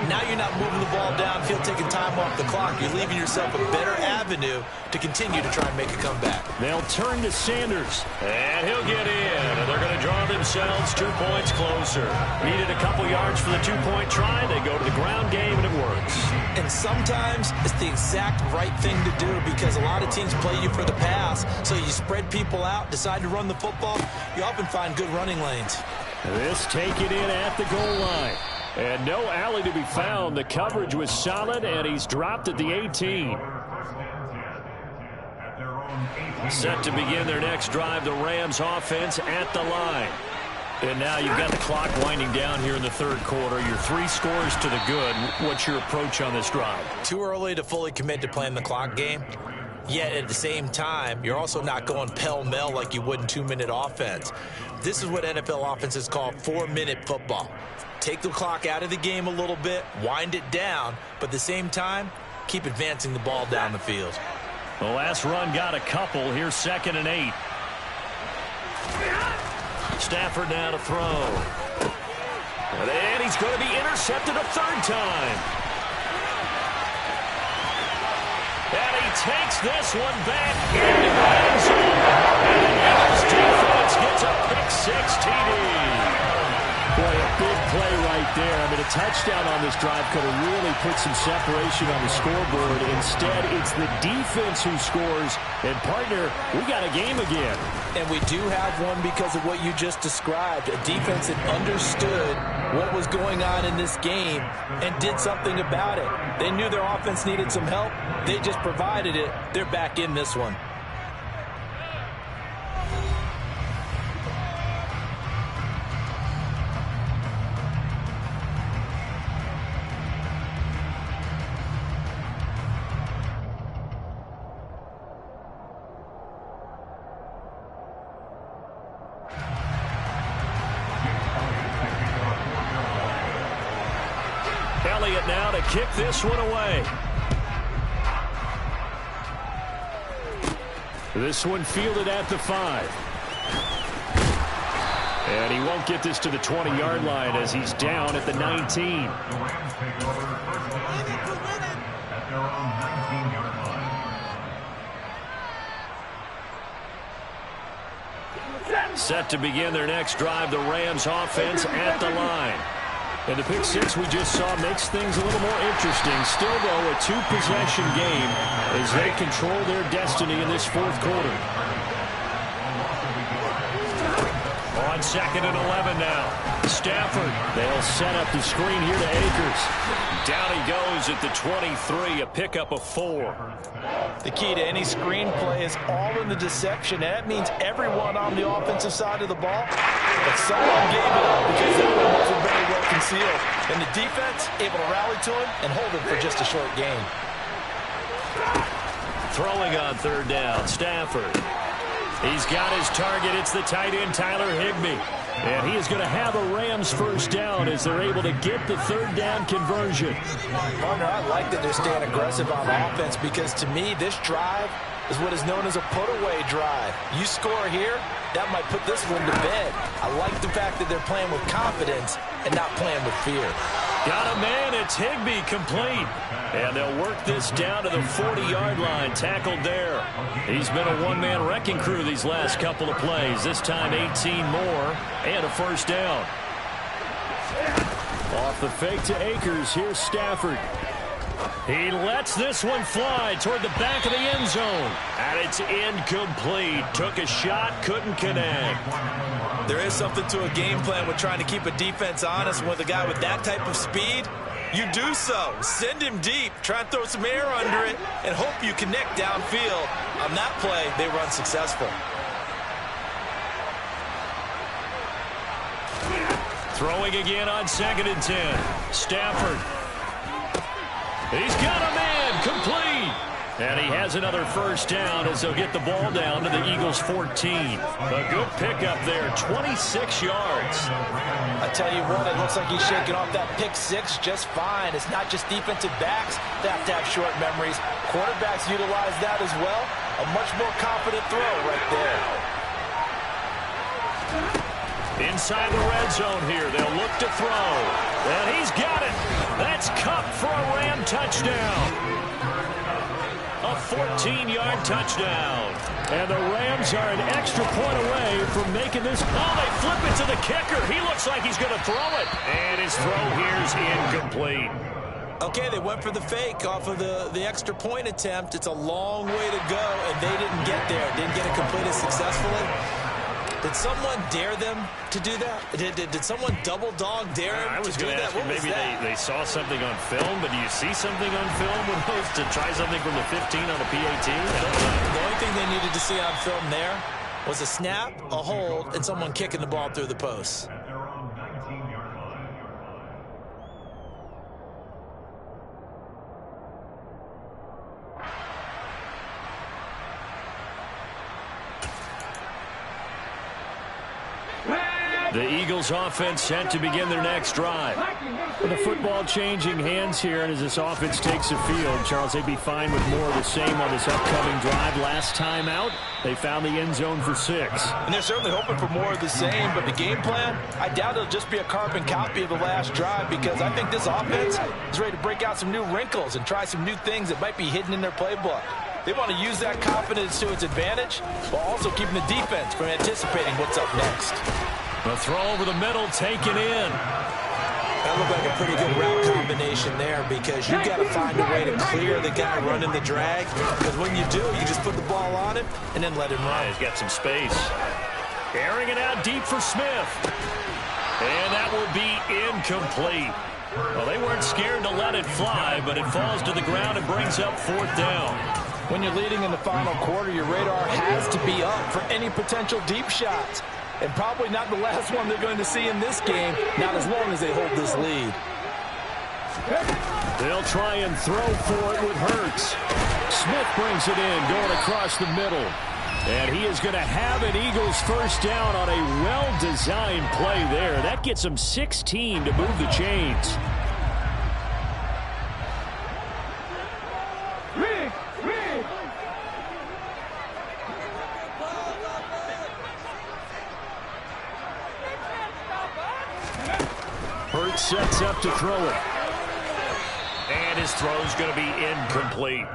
now you're not moving the ball downfield, taking time off the clock. You're leaving yourself a better avenue to continue to try and make a comeback. They'll turn to Sanders, and he'll get in. And they're going to draw themselves 2 points closer. Needed a couple yards for the two-point try. They go to the ground game, and it works. And sometimes it's the exact right thing to do because a lot of teams play you for the pass. So you spread people out, decide to run the football. You often find good running lanes. This taken in at the goal line. And no alley to be found. The coverage was solid, and he's dropped at the 18. Set to begin their next drive, the Rams offense at the line. And now you've got the clock winding down here in the third quarter. Your 3 scores to the good. What's your approach on this drive? Too early to fully commit to playing the clock game. Yet at the same time, you're also not going pell-mell like you would in 2-minute offense. This is what NFL offenses call 4-minute football. Take the clock out of the game a little bit, wind it down, but at the same time, keep advancing the ball down the field. The last run got a couple. Here's 2nd and 8. Stafford now to throw. And he's going to be intercepted a third time. And he takes this one back into the end zone. And the Eagles defense gets a pick-6 TD. Boy, a big play right there. I mean, a touchdown on this drive could have really put some separation on the scoreboard. Instead, it's the defense who scores. And, partner, we got a game again. And we do have one because of what you just described. A defense that understood what was going on in this game and did something about it. They knew their offense needed some help. They just provided it. They're back in this one. Elliott now to kick this one away. This one fielded at the 5. And he won't get this to the 20-yard line as he's down at the 19. The Rams take over first down at their own 19-yard line. Set to begin their next drive, the Rams offense at the line. And the pick-6 we just saw makes things a little more interesting. Still, though, a 2-possession game as they control their destiny in this fourth quarter. On 2nd and 11 now. Stafford. They'll set up the screen here to Akers. Down he goes at the 23, a pickup of 4. The key to any screen play is all in the deception. That means everyone on the offensive side of the ball. But someone gave it up because that one wasn't very well concealed. And the defense able to rally to him and hold him for just a short gain. Throwing on 3rd down, Stafford. He's got his target. It's the tight end, Tyler Higbee. And he is going to have a Rams first down as they're able to get the 3rd down conversion. Partner, I like that they're staying aggressive on offense because to me, this drive is what is known as a put-away drive. You score here, that might put this one to bed. I like the fact that they're playing with confidence and not playing with fear. Got a man, it's Higbee, complete. And they'll work this down to the 40-yard line, tackled there. He's been a one-man wrecking crew these last couple of plays. This time 18 more and a first down. Off the fake to Akers, here's Stafford. He lets this one fly toward the back of the end zone. And it's incomplete. Took a shot, couldn't connect. There is something to a game plan with trying to keep a defense honest. With a guy with that type of speed, you do so. Send him deep. Try and throw some air under it and hope you connect downfield. On that play, they run successful. Throwing again on 2nd and 10. Stafford. He's got a man, complete. And he has another first down as they'll get the ball down to the Eagles' 14. A good pickup there, 26 yards. I tell you what, it looks like he's shaking off that pick six just fine. It's not just defensive backs that have to have short memories. Quarterbacks utilize that as well. A much more confident throw right there. Inside the red zone here, they'll look to throw. And he's got it. That's Cup for a Ram touchdown. A 14-yard touchdown. And the Rams are an extra point away from making this. Oh, they flip it to the kicker. He looks like he's going to throw it. And his throw here's incomplete. Okay, they went for the fake off of the extra point attempt. It's a long way to go, and they didn't get there. Didn't get it completed successfully. Did someone dare them to do that? Did someone double dog dare them I was to do going to that? ask you, maybe they saw something on film, but do you see something on film with those to try something from the 15 on the PAT? The only thing they needed to see on film there was a snap, a hold, and someone kicking the ball through the posts. At their own 19-yard line. The Eagles offense set to begin their next drive. With the football changing hands here, and as this offense takes the field, Charles, they'd be fine with more of the same on this upcoming drive. Last time out, they found the end zone for 6. And they're certainly hoping for more of the same, but the game plan, I doubt it'll just be a carbon copy of the last drive, because I think this offense is ready to break out some new wrinkles and try some new things that might be hidden in their playbook. They want to use that confidence to its advantage while also keeping the defense from anticipating what's up next. A throw over the middle, taken in. That looked like a pretty good route combination there, because you got to find a way to clear the guy running the drag. Because when you do, you just put the ball on him and then let him run. He's got some space. Airing it out deep for Smith. And that will be incomplete. Well, they weren't scared to let it fly, but it falls to the ground and brings up 4th down. When you're leading in the final quarter, your radar has to be up for any potential deep shots. And probably not the last one they're going to see in this game, not as long as they hold this lead. They'll try and throw for it with Hurts. Smith brings it in, going across the middle. And he is going to have an Eagles first down on a well-designed play there. That gets him 16 to move the chains. Hurts sets up to throw it. And his throw's going to be incomplete.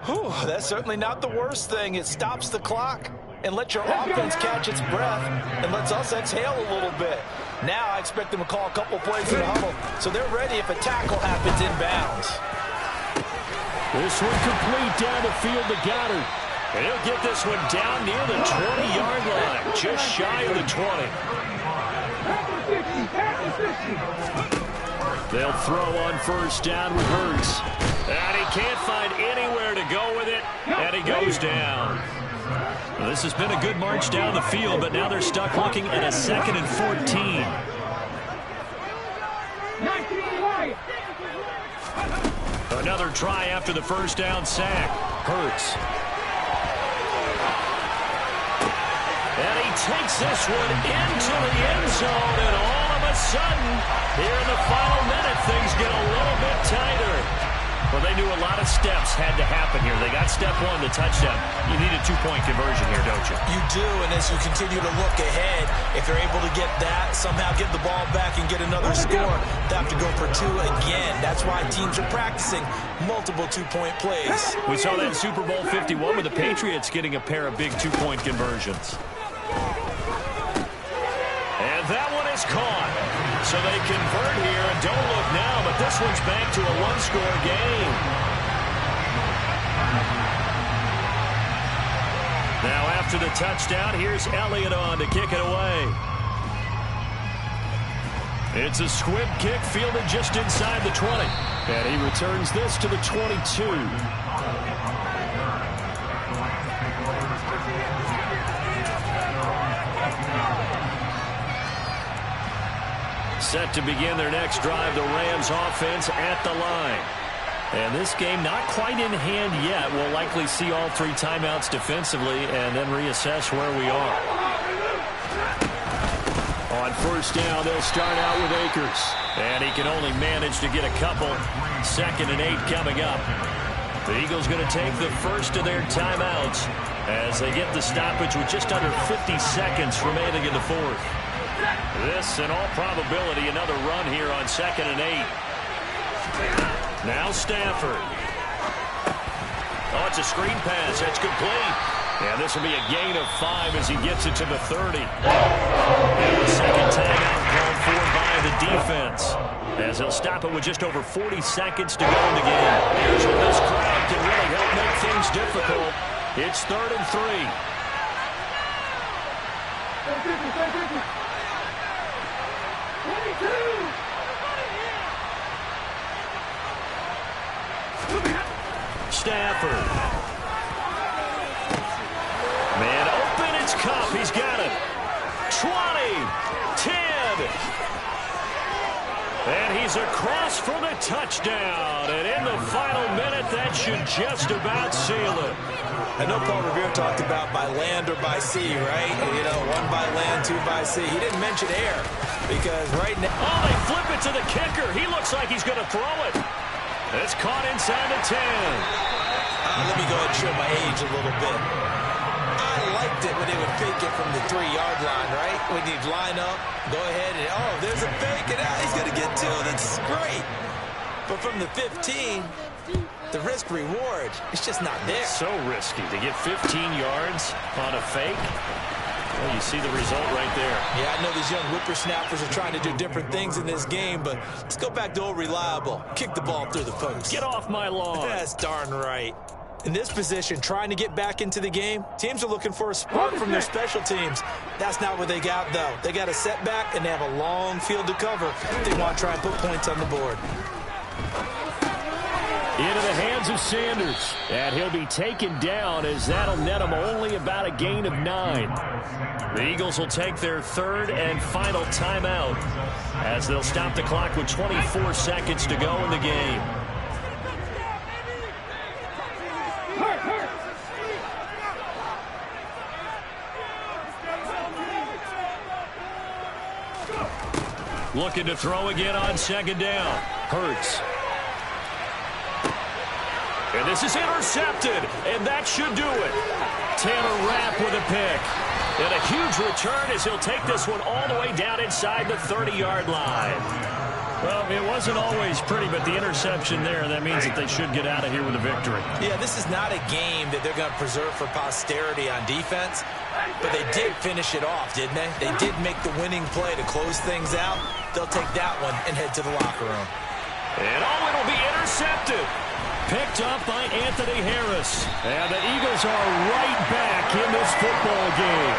Whew, that's certainly not the worst thing. It stops the clock and lets your offense catch its breath and lets us exhale a little bit. Now I expect them to call a couple plays in the huddle, so they're ready if a tackle happens inbounds. This one complete down the field to Goddard. And he'll get this one down near the 20-yard line, just shy of the 20. They'll throw on first down with Hurts. And he can't find anywhere to go with it, and he goes down. Well, this has been a good march down the field, but now they're stuck looking at a 2nd and 14. Another try after the first down sack. Hurts. And he takes this one into the end zone, and all of a sudden, here in the final minute, things get a little bit tighter. Well, they knew a lot of steps had to happen here. They got step 1, the touchdown. You need a 2-point conversion here, don't you? You do, and as you continue to look ahead, if they're able to get that, somehow get the ball back and get another score, they have to go for 2 again. That's why teams are practicing multiple 2-point plays. We saw that in Super Bowl 51 with the Patriots getting a pair of big 2-point conversions. And that one is caught. So they convert here, and don't look now, but this one's back to a 1-score game. Now after the touchdown, here's Elliott on to kick it away. It's a squib kick fielded just inside the 20. And he returns this to the 22. Set to begin their next drive, the Rams offense at the line. And this game not quite in hand yet. We'll likely see all 3 timeouts defensively and then reassess where we are. On first down, they'll start out with Akers. And he can only manage to get a couple. 2nd and 8 coming up. The Eagles going to take the first of their timeouts as they get the stoppage with just under 50 seconds remaining in the 4th. This, in all probability, another run here on 2nd and 8. Now Stafford. Oh, it's a screen pass. That's complete. And this will be a gain of 5 as he gets it to the 30. And the second timeout called for by the defense, as they'll stop it with just over 40 seconds to go in the game. Here's where this crowd can really help make things difficult. It's 3rd and 3. Stafford. Man open, it's Cup. He's got it. 20, 10. And he's across for the touchdown. And in the final minute, that should just about seal it. I know Paul Revere talked about by land or by sea, right? You know, 1 by land, 2 by sea. He didn't mention air because right now... Oh, they flip it to the kicker. He looks like he's going to throw it. It's caught inside the 10. Let me go ahead and show my age a little bit. I liked it when they would fake it from the 3-yard line, right? When you'd line up, go ahead and, oh, there's a fake, and he's going to get 2. That's great. But from the 15, the risk-reward, it's just not there. So risky to get 15 yards on a fake. Well, you see the result right there. Yeah, I know these young whippersnappers are trying to do different things in this game, but let's go back to old reliable. Kick the ball through the post. Get off my lawn. That's darn right. In this position, trying to get back into the game, teams are looking for a spark from their special teams. That's not what they got, though. They got a setback, and they have a long field to cover if they want to try and put points on the board. Into the hands of Sanders. And he'll be taken down as that'll net him only about a gain of 9. The Eagles will take their 3rd and final timeout as they'll stop the clock with 24 seconds to go in the game. Looking to throw again on 2nd down. Hurts. And this is intercepted, and that should do it. Taylor Rapp with a pick. And a huge return as he'll take this one all the way down inside the 30-yard line. Well, it wasn't always pretty, but the interception there, that means that they should get out of here with a victory. Yeah, this is not a game that they're going to preserve for posterity on defense, but they did finish it off, didn't they? They did make the winning play to close things out. They'll take that one and head to the locker room. And it'll be intercepted. Picked up by Anthony Harris. And the Eagles are right back in this football game.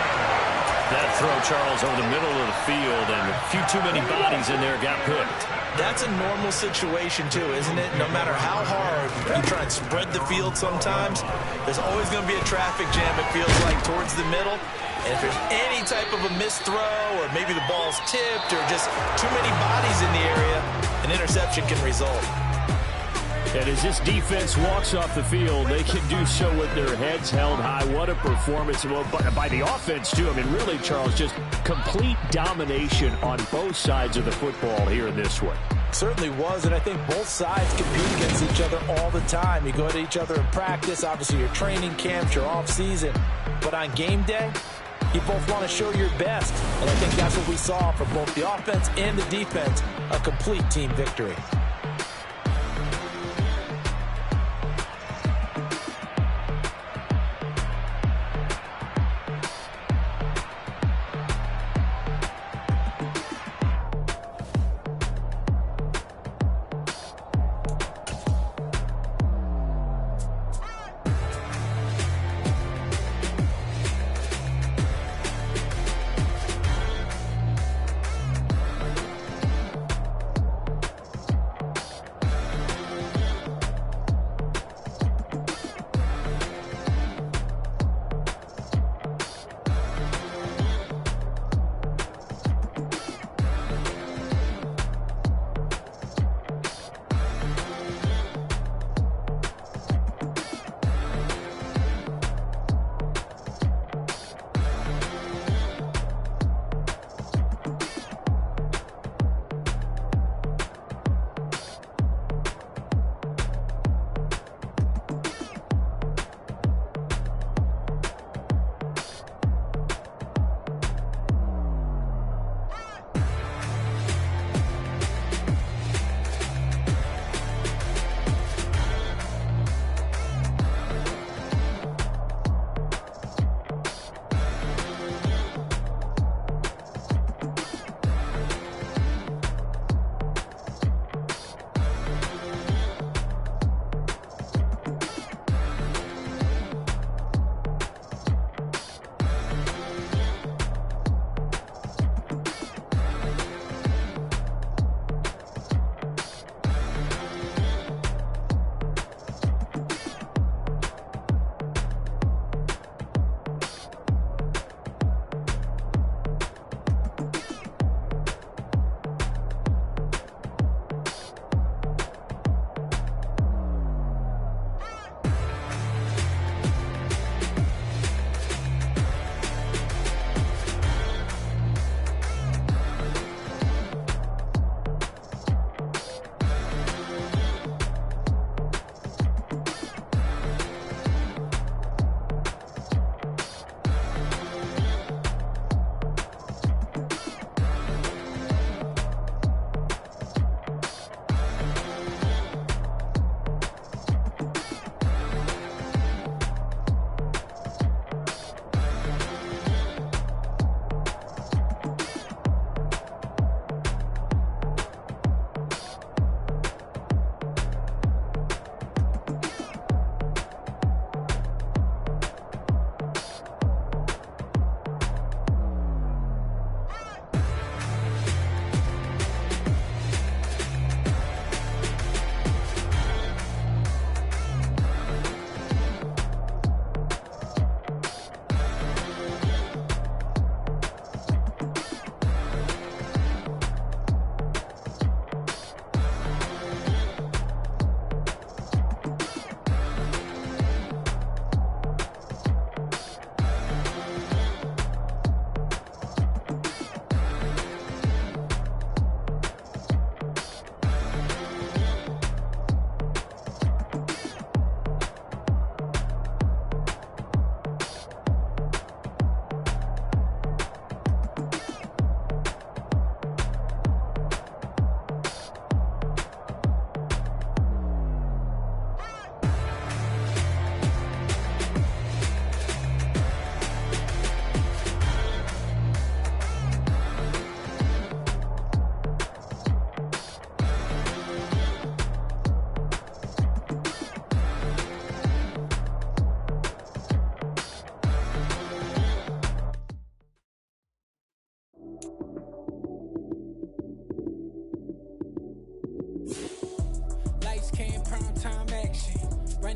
That throw, Charles, over the middle of the field, and a few too many bodies in there got picked. That's a normal situation, too, isn't it? No matter how hard you try and spread the field sometimes, there's always going to be a traffic jam, it feels like, towards the middle. And if there's any type of a missed throw, or maybe the ball's tipped, or just too many bodies in the area, an interception can result. And as this defense walks off the field, they can do so with their heads held high. What a performance. Well, by the offense, too. I mean, really, Charles, just complete domination on both sides of the football here in this one. Certainly was, and I think both sides compete against each other all the time. You go to each other in practice, obviously your training camps, your off-season. But on game day, you both want to show your best. And I think that's what we saw from both the offense and the defense, a complete team victory.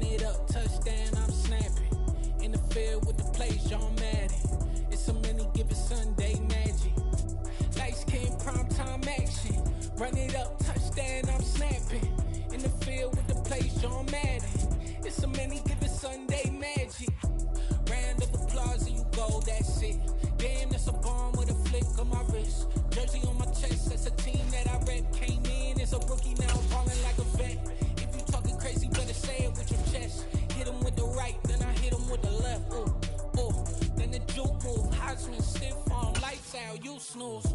Run it up, touchdown, I'm snapping. In the field with the plays, John Madden. It's a many given Sunday magic. Lights came primetime action. Run it up, touchdown, I'm snapping. In the field with the plays, John Madden. It's a many given Sunday magic. Round of applause and you go, that's it. Damn, that's a bomb with a flick on my wrist. Jersey on my chest, that's a team that I rep. Came in as a rookie, now I'm balling like a vet. If you talking crazy, better say it with your chest. Hit him with the right, then I hit him with the left. Ooh, ooh. Then the juke move, Heisman, stiff arm, lights out, you snooze.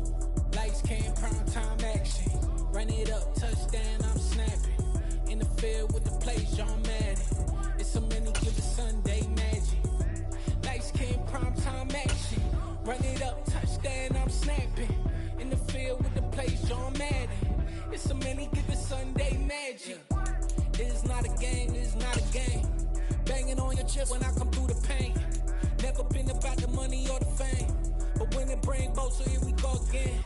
Lights came, prime time action. Run it up, touchdown, I'm snapping. In the field with the plays, John Madden. It's a many given Sunday magic. Lights came, prime time action. Run it up, touchdown, I'm snapping. In the field with the plays, John Madden. It's a many given Sunday magic. It is not a game, it is not a game. Banging on your chest when I come through the pain. Never been about the money or the fame. But when it bring both, so here we go again.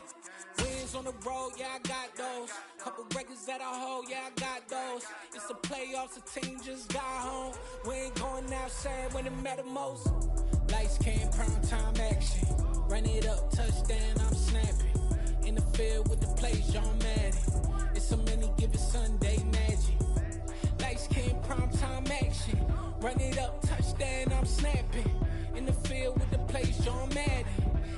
Wins on the road, yeah, I got those. Couple records that I hold, yeah, I got those. It's the playoffs, the team just got home. We ain't going outside when it matter most. Lights came, prime time action. Run it up, touchdown, I'm snapping. In the field with the plays, John Madden. It's a many given Sunday magic. Lights came, prime time action. Run it up, touchdown, I'm snapping. In the field with the plays, John Madden.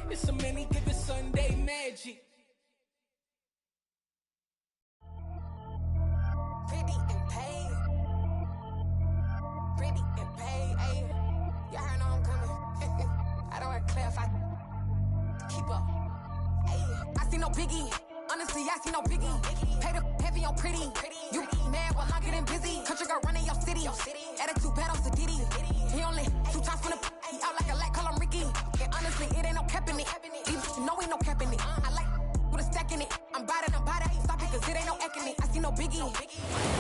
It's a many given Sunday magic. Pretty and paid. Pretty and paid, ayy. Y'all heard I'm coming. I don't want to clarify. Keep up. Ayy. I see no biggie. Honestly, I see no biggie. Pay the heavy on pretty. You mad while I'm getting busy. Country girl running your city. Attitude bad on Sadiddy. He only 2 times from the he out like a light, call him Ricky. And honestly, it ain't no cap in it. These know ain't no cap in it. I like with a stack in it. I'm bad, stop it, cause it ain't no eck in it. I see no biggie.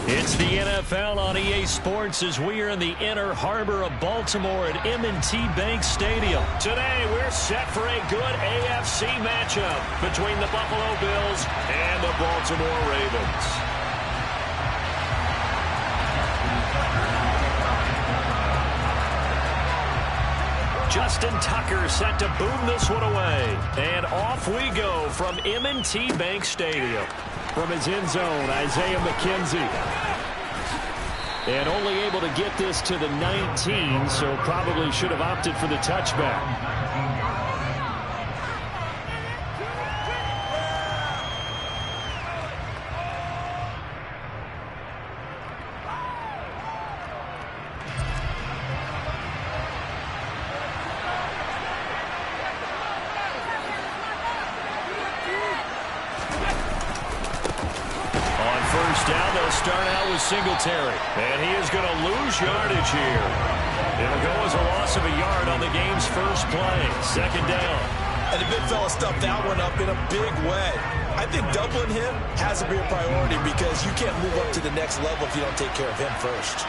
It's the NFL on EA Sports as we are in the inner harbor of Baltimore at M&T Bank Stadium. Today, we're set for a good AFC matchup between the Buffalo Bills and the Baltimore Ravens. Justin Tucker set to boom this one away. And off we go from M&T Bank Stadium. From his end zone, Isaiah McKenzie. And only able to get this to the 19, so probably should have opted for the touchback. Down, they'll start out with Singletary. And he is going to lose yardage here. It'll go as a loss of a yard on the game's first play. Second down. And the big fella stuffed that one up in a big way. I think doubling him has to be a priority because you can't move up to the next level if you don't take care of him first.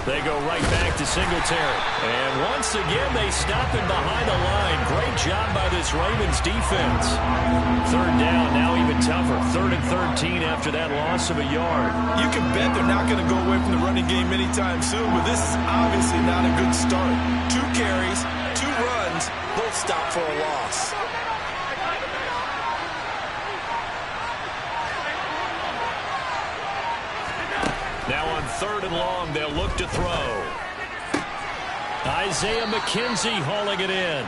They go right back to Singletary. And once again, they stop him behind the line. Great job by this Ravens defense. Third down, now even tougher. 3rd and 13 after that loss of a yard. You can bet they're not going to go away from the running game anytime soon, but this is obviously not a good start. 2 carries, 2 runs, both stop for a loss. Now on 3rd and long, they'll look to throw. Isaiah McKenzie hauling it in.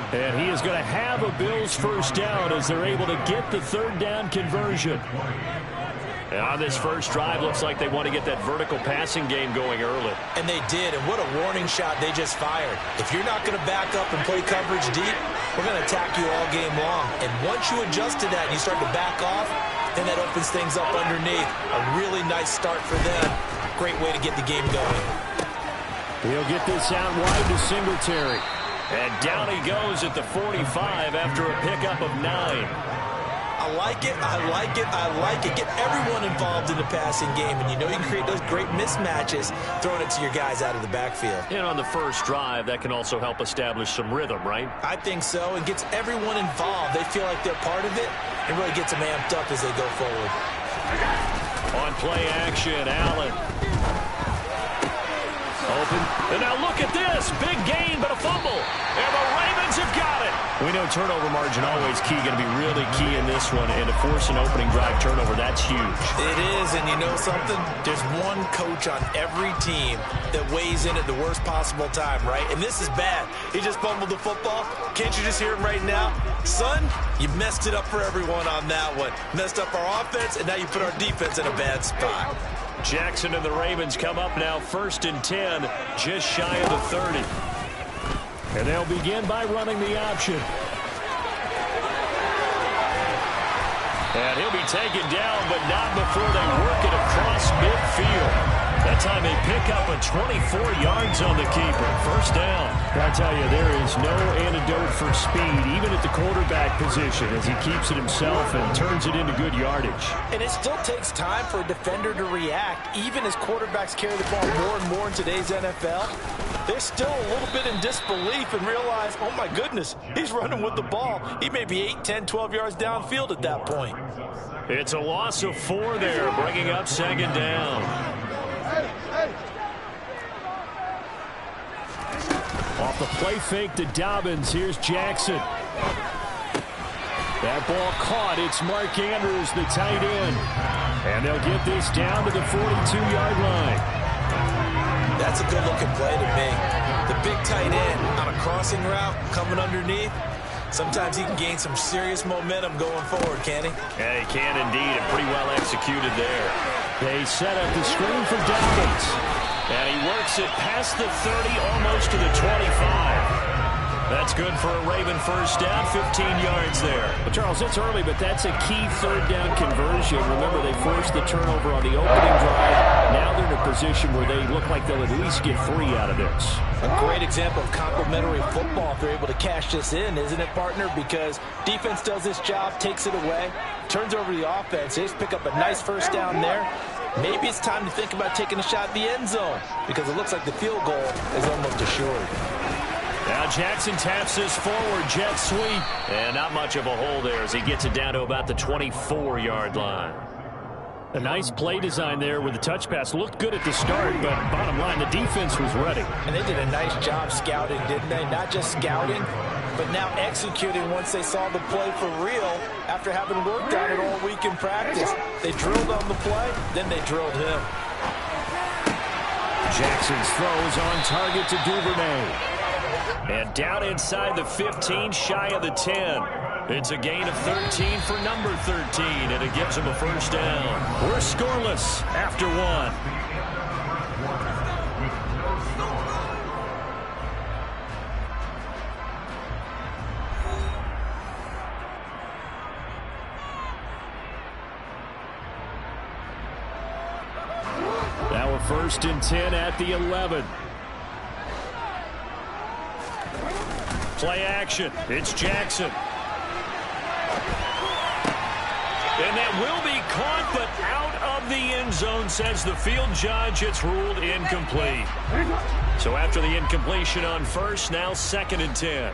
And he is going to have a Bills first down as they're able to get the 3rd down conversion. And on this first drive, looks like they want to get that vertical passing game going early. And they did, and what a warning shot they just fired. If you're not going to back up and play coverage deep, we're going to attack you all game long. And once you adjust to that and you start to back off, then that opens things up underneath. A really nice start for them. Great way to get the game going. He'll get this out wide to Singletary. And down he goes at the 45 after a pickup of 9. I like it, I like it, I like it. Get everyone involved in the passing game, and you know you can create those great mismatches throwing it to your guys out of the backfield. And on the first drive, that can also help establish some rhythm, right? I think so. It gets everyone involved. They feel like they're part of it, and really gets them amped up as they go forward. On play action, Allen. Open. And now look at this. Big gain, but a fumble. And the Ravens have got it. We know turnover margin always key. Going to be really key in this one. And to force an opening drive turnover, that's huge. It is, and you know something? There's one coach on every team that weighs in at the worst possible time, right? And this is bad. He just fumbled the football. Can't you just hear him right now? Son, you messed it up for everyone on that one. Messed up our offense, and now you put our defense in a bad spot. Jackson and the Ravens come up now 1st and 10, just shy of the 30. And they'll begin by running the option. And he'll be taken down, but not before they work it across midfield. That time they pick up a 24 yards on the keeper. 1st down. I tell you, there is no antidote for speed, even at the quarterback position, as he keeps it himself and turns it into good yardage. And it still takes time for a defender to react, even as quarterbacks carry the ball more and more in today's NFL. They're still a little bit in disbelief and realize, oh my goodness, he's running with the ball. He may be 8, 10, 12 yards downfield at that point. It's a loss of 4 there, bringing up 2nd down. Off the play fake to Dobbins. Here's Jackson. That ball caught. It's Mark Andrews, the tight end. And they'll get this down to the 42-yard line. That's a good-looking play to me. The big tight end on a crossing route coming underneath. Sometimes he can gain some serious momentum going forward, can he? Yeah, he can indeed, and pretty well executed there. They set up the screen for Dobbins. And he works it past the 30, almost to the 25. That's good for a Raven 1st down, 15 yards there. Well, Charles, it's early, but that's a key 3rd down conversion. Remember, they forced the turnover on the opening drive. Now they're in a position where they look like they'll at least get 3 out of this. A great example of complementary football if they're able to cash this in, isn't it, partner? Because defense does this job, takes it away, turns over the offense. They just pick up a nice 1st down there. Maybe it's time to think about taking a shot at the end zone because it looks like the field goal is almost assured. Now Jackson taps this forward, jet sweep. And not much of a hole there as he gets it down to about the 24-yard line. A nice play design there with the touch pass. Looked good at the start, but bottom line, the defense was ready. And they did a nice job scouting, didn't they? Not just scouting, but now executing once they saw the play for real after having worked on it all week in practice. They drilled on the play, then they drilled him. Jackson's throw is on target to Duvernay. And down inside the 15, shy of the 10. It's a gain of 13 for number 13, and it gives him a 1st down. We're scoreless after 1. Now a 1st and 10 at the 11. Play action. It's Jackson. And that will be caught, but out of the end zone, says the field judge. It's ruled incomplete. So after the incompletion on 1st, now 2nd and 10.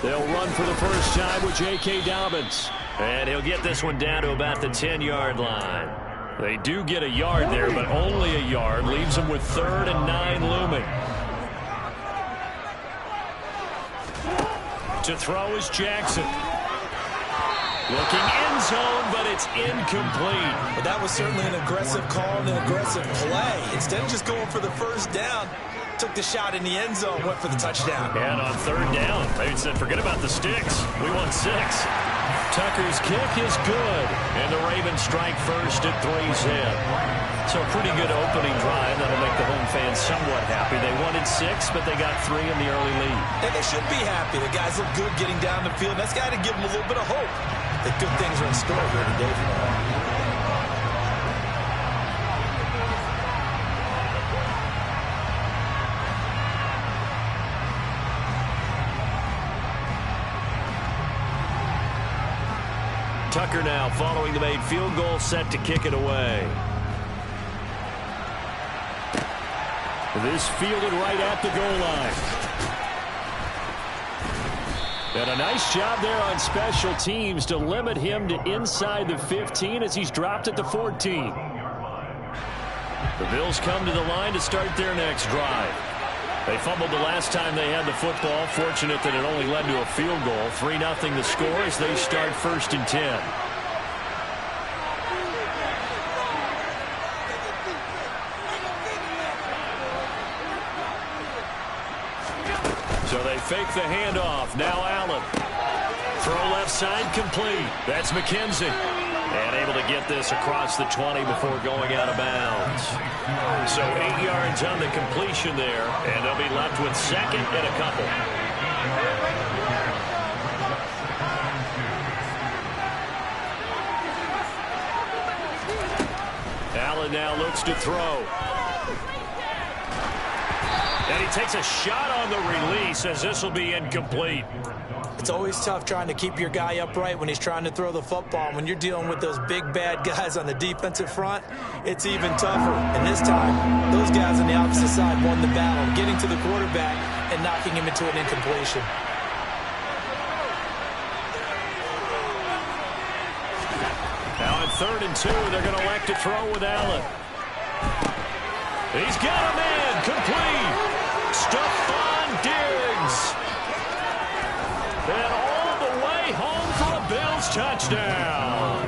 They'll run for the 1st time with J.K. Dobbins. And he'll get this one down to about the 10-yard line. They do get a yard there, but only a yard. Leaves them with 3rd and 9 looming. To throw is Jackson. Looking end zone, but it's incomplete. But that was certainly an aggressive call and an aggressive play. Instead of just going for the 1st down, took the shot in the end zone, went for the touchdown. And on 3rd down, they said, forget about the sticks. We want 6. Tucker's kick is good, and the Ravens strike first at 3's in. So a pretty good opening drive. That'll make the home fans somewhat happy. They wanted 6, but they got 3 in the early lead. And they should be happy. The guys look good getting down the field. That's got to give them a little bit of hope that good things are in store here today for them. Tucker now following the made field goal, set to kick it away. This fielded right at the goal line. And a nice job there on special teams to limit him to inside the 15 as he's dropped at the 14. The Bills come to the line to start their next drive. They fumbled the last time they had the football. Fortunate that it only led to a field goal. 3-0 the score as they start 1st and 10. So they fake the handoff. Now Allen. Throw left side complete. That's McKenzie. And able to get this across the 20 before going out of bounds. So 8 yards on the completion there. And they'll be left with 2nd and a couple. Allen now looks to throw. And he takes a shot on the release as this will be incomplete. It's always tough trying to keep your guy upright when he's trying to throw the football. When you're dealing with those big, bad guys on the defensive front, it's even tougher. And this time, those guys on the opposite side won the battle, getting to the quarterback and knocking him into an incompletion. Now on 3rd and 2, they're going to elect to throw with Allen. He's got a man complete. Stephon Diggs. And all the way home for a Bills touchdown.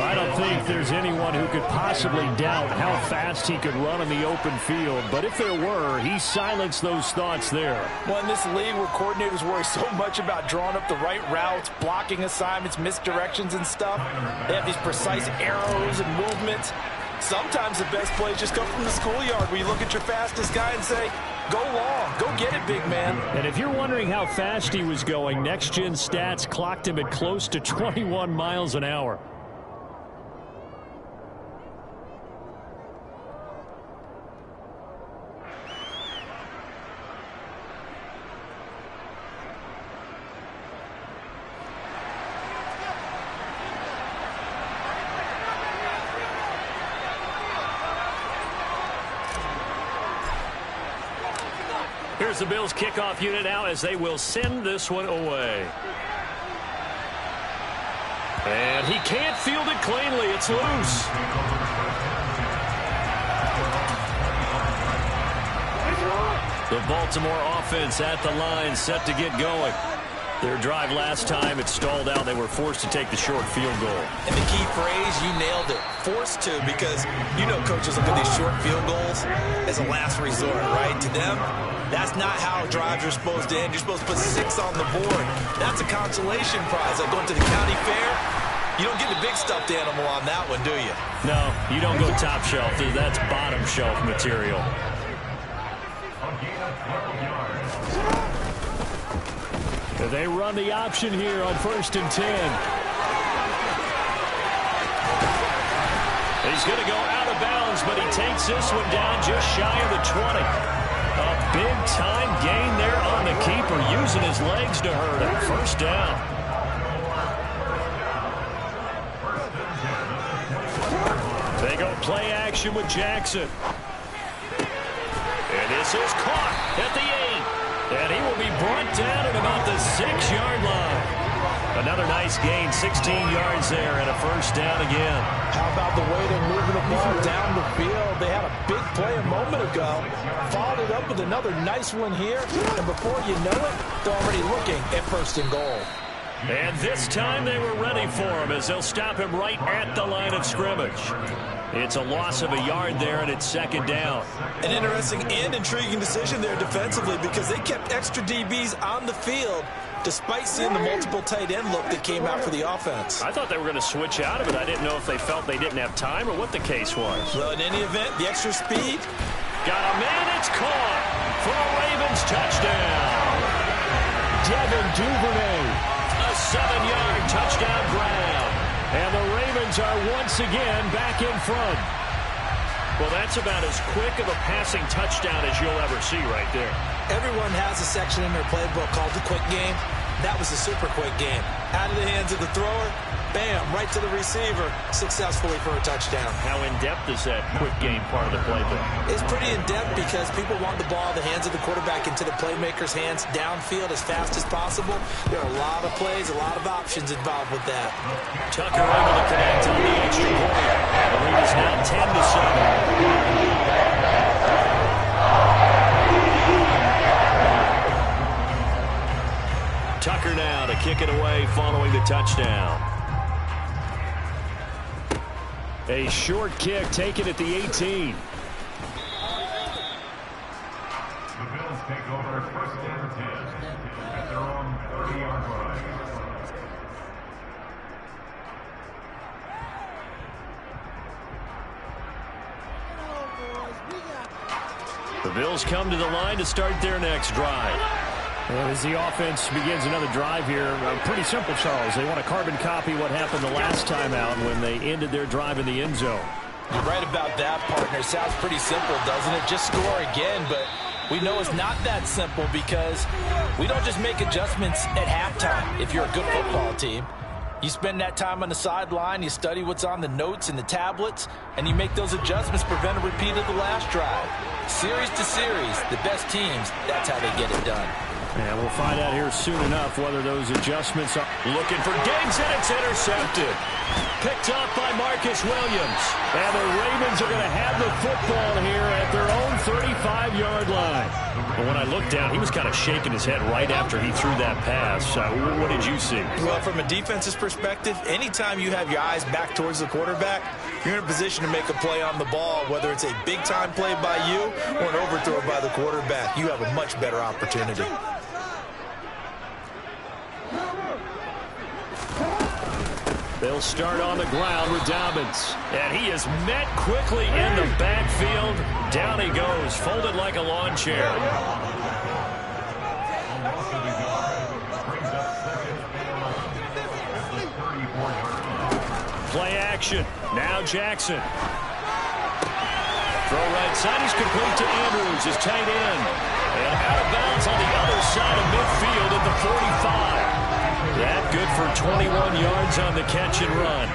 I don't think there's anyone who could possibly doubt how fast he could run in the open field. But if there were, he silenced those thoughts there. Well, in this league where coordinators worry so much about drawing up the right routes, blocking assignments, misdirections and stuff, they have these precise arrows and movements. Sometimes the best plays just come from the schoolyard where you look at your fastest guy and say, go long, go get it, big man. And if you're wondering how fast he was going, Next Gen Stats clocked him at close to 21 miles an hour. Here's the Bills kickoff unit now as they will send this one away. And he can't field it cleanly. It's loose. The Baltimore offense at the line set to get going. Their drive last time, it stalled out. They were forced to take the short field goal. And the key phrase, you nailed it. Forced to, because you know coaches look at these short field goals as a last resort, right? To them, that's not how drives are supposed to end. You're supposed to put 6 on the board. That's a consolation prize. Like going to the county fair, you don't get the big stuffed animal on that one, do you? No, you don't go top shelf. That's bottom shelf material. They run the option here on 1st and 10. He's going to go out of bounds, but he takes this one down just shy of the 20. A big-time gain there on the keeper, using his legs to hurt him. 1st down. They go play action with Jackson. And this is caught at the 8. And he will be brought down at about the 6-yard line. Another nice gain, 16 yards there, and a 1st down again. How about the way they're moving the ball down the field? They had a big play a moment ago, followed it up with another nice one here, and before you know it, they're already looking at 1st and goal. And this time they were ready for him as they'll stop him right at the line of scrimmage. It's a loss of a yard there, and it's 2nd down. An interesting and intriguing decision there defensively because they kept extra DBs on the field despite seeing the multiple tight end look that came out for the offense. I thought they were going to switch out of it. I didn't know if they felt they didn't have time or what the case was. Well, in any event, the extra speed. Got a man, it's caught for a Ravens touchdown. Devin Duvernay, a 7-yard touchdown grab. And the Ravens are once again back in front. Well, that's about as quick of a passing touchdown as you'll ever see right there. Everyone has a section in their playbook called the quick game. That was a super quick game. Out of the hands of the thrower, bam, right to the receiver, successfully for a touchdown. How in-depth is that quick game part of the playbook? It's pretty in-depth because people want the ball, the hands of the quarterback, into the playmaker's hands downfield as fast as possible. There are a lot of plays, a lot of options involved with that. Tucker able to connect on the extra point. The lead is now 10-7. Tucker now to kick it away following the touchdown. A short kick taken at the 18. The Bills take over first and 10 at their own 30-yard line. The Bills come to the line to start their next drive. As the offense begins another drive here, pretty simple, Charles. They want to carbon copy what happened the last time out when they ended their drive in the end zone. You're right about that, partner. Sounds pretty simple, doesn't it? Just score again, but we know it's not that simple because we don't just make adjustments at halftime if you're a good football team. You spend that time on the sideline, you study what's on the notes and the tablets, and you make those adjustments, prevent a repeat of the last drive. Series to series, the best teams, that's how they get it done. And we'll find out here soon enough whether those adjustments are looking for Diggs, and it's intercepted. Picked up by Marcus Williams. And the Ravens are going to have the football here at their own 35-yard line. But when I looked down, he was kind of shaking his head right after he threw that pass. What did you see? Well, from a defense's perspective, anytime you have your eyes back towards the quarterback, you're in a position to make a play on the ball, whether it's a big-time play by you or an overthrow by the quarterback. You have a much better opportunity. They'll start on the ground with Dobbins. And he is met quickly in the backfield. Down he goes, folded like a lawn chair. Play action. Now Jackson. Throw right side. He's complete to Andrews, his tight end. And out of bounds on the other side of midfield at the 45. That good for 21 yards on the catch and run.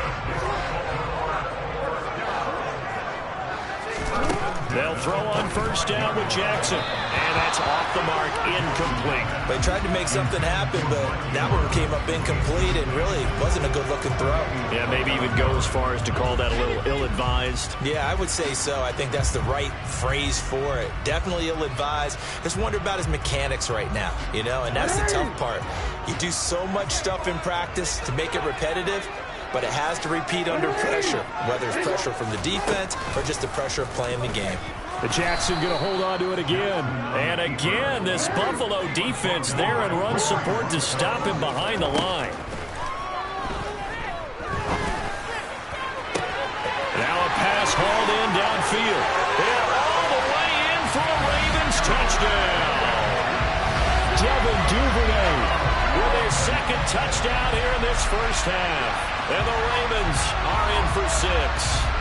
They'll throw on first down with Jackson. And that's off the mark, incomplete. They tried to make something happen, but that one came up incomplete and really wasn't a good-looking throw. Yeah, maybe even go as far as to call that a little ill-advised. Yeah, I would say so. I think that's the right phrase for it. Definitely ill-advised. Just wonder about his mechanics right now, you know, and that's the tough part. You do so much stuff in practice to make it repetitive, but it has to repeat under pressure, whether it's pressure from the defense or just the pressure of playing the game. The Jackson going to hold on to it again. And again, this Buffalo defense there in run support to stop him behind the line. Now a pass hauled in downfield. And all the way in for a Ravens touchdown. Devin Duvernay with his second touchdown here in this first half. And the Ravens are in for 6.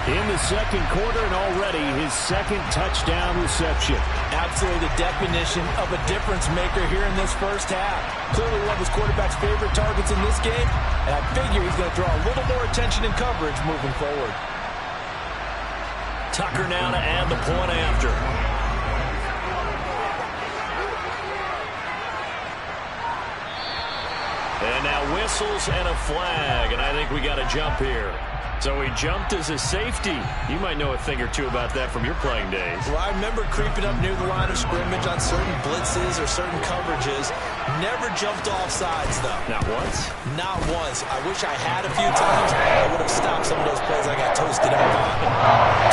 In the second quarter, and already his second touchdown reception. Absolutely the definition of a difference maker here in this first half. Clearly one of his quarterback's favorite targets in this game, and I figure he's going to draw a little more attention and coverage moving forward. Tucker now to add the point after. And now whistles and a flag, and I think we got a jump here. So he jumped as a safety. You might know a thing or two about that from your playing days. Well, I remember creeping up near the line of scrimmage on certain blitzes or certain coverages. Never jumped off sides, though. Not once? Not once. I wish I had a few times. I would have stopped some of those plays I got toasted up on.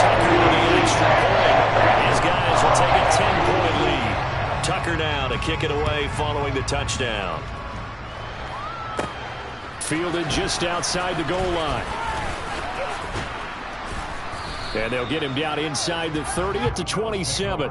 Tucker with the extra point. His guys will take a 10-point lead. Tucker now to kick it away following the touchdown. Fielded just outside the goal line. And they'll get him down inside the 30 at the 27.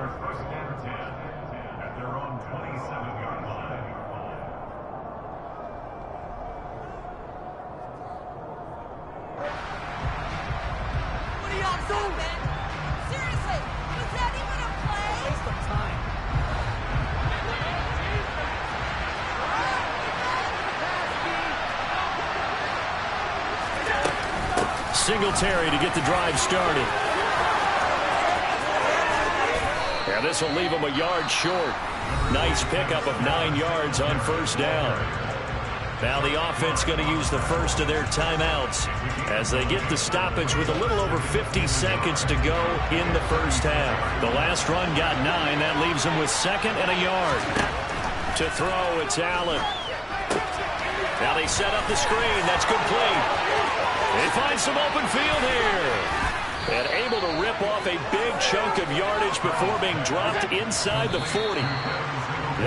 Singletary to get the drive started. And this will leave him a yard short. Nice pickup of 9 yards on first down. Now the offense going to use the first of their timeouts as they get the stoppage with a little over 50 seconds to go in the first half. The last run got 9. That leaves them with 2nd and a yard. To throw, it's Allen. Now they set up the screen. That's complete. They find some open field here. And able to rip off a big chunk of yardage before being dropped inside the 40.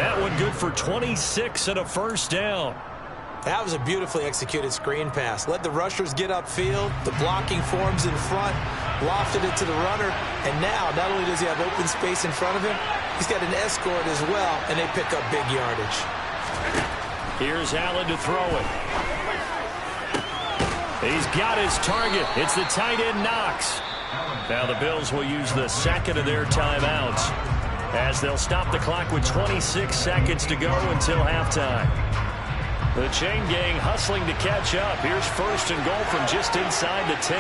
That one good for 26 and a first down. That was a beautifully executed screen pass. Let the rushers get upfield. The blocking forms in front. Lofted it to the runner. And now, not only does he have open space in front of him, he's got an escort as well, and they pick up big yardage. Here's Allen to throw it. He's got his target. It's the tight end Knox. Now the Bills will use the 2nd of their timeouts as they'll stop the clock with 26 seconds to go until halftime. The chain gang hustling to catch up. Here's 1st and goal from just inside the 10.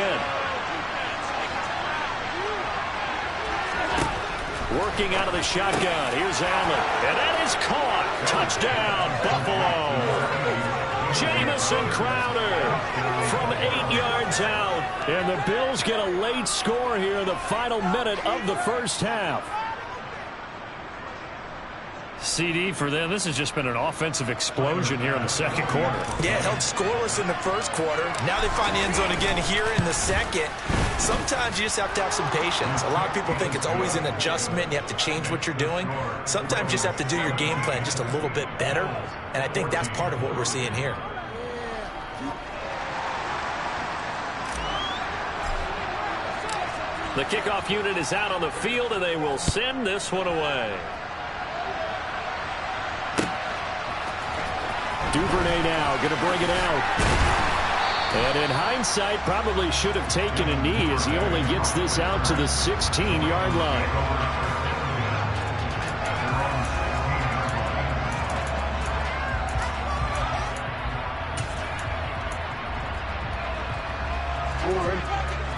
Working out of the shotgun. Here's Allen. And that is caught. Touchdown, Buffalo. Jamison Crowder from 8 yards out. And the Bills get a late score here in the final minute of the first half. CD for them, this has just been an offensive explosion here in the second quarter. Yeah, held scoreless in the first quarter. Now they find the end zone again here in the second. Sometimes you just have to have some patience. A lot of people think it's always an adjustment and you have to change what you're doing. Sometimes you just have to do your game plan just a little bit better. And I think that's part of what we're seeing here. The kickoff unit is out on the field, and they will send this one away. Duvernay now going to bring it out. And in hindsight, probably should have taken a knee as he only gets this out to the 16-yard line.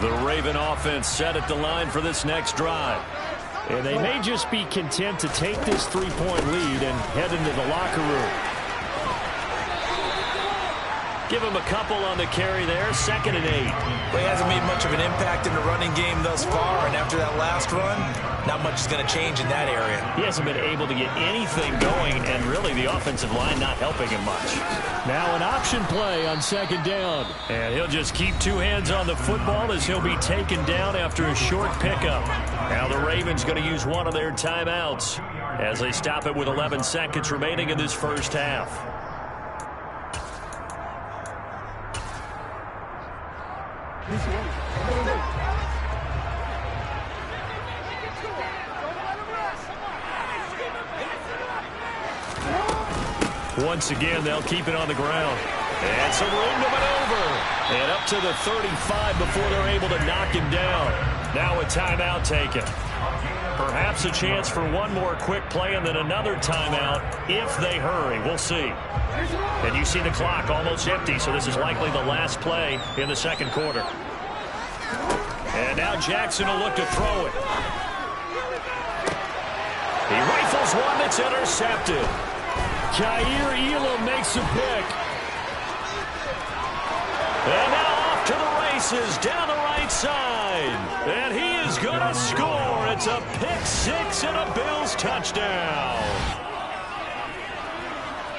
The Raven offense set at the line for this next drive. And they may just be content to take this 3-point lead and head into the locker room. Give him a couple on the carry there. 2nd and 8. Well, he hasn't made much of an impact in the running game thus far, and after that last run, not much is going to change in that area. He hasn't been able to get anything going, and really the offensive line not helping him much. Now an option play on 2nd down. And he'll just keep 2 hands on the football as he'll be taken down after a short pickup. Now the Ravens going to use one of their timeouts as they stop it with 11 seconds remaining in this first half. Once again, they'll keep it on the ground. And some room to maneuver. And up to the 35 before they're able to knock him down. Now a timeout taken. Perhaps a chance for one more quick play and then another timeout if they hurry. We'll see. And you see the clock almost empty, so this is likely the last play in the second quarter. And now Jackson will look to throw it. He rifles one that's intercepted. Jair Elam makes a pick. And now off to the races down the right side. And he is going to score. It's a pick 6 and a Bills touchdown.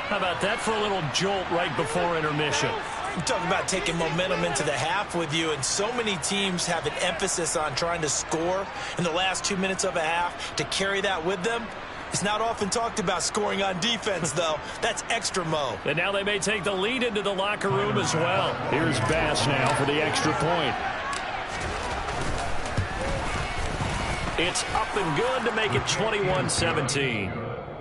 How about that for a little jolt right before intermission? You talk about taking momentum into the half with you, and so many teams have an emphasis on trying to score in the last 2 minutes of a half to carry that with them. It's not often talked about scoring on defense, though. That's extra mo. And now they may take the lead into the locker room as well. Here's Bass now for the extra point. It's up and good to make it 21-17.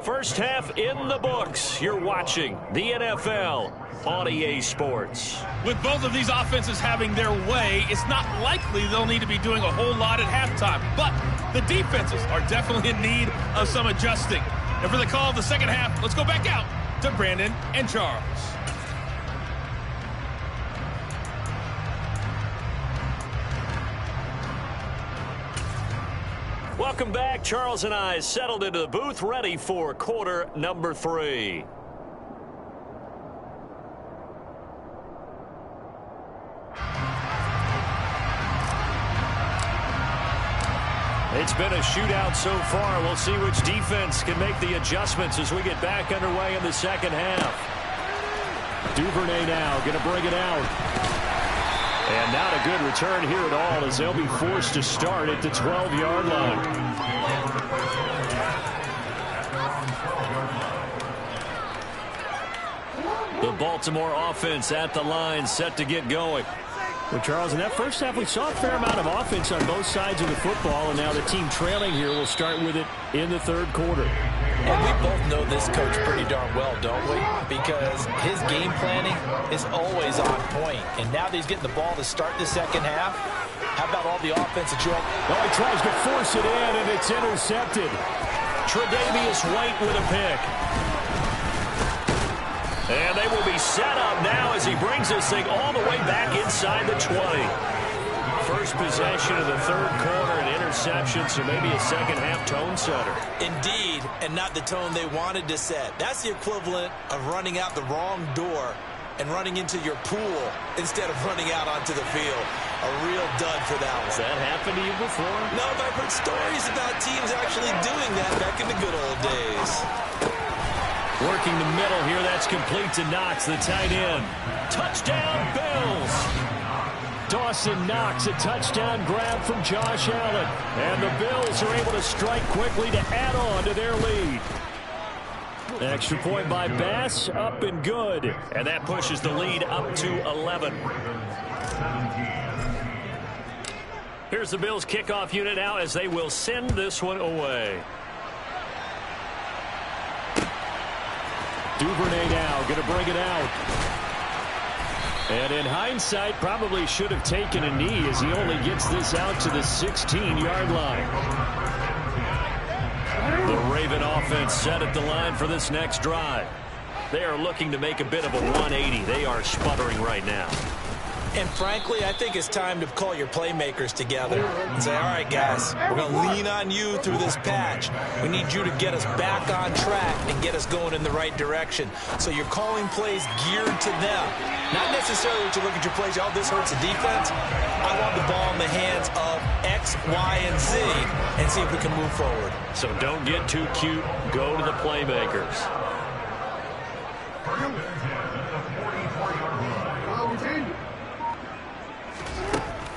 First half in the books. You're watching the NFL on EA Sports. With both of these offenses having their way, it's not likely they'll need to be doing a whole lot at halftime. But the defenses are definitely in need of some adjusting. And for the call of the second half, let's go back out to Brandon and Charles. Welcome back. Charles and I settled into the booth, ready for quarter number 3. It's been a shootout so far. We'll see which defense can make the adjustments as we get back underway in the second half. Duvernay now going to bring it out. And not a good return here at all as they'll be forced to start at the 12-yard line. The Baltimore offense at the line, set to get going. Well, Charles, in that first half, we saw a fair amount of offense on both sides of the football, and now the team trailing here will start with it in the third quarter. And we both know this coach pretty darn well, don't we? Because his game planning is always on point. And now that he's getting the ball to start the second half, how about all the offense that you have? Oh, he tries to force it in, and it's intercepted. Tre'Davious White with a pick. And they will be set up now as he brings this thing all the way back inside the 20. First possession of the third quarter, an interception, so maybe a second-half tone setter. Indeed, and not the tone they wanted to set. That's the equivalent of running out the wrong door and running into your pool instead of running out onto the field. A real dud for that one. Has that happened to you before? No, but I've heard stories about teams actually doing that back in the good old days. Working the middle here, that's complete to Knox, the tight end. Touchdown, Bills! Dawson Knox, a touchdown grab from Josh Allen. And the Bills are able to strike quickly to add on to their lead. Extra point by Bass, up and good. And that pushes the lead up to 11. Here's the Bills kickoff unit now as they will send this one away. Duvernay now going to bring it out. And in hindsight, probably should have taken a knee as he only gets this out to the 16-yard line. The Raven offense set at the line for this next drive. They are looking to make a bit of a 180. They are sputtering right now. And frankly, I think it's time to call your playmakers together and say, all right, guys, we're going to lean on you through this patch. We need you to get us back on track and get us going in the right direction. So you're calling plays geared to them. Not necessarily that you look at your plays, oh, this hurts the defense. I want the ball in the hands of X, Y, and Z and see if we can move forward. So don't get too cute. Go to the playmakers.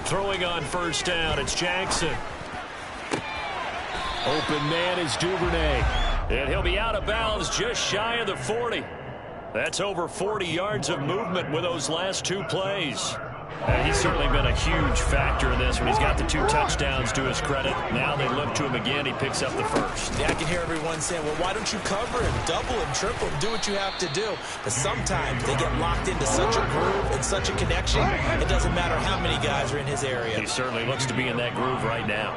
Throwing on first down, it's Jackson. Open man is Duvernay. And he'll be out of bounds just shy of the 40. That's over 40 yards of movement with those last two plays. And he's certainly been a huge factor in this when he's got the 2 touchdowns to his credit. Now they look to him again. He picks up the first. Yeah, I can hear everyone saying, well, why don't you cover him, double him, triple him, do what you have to do. But sometimes they get locked into such a groove and such a connection, it doesn't matter how many guys are in his area. He certainly looks to be in that groove right now.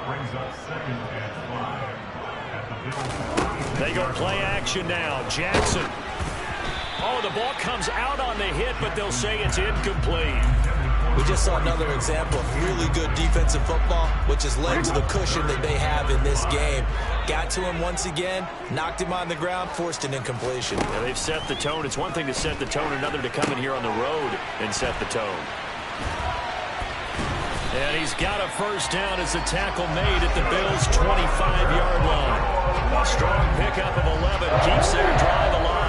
They go play action now. Jackson. Oh, the ball comes out on the hit, but they'll say it's incomplete. We just saw another example of really good defensive football, which has led to the cushion that they have in this game. Got to him once again, knocked him on the ground, forced an incompletion. Yeah, they've set the tone. It's one thing to set the tone, another to come in here on the road and set the tone. And he's got a first down as the tackle made at the Bills' 25-yard line. A strong pickup of 11 keeps their drive alive.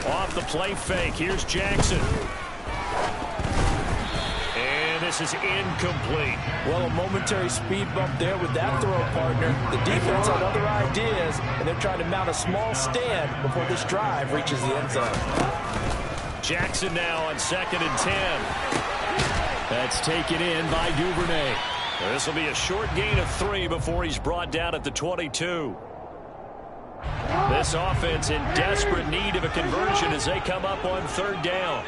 Off the play fake, here's Jackson. And this is incomplete. Well, a momentary speed bump there with that throw, partner. The defense had other ideas, and they're trying to mount a small stand before this drive reaches the end zone. Jackson now on 2nd and 10. That's taken in by Duvernay. This will be a short gain of 3 before he's brought down at the 22. This offense in desperate need of a conversion as they come up on 3rd down.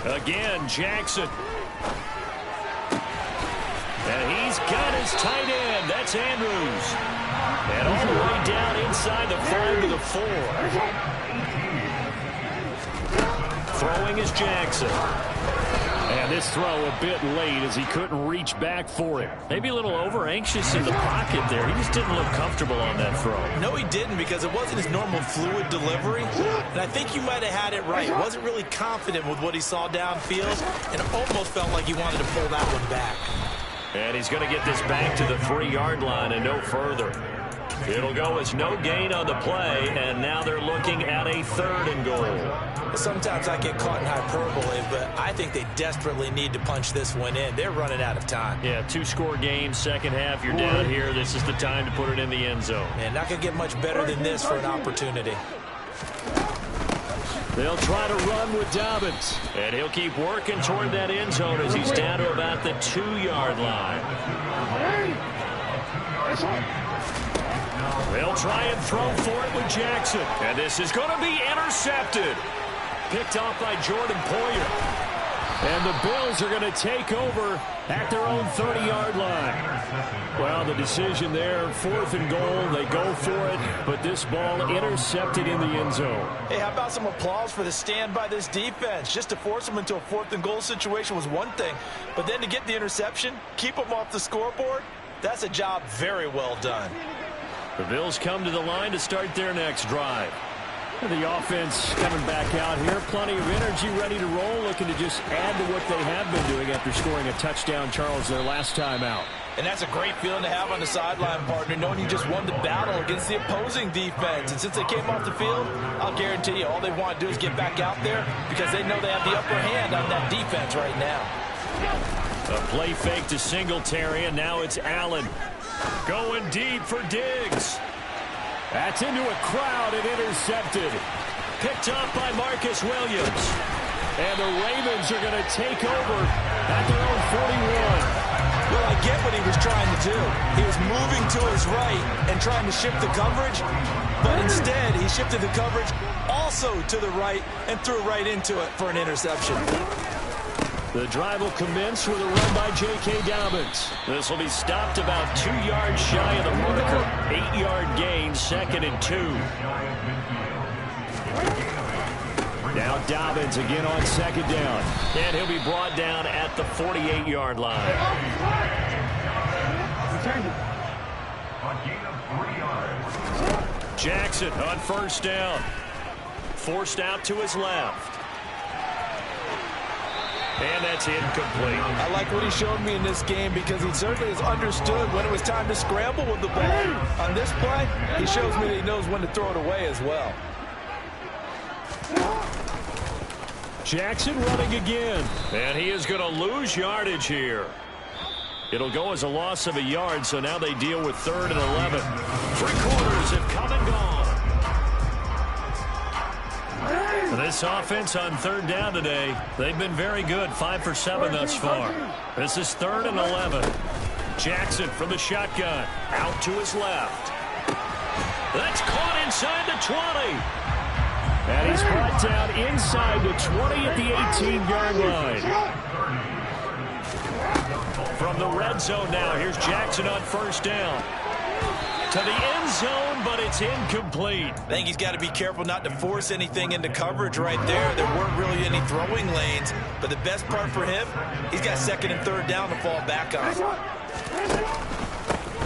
Again, Jackson. And he's got his tight end. That's Andrews. And all the way down inside the 5 to the 4. Throwing is Jackson. And this throw a bit late as he couldn't reach back for it. Maybe a little over-anxious in the pocket there. He just didn't look comfortable on that throw. No, he didn't, because it wasn't his normal fluid delivery. And I think you might have had it right. He wasn't really confident with what he saw downfield, and it almost felt like he wanted to pull that one back. And he's going to get this back to the 3-yard line and no further. It'll go as no gain on the play, and now they're looking at a 3rd and goal. Sometimes I get caught in hyperbole, but I think they desperately need to punch this one in. They're running out of time. Yeah, 2-score game, second half, you're down here. This is the time to put it in the end zone. And not going to get much better than this for an opportunity. They'll try to run with Dobbins. And he'll keep working toward that end zone as he's down to about the 2-yard line. They'll try and throw for it with Jackson. And this is going to be intercepted. Picked off by Jordan Poyer. And the Bills are going to take over at their own 30-yard line. Well, the decision there, 4th and goal. They go for it, but this ball intercepted in the end zone. Hey, how about some applause for the stand by this defense? Just to force them into a 4th and goal situation was one thing, but then to get the interception, keep them off the scoreboard, that's a job very well done. The Bills come to the line to start their next drive. The offense coming back out here. Plenty of energy, ready to roll, looking to just add to what they have been doing after scoring a touchdown, Charles, their last time out. And that's a great feeling to have on the sideline, partner, knowing you just won the battle against the opposing defense. And since they came off the field, I'll guarantee you all they want to do is get back out there because they know they have the upper hand on that defense right now. A play fake to Singletary, and now it's Allen. Going deep for Diggs. That's into a crowd and intercepted. Picked up by Marcus Williams. And the Ravens are going to take over at their own 41. Well, I get what he was trying to do. He was moving to his right and trying to shift the coverage, but instead he shifted the coverage also to the right and threw right into it for an interception. The drive will commence with a run by J.K. Dobbins. This will be stopped about 2 yards shy of the marker. 8-yard gain, 2nd and 2. Now Dobbins again on 2nd down. And he'll be brought down at the 48-yard line. Jackson on 1st down. Forced out to his left. And that's incomplete. I like what he showed me in this game because he certainly has understood when it was time to scramble with the ball. On this play, he shows me that he knows when to throw it away as well. Jackson running again. And he is going to lose yardage here. It'll go as a loss of a yard, so now they deal with 3rd and 11. 3 quarters have come and gone. This offense on 3rd down today, they've been very good, 5 for 7 thus far. This is 3rd and 11. Jackson from the shotgun, out to his left. That's caught inside the 20. And he's brought down inside the 20 at the 18-yard line. From the red zone now, here's Jackson on 1st down. To the end zone, but it's incomplete. I think he's got to be careful not to force anything into coverage right there. There weren't really any throwing lanes, but the best part for him, he's got 2nd and 3rd down to fall back on.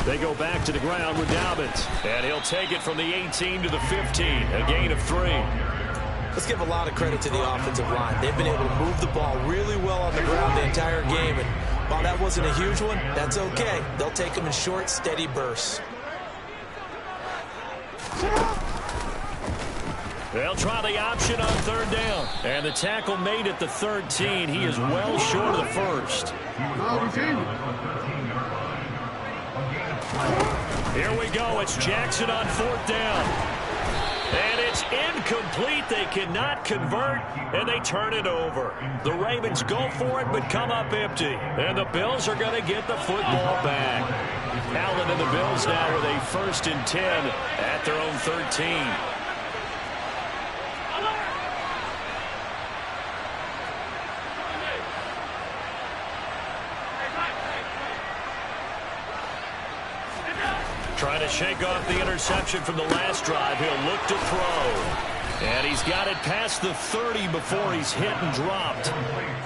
They go back to the ground with Dobbins, and he'll take it from the 18 to the 15, a gain of 3. Let's give a lot of credit to the offensive line. They've been able to move the ball really well on the ground the entire game, and while that wasn't a huge one, that's okay. They'll take them in short, steady bursts. They'll try the option on 3rd down. And the tackle made at the 13. He is well short of the 1st. Here we go. It's Jackson on 4th down. And it's incomplete. They cannot convert, and they turn it over. The Ravens go for it, but come up empty. And the Bills are going to get the football back. Allen and the Bills now with a 1st and 10 at their own 13. Trying to shake off the interception from the last drive. He'll look to throw. And he's got it past the 30 before he's hit and dropped.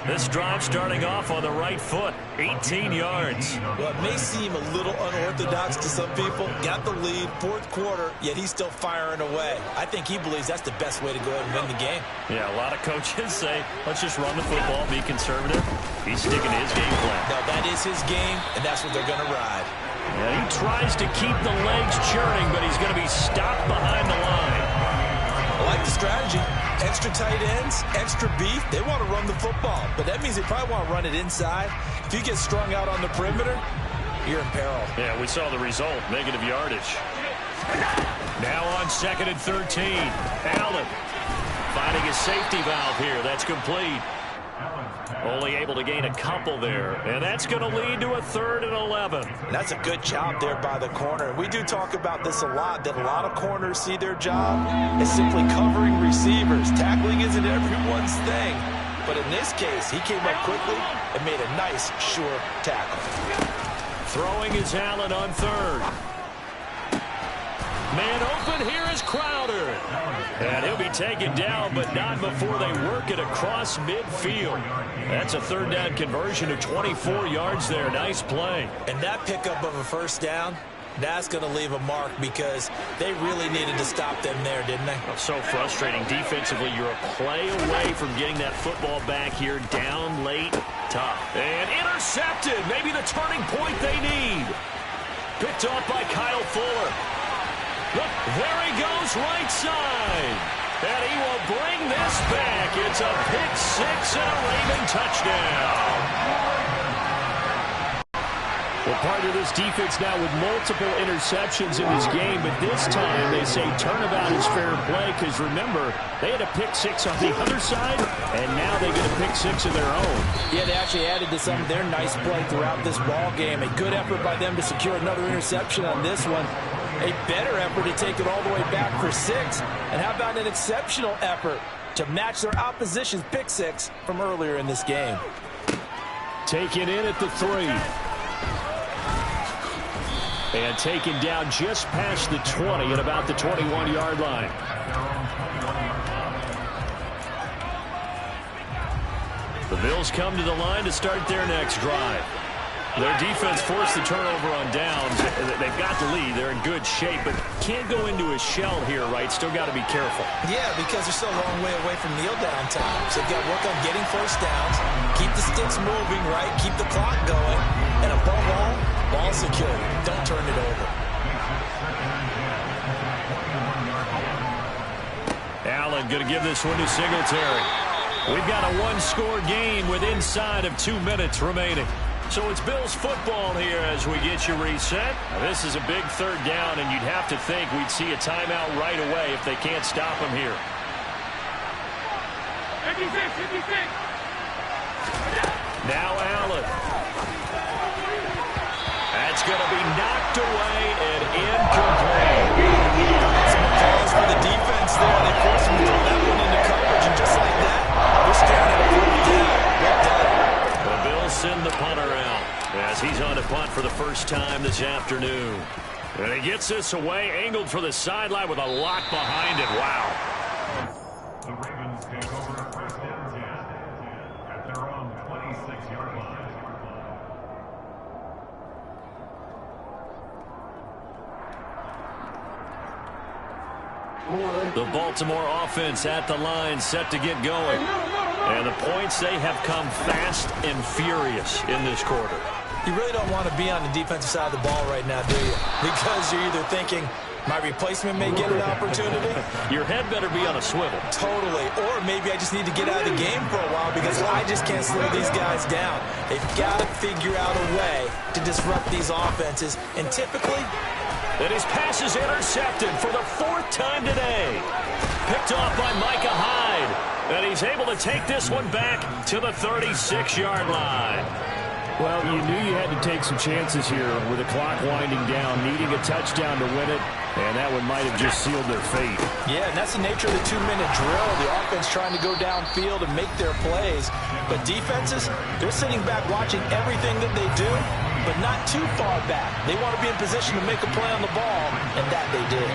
This drive starting off on the right foot, 18 yards. Well, it may seem a little unorthodox to some people. Got the lead, fourth quarter, yet he's still firing away. I think he believes that's the best way to go ahead and win the game. Yeah, a lot of coaches say, let's just run the football, be conservative. He's sticking to his game plan. No, that is his game, and that's what they're going to ride. And he tries to keep the legs churning, but he's going to be stopped behind the line. I like the strategy. Extra tight ends, extra beef. They want to run the football, but that means they probably want to run it inside. If you get strung out on the perimeter, you're in peril. Yeah, we saw the result, negative yardage. Now on 2nd and 13. Allen finding his safety valve here. That's complete. Only able to gain a couple there, and that's going to lead to a 3rd and 11. That's a good job there by the corner. We do talk about this a lot, that a lot of corners see their job as simply covering receivers. Tackling isn't everyone's thing, but in this case, he came up quickly and made a nice, sure tackle. Throwing is Allen on 3rd. Man open, here is Crowder. And he'll be taken down, but not before they work it across midfield. That's a 3rd down conversion of 24 yards there. Nice play. And that pickup of a 1st down, that's going to leave a mark because they really needed to stop them there, didn't they? So frustrating. Defensively, you're a play away from getting that football back here. Down late, tough. And intercepted. Maybe the turning point they need. Picked off by Kyle Fuller. Look, there he goes, right side. And he will bring this back. It's a pick 6 and a Raven touchdown. Well, part of this defense now with multiple interceptions in this game, but this time they say turnabout is fair play because, remember, they had a pick 6 on the other side, and now they get a pick 6 of their own. Yeah, they actually added to some of their nice play throughout this ball game. A good effort by them to secure another interception on this one. A better effort to take it all the way back for 6. And how about an exceptional effort to match their opposition's pick 6 from earlier in this game? Taken in at the 3. And taken down just past the 20 at about the 21-yard line. The Bills come to the line to start their next drive. Their defense forced the turnover on downs. They've got the lead. They're in good shape, but can't go into a shell here, right? Still got to be careful. Yeah, because they're still a long way away from kneel down time. So they've got to work on getting 1st downs, keep the sticks moving, right? Keep the clock going. And above all, ball security. Don't turn it over. Allen going to give this one to Singletary. We've got a one-score game with inside of 2 minutes remaining. So it's Bills football here as we get you reset. Now, this is a big 3rd down, and you'd have to think we'd see a timeout right away if they can't stop him here. 56. Now Allen. That's going to be knocked away and incomplete. Some calls for the defense there. They forced him to throw that one into coverage, and just like that, we're staring at a 4th down. Well done. The Bills send the punter out as he's on to punt for the first time this afternoon. And he gets this away, angled for the sideline with a lock behind it. Wow. The Ravens take over a 1st and 10 at their own 26-yard line. The Baltimore offense at the line, set to get going. And the points, they have come fast and furious in this quarter. You really don't want to be on the defensive side of the ball right now, do you? Because you're either thinking, my replacement may get an opportunity. Your head better be on a swivel. Totally. Or maybe I just need to get out of the game for a while because I just can't slow these guys down. They've got to figure out a way to disrupt these offenses. And typically, and his pass is intercepted for the 4th time today. Picked off by Micah Hyde. And he's able to take this one back to the 36-yard line. Well, you knew you had to take some chances here with the clock winding down, needing a touchdown to win it, and that one might have just sealed their fate. Yeah, and that's the nature of the 2-minute drill. The offense trying to go downfield and make their plays. But defenses, they're sitting back watching everything that they do, but not too far back. They want to be in position to make a play on the ball, and that they did.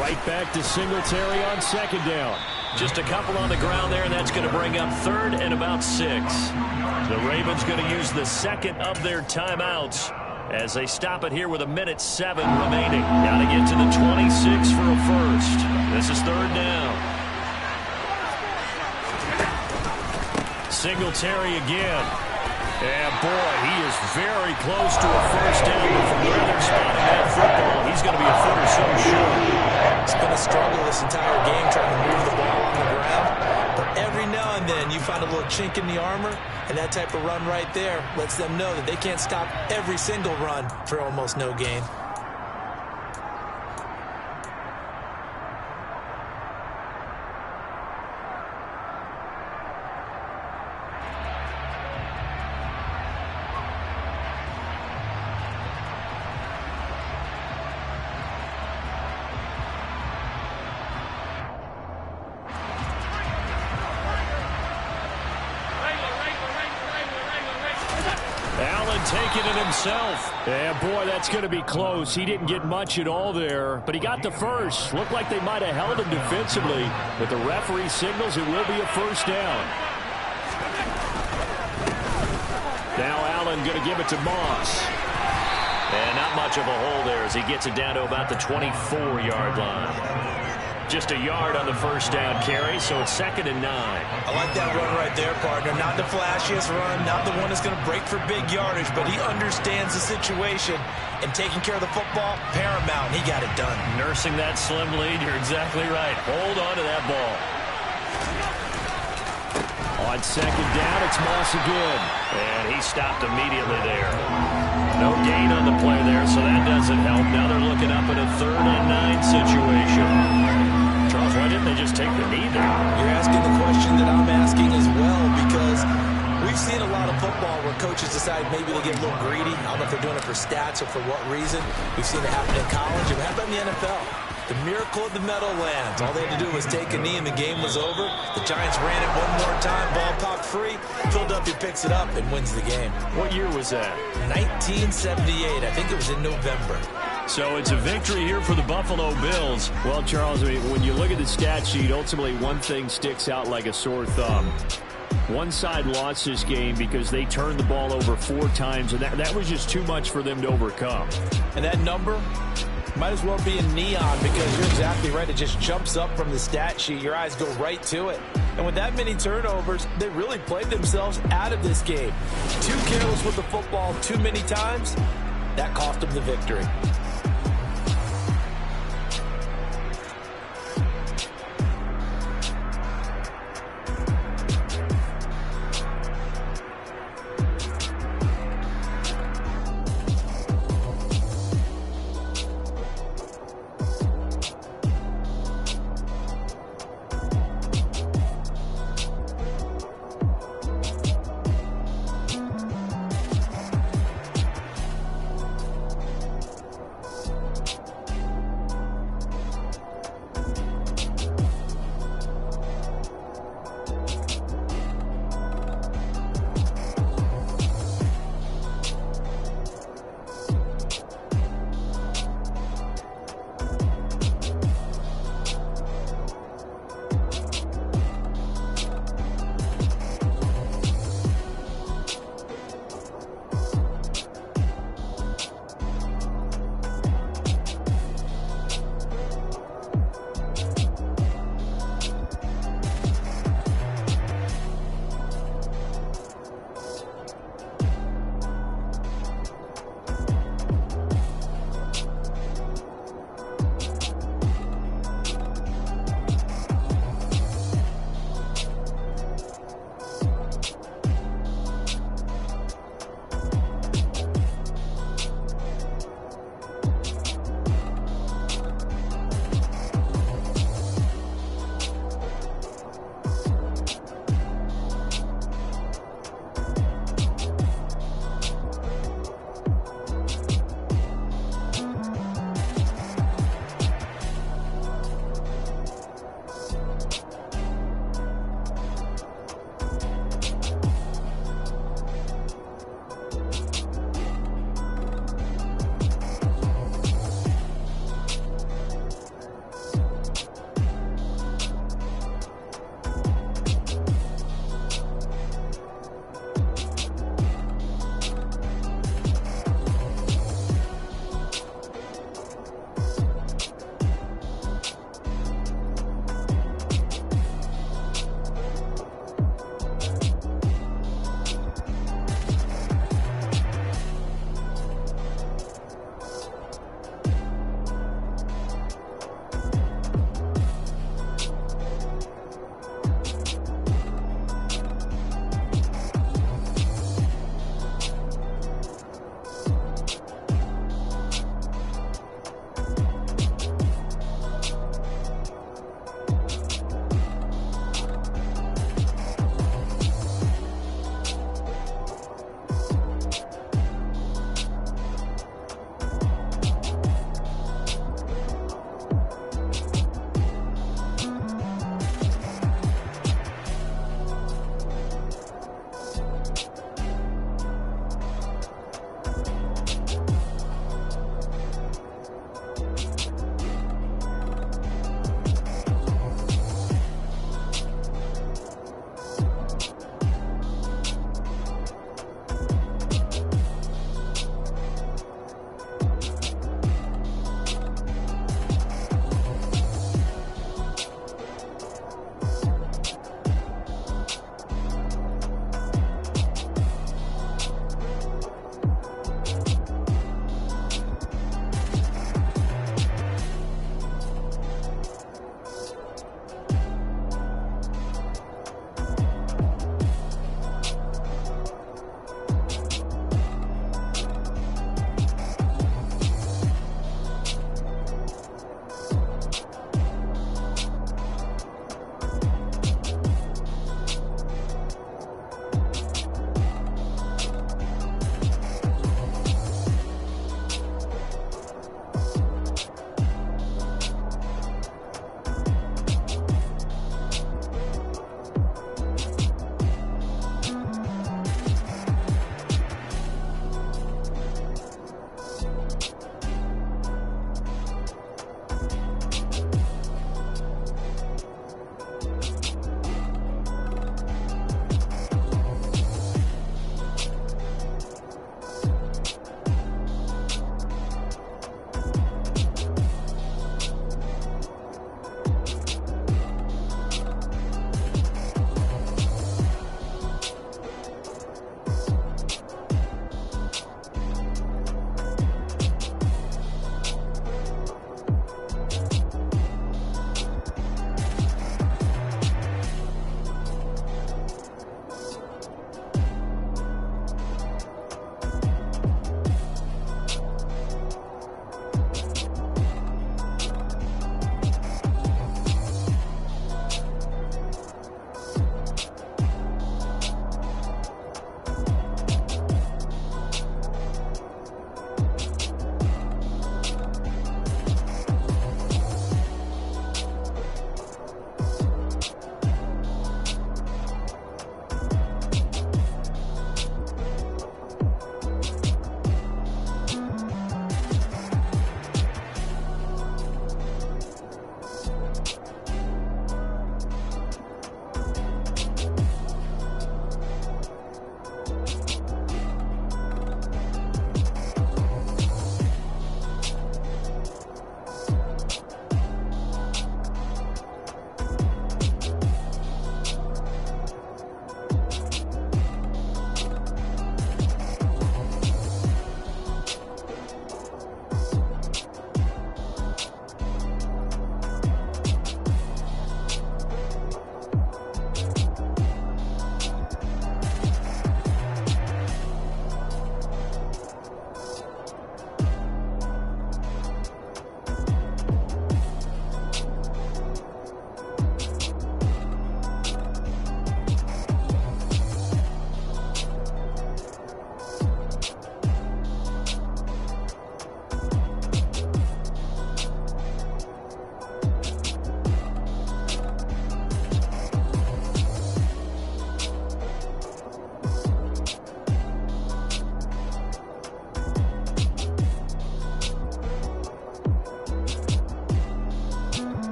Right back to Singletary on second down. Just a couple on the ground there, and that's going to bring up third and about 6. The Ravens going to use the second of their timeouts as they stop it here with 1:07 remaining. Got to get to the 26 for a first. This is third down. Singletary again. And boy, he is very close to a first down. But from where they're spotting that football, he's going to be a foot or so short. It's been a struggle this entire game trying to move the ball on the ground. But every now and then you find a little chink in the armor, and that type of run right there lets them know that they can't stop every single run for almost no gain. Taking it himself. And boy, that's going to be close. He didn't get much at all there, but he got the first. Looked like they might have held him defensively, but the referee signals it will be a first down. Now Allen going to give it to Moss. And not much of a hole there as he gets it down to about the 24-yard line. Just a yard on the first down carry, so it's 2nd and 9. I like that run right there, partner. Not the flashiest run, not the one that's going to break for big yardage, but he understands the situation, and taking care of the football, paramount, and he got it done. Nursing that slim lead, you're exactly right. Hold on to that ball. On second down, it's Moss again, and he stopped immediately there. No gain on the play there, so that doesn't help. Now they're looking up at a 3rd and 9 situation. Charles, why didn't they just take the knee there? You're asking the question that I'm asking as well, because we've seen a lot of football where coaches decide maybe they get a little greedy. I don't know if they're doing it for stats or for what reason. We've seen it happen in college, and it happened in the NFL. The miracle of the Meadowlands. All they had to do was take a knee, and the game was over. The Giants ran it one more time. Ball popped free. Philadelphia picks it up and wins the game. What year was that? 1978. I think it was in November. So it's a victory here for the Buffalo Bills. Well, Charles, I mean, when you look at the stat sheet, ultimately one thing sticks out like a sore thumb. One side lost this game because they turned the ball over 4 times, and that was just too much for them to overcome. And that number might as well be in neon, because you're exactly right. It just jumps up from the stat sheet. Your eyes go right to it. And with that many turnovers, they really played themselves out of this game. Too careless with the football too many times. That cost them the victory.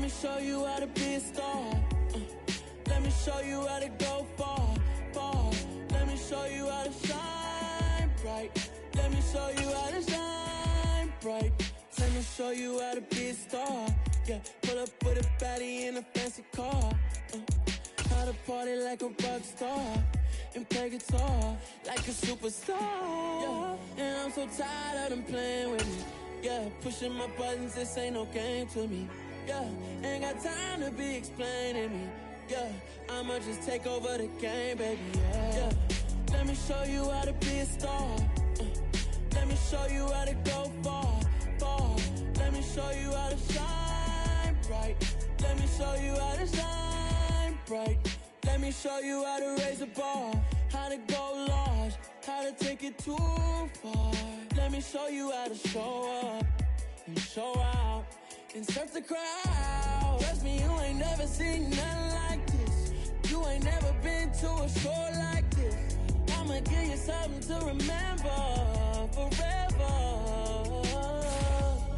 Let me show you how to be a star. Let me show you how to go far, far. Let me show you how to shine bright. Let me show you how to shine bright. Let me show you how to be a star. Yeah, pull up with a baddie in a fancy car. How to party like a rock star and play guitar like a superstar. Yeah, and I'm so tired of them playing with me. Yeah, pushing my buttons, this ain't no game to me. Yeah, ain't got time to be explaining me. Yeah, I'ma just take over the game, baby. Yeah, let me show you how to be a star. Let me show you how to go far, far. Let me show you how to shine bright. Let me show you how to shine bright. Let me show you how to raise a bar, how to go large, how to take it too far. Let me show you how to show up and show out and surf the crowd. Trust me, you ain't never seen nothing like this. You ain't never been to a show like this. I'ma give you something to remember forever.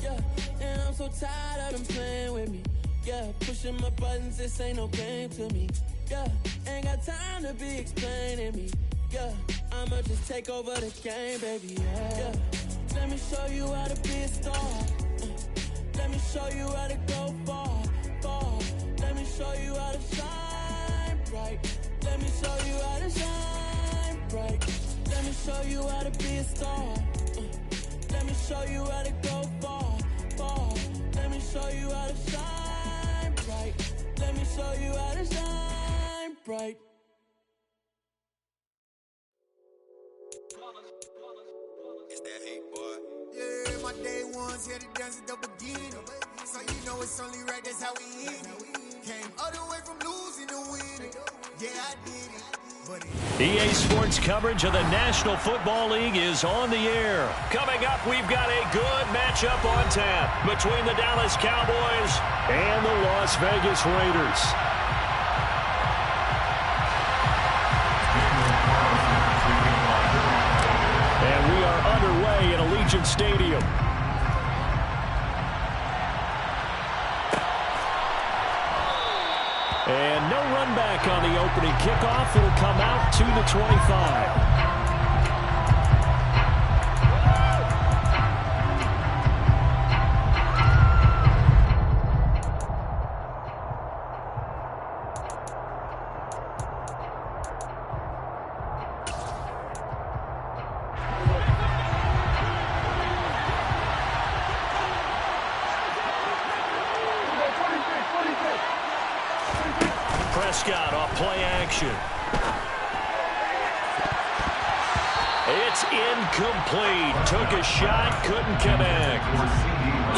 Yeah, and I'm so tired of them playing with me. Yeah, pushing my buttons, this ain't no game to me. Yeah, ain't got time to be explaining me. Yeah, I'ma just take over the game, baby. Yeah, let me show you how to be a star. Let me show you how to go far, far. Let me show you how to shine bright. Let me show you how to shine bright. Let me show you how to be a star. Let me show you how to go far, far. Let me show you how to shine bright. Let me show you how to shine bright. It's that hate, boy. Yeah, my day ones here to dance at the beginning. So you know it's only right, that's how we end it. Came all the way from losing to winning. Yeah, I did it. EA Sports coverage of the National Football League is on the air. Coming up, we've got a good matchup on tap between the Dallas Cowboys and the Las Vegas Raiders. And we are underway at Allegiant Stadium. And no run back on the opening kickoff. It'll come out to the 25. Prescott off play action. It's incomplete. Took a shot, couldn't connect.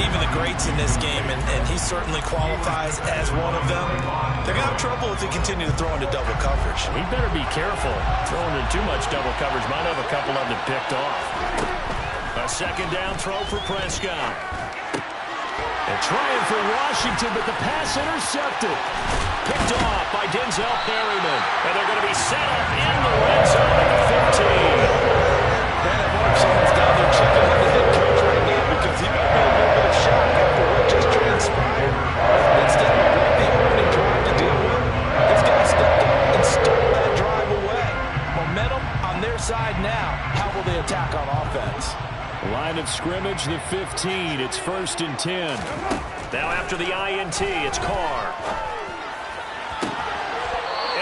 Even the greats in this game, and he certainly qualifies as one of them, they're going to have trouble if they continue to throw into double coverage. He better be careful. Throwing into too much double coverage might have a couple of them picked off. A second down throw for Prescott. And trying for Washington, but the pass intercepted. Picked off by Denzel Perryman. And they're going to be set up in the red zone at the 15. Man, Mark Saban's down there checking on the head coach right now because he might be a little bit of shock after what just transpired. Instead of the opening drive to deal with, he's got to step up and start that drive away. Momentum on their side now. How will they attack on offense? Line of scrimmage, the 15. It's 1st and 10. Now after the INT, it's Carr.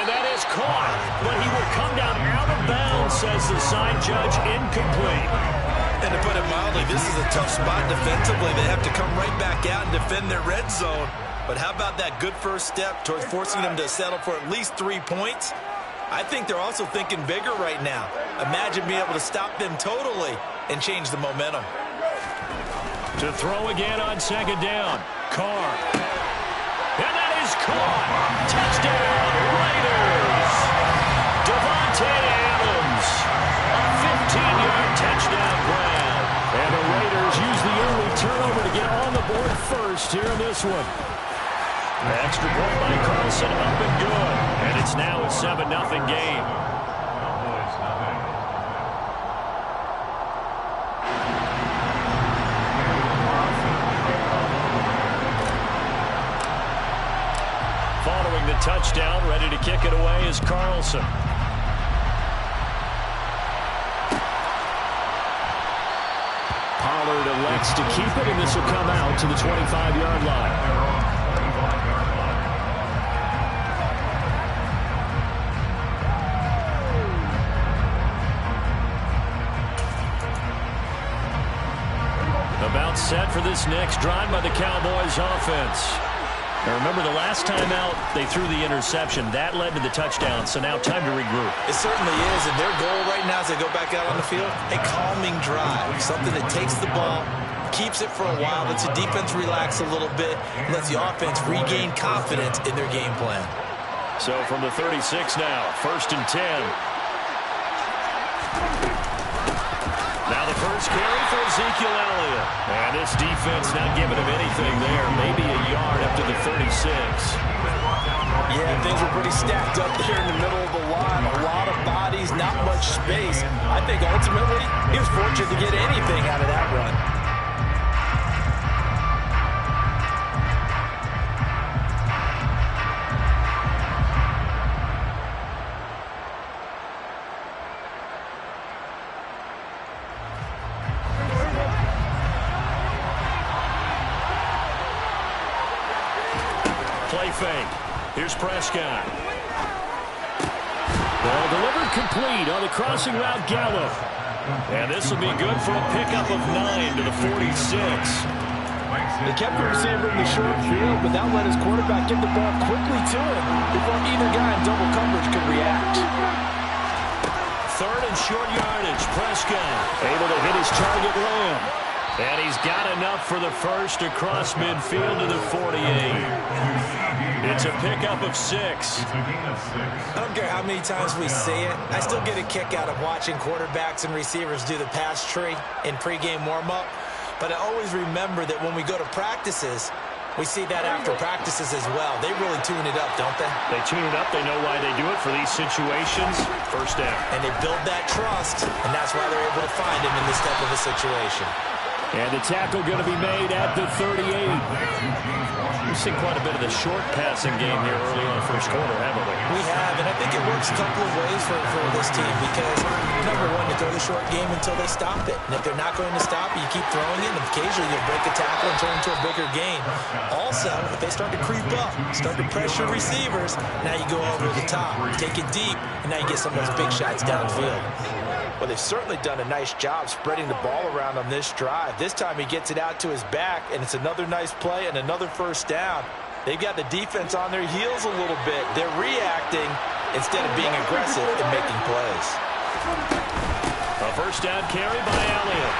And that is caught, but he will come down out of bounds, says the side judge, incomplete. And to put it mildly, this is a tough spot defensively. They have to come right back out and defend their red zone. But how about that good first step towards forcing them to settle for at least 3 points? I think they're also thinking bigger right now. Imagine being able to stop them totally and change the momentum. To throw again on second down, Carr. And that is caught. Touchdown, Raiders. Devontae Adams. A 15-yard touchdown grab. And the Raiders use the early turnover to get on the board first here in this one. The extra point by Carlson up and good. And it's now a 7-0 game. touchdown. Ready to kick it away is Carlson. Pollard elects to keep it, and this will come out to the 25-yard line. About set for this next drive by the Cowboys offense. Now remember, the last time out, they threw the interception. That led to the touchdown, so now time to regroup. It certainly is, and their goal right now as they go back out on the field, a calming drive, something that takes the ball, keeps it for a while, lets the defense relax a little bit, and lets the offense regain confidence in their game plan. So from the 36 now, 1st and 10. Now the first carry for Ezekiel Elliott. And this defense not giving him anything there. Maybe a yard up to the 36. Yeah, things were pretty stacked up there in the middle of the line. A lot of bodies, not much space. I think ultimately he was fortunate to get anything out of that run. Play fake. Here's Prescott. Ball delivered complete on the crossing route Gallup. And this will be good for a pickup of 9 to the 46. They kept the receiver in the short field, but that let his quarterback get the ball quickly to him before either guy in double coverage could react. 3rd and short yardage. Prescott able to hit his target Lamb. And he's got enough for the first across midfield to the 48. It's a pickup of 6. I don't care how many times we see it. I still get a kick out of watching quarterbacks and receivers do the pass tree in pregame warm-up. But I always remember that when we go to practices, we see that after practices as well. They really tune it up, don't they? They tune it up. They know why they do it for these situations. First down. And they build that trust, and that's why they're able to find him in this type of a situation. And the tackle going to be made at the 38. We've seen quite a bit of the short passing game here early on the first quarter, haven't we? We have, and I think it works a couple of ways for this team because, number one, you throw the short game until they stop it. And if they're not going to stop it, you keep throwing it, and occasionally you'll break a tackle and turn into a bigger gain. Also, if they start to creep up, start to pressure receivers, now you go over the top, take it deep, and now you get some of those big shots downfield. Well, they've certainly done a nice job spreading the ball around on this drive. This time he gets it out to his back, and it's another nice play and another first down. They've got the defense on their heels a little bit. They're reacting instead of being aggressive and making plays. A first down carry by Elliott.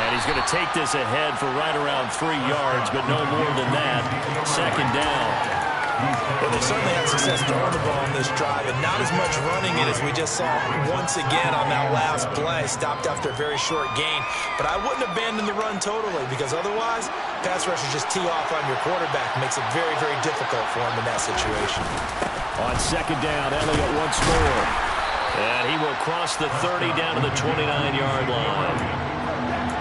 And he's going to take this ahead for right around 3 yards, but no more than that. 2nd down. Well, they certainly had success throwing the ball on this drive, and not as much running it as we just saw once again on that last play. Stopped after a very short gain. But I wouldn't abandon the run totally, because otherwise, pass rushers just tee off on your quarterback. Makes it very, very difficult for him in that situation. On 2nd down, Elliott once more. And he will cross the 30 down to the 29-yard line.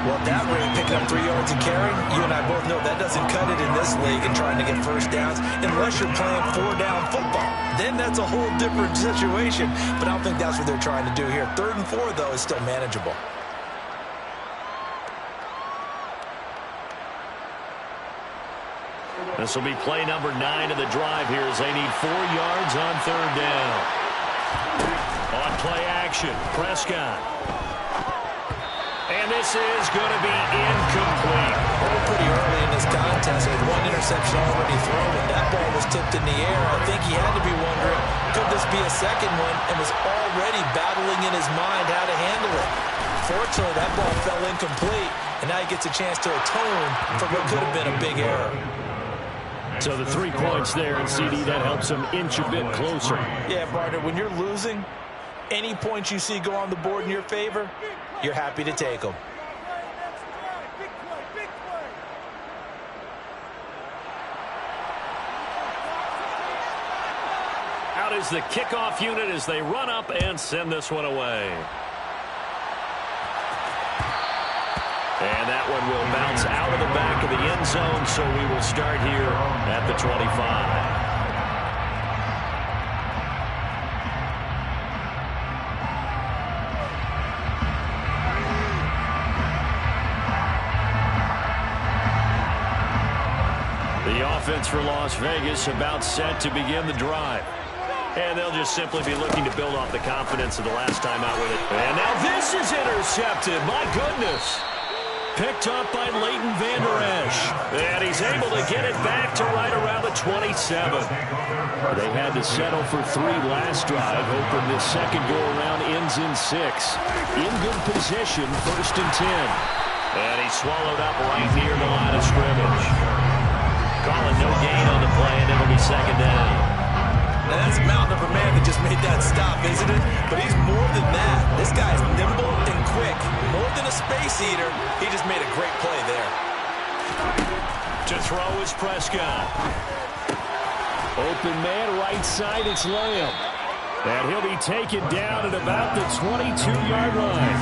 Well, at that rate, picking up 3 yards a carry, you and I both know that doesn't cut it in this league and trying to get first downs unless you're playing 4-down football. Then that's a whole different situation, but I don't think that's what they're trying to do here. 3rd and 4, though, is still manageable. This will be play number 9 of the drive here as they need 4 yards on 3rd down. On play action, Prescott. And this is going to be incomplete. Well, pretty early in this contest with 1 interception already thrown, and that ball was tipped in the air. I think he had to be wondering, could this be a second one, and was already battling in his mind how to handle it. Fortunately, that ball fell incomplete, and now he gets a chance to atone for what could have been a big error. So the 3 points there, and CD, that helps him inch a bit closer. Yeah, partner, when you're losing, any points you see go on the board in your favor, you're happy to take them. Out is the kickoff unit as they run up and send this one away. And that one will bounce out of the back of the end zone, so we will start here at the 25. offense for Las Vegas about set to begin the drive. And they'll just simply be looking to build off the confidence of the last time out with it. And now this is intercepted. My goodness. Picked up by Leighton Vander Esch. And he's able to get it back to right around the 27. They had to settle for 3 last drive, hoping this second go-around ends in 6. In good position, 1st and 10. And he's swallowed up right near the line of scrimmage. Calling no gain on the play, and it'll be 2nd down. Now that's a mountain of a man that just made that stop, isn't it? But he's more than that. This guy's nimble and quick. More than a space eater, he just made a great play there. To throw is Prescott. Open man, right side, it's Lamb. And he'll be taken down at about the 22-yard line.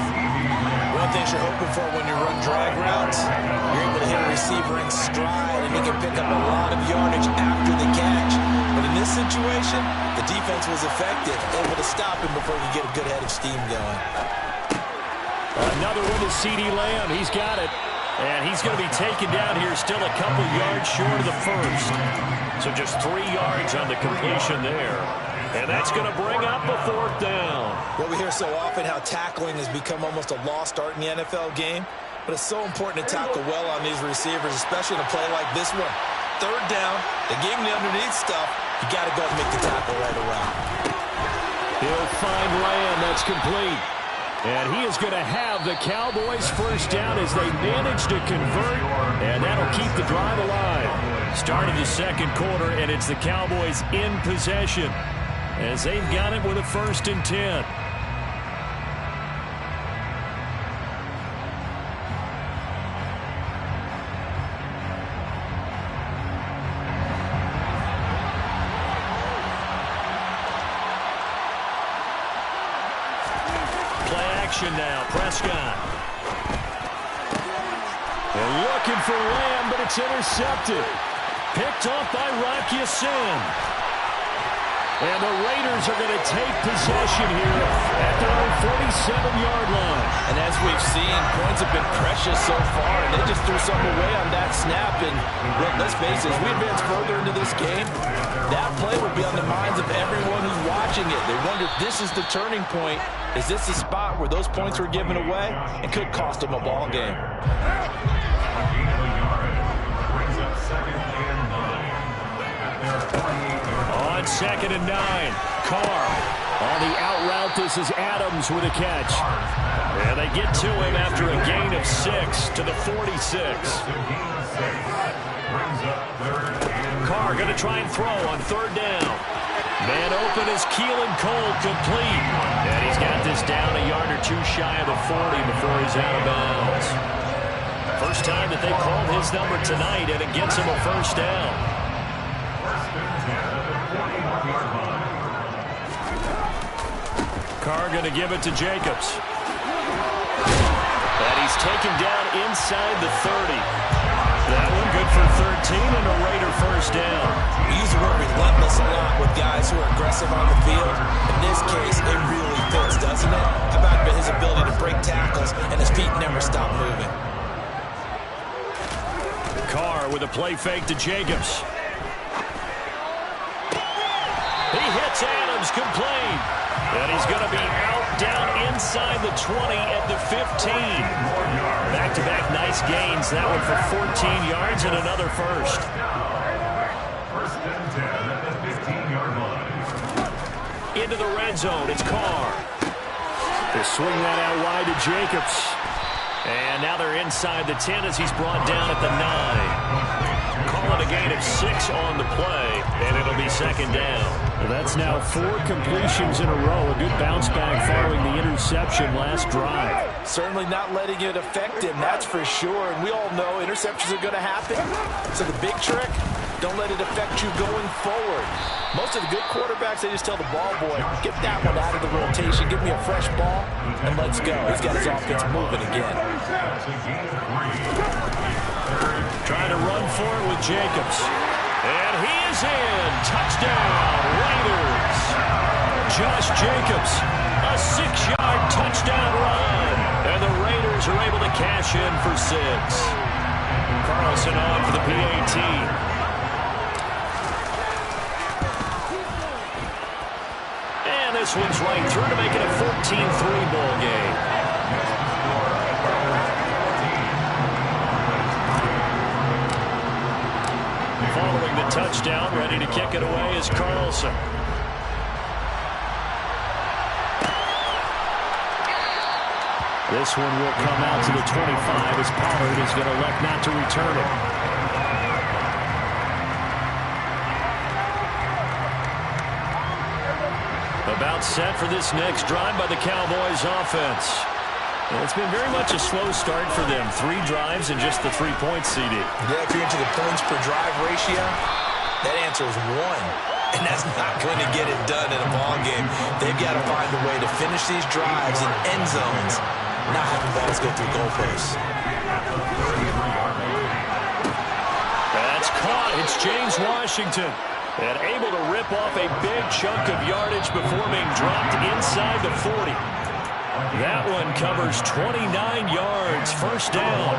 One thing you're hoping for when you run drag routes, you're able to hit a receiver in stride, and he can pick up a lot of yardage after the catch. But in this situation, the defense was effective, able to stop him before he could get a good head of steam going. Another one to C.D. Lamb. He's got it. And he's going to be taken down here still a couple yards short of the first. So just 3 yards on the completion there. And that's going to bring up a 4th down. Well, we hear so often how tackling has become almost a lost art in the NFL game. But it's so important to tackle well on these receivers, especially in a play like this one. 3rd down, they gave him the underneath stuff. You got to go and make the tackle right away. He'll find Lamb. That's complete. And he is going to have the Cowboys' 1st down as they manage to convert. And that'll keep the drive alive. Start of the 2nd quarter, and it's the Cowboys in possession as they've got it with a 1st and 10. Now, Prescott. They're looking for Lamb, but it's intercepted. Picked off by Rocky Sin. And the Raiders are going to take possession here at their own 47-yard line. And as we've seen, points have been precious so far, and they just threw something away on that snap. And let's face it, as we advance further into this game, that play will be on the minds of everyone who's watching it. They wonder if this is the turning point. Is this the spot where those points were given away and could cost them a ball game? On 2nd and 9, Carr. On the out route, this is Adams with a catch. And they get to him after a gain of 6 to the 46. Carr going to try and throw on 3rd down. Man open is Keelan Cole, complete. And he's got this down a yard or 2 shy of the 40 before he's out of bounds. First time that they called his number tonight, and it gets him a 1st down. Carr going to give it to Jacobs. And he's taken down inside the 30. That one good for 13 and a Raider 1st down. We use the word relentless a lot with guys who are aggressive on the field. In this case, it really fits, doesn't it? How about his ability to break tackles and his feet never stop moving? Carr with a play fake to Jacobs. He hits Adams, complete. And he's going to be out down inside the 20 at the 15. Back-to-back nice gains. That one for 14 yards and another 1st. 1st and 10 at the 15-yard line. Into the red zone. It's Carr. They swing that out wide to Jacobs. And now they're inside the 10 as he's brought down at the 9. Call it a gain of 6 on the play, and it'll be 2nd down. Well, that's now 4 completions in a row. A good bounce back following the interception last drive. Certainly not letting it affect him, that's for sure. And we all know interceptions are going to happen. So the big trick, don't let it affect you going forward. Most of the good quarterbacks, they just tell the ball boy, get that one out of the rotation, give me a fresh ball, and let's go. He's got his offense moving again. Trying to run for it with Jacobs. And he is in. Touchdown, Raiders. Josh Jacobs, a 6-yard touchdown run. And the Raiders are able to cash in for 6. Carlson on for the PAT. swings right through to make it a 14-3 ball game. Following the touchdown, ready to kick it away is Carlson. This one will come out to the 25 as Pollard is going to elect not to return it. About set for this next drive by the Cowboys offense. And it's been very much a slow start for them. 3 drives and just the 3-point CD. Yeah, if you're into the points per drive ratio, that answer is 1. And that's not going to get it done in a ball game. They've got to find a way to finish these drives in end zones, not have the balls go through goalposts. That's caught. It's James Washington. And able to rip off a big chunk of yardage before being dropped inside the 40. That one covers 29 yards. First down.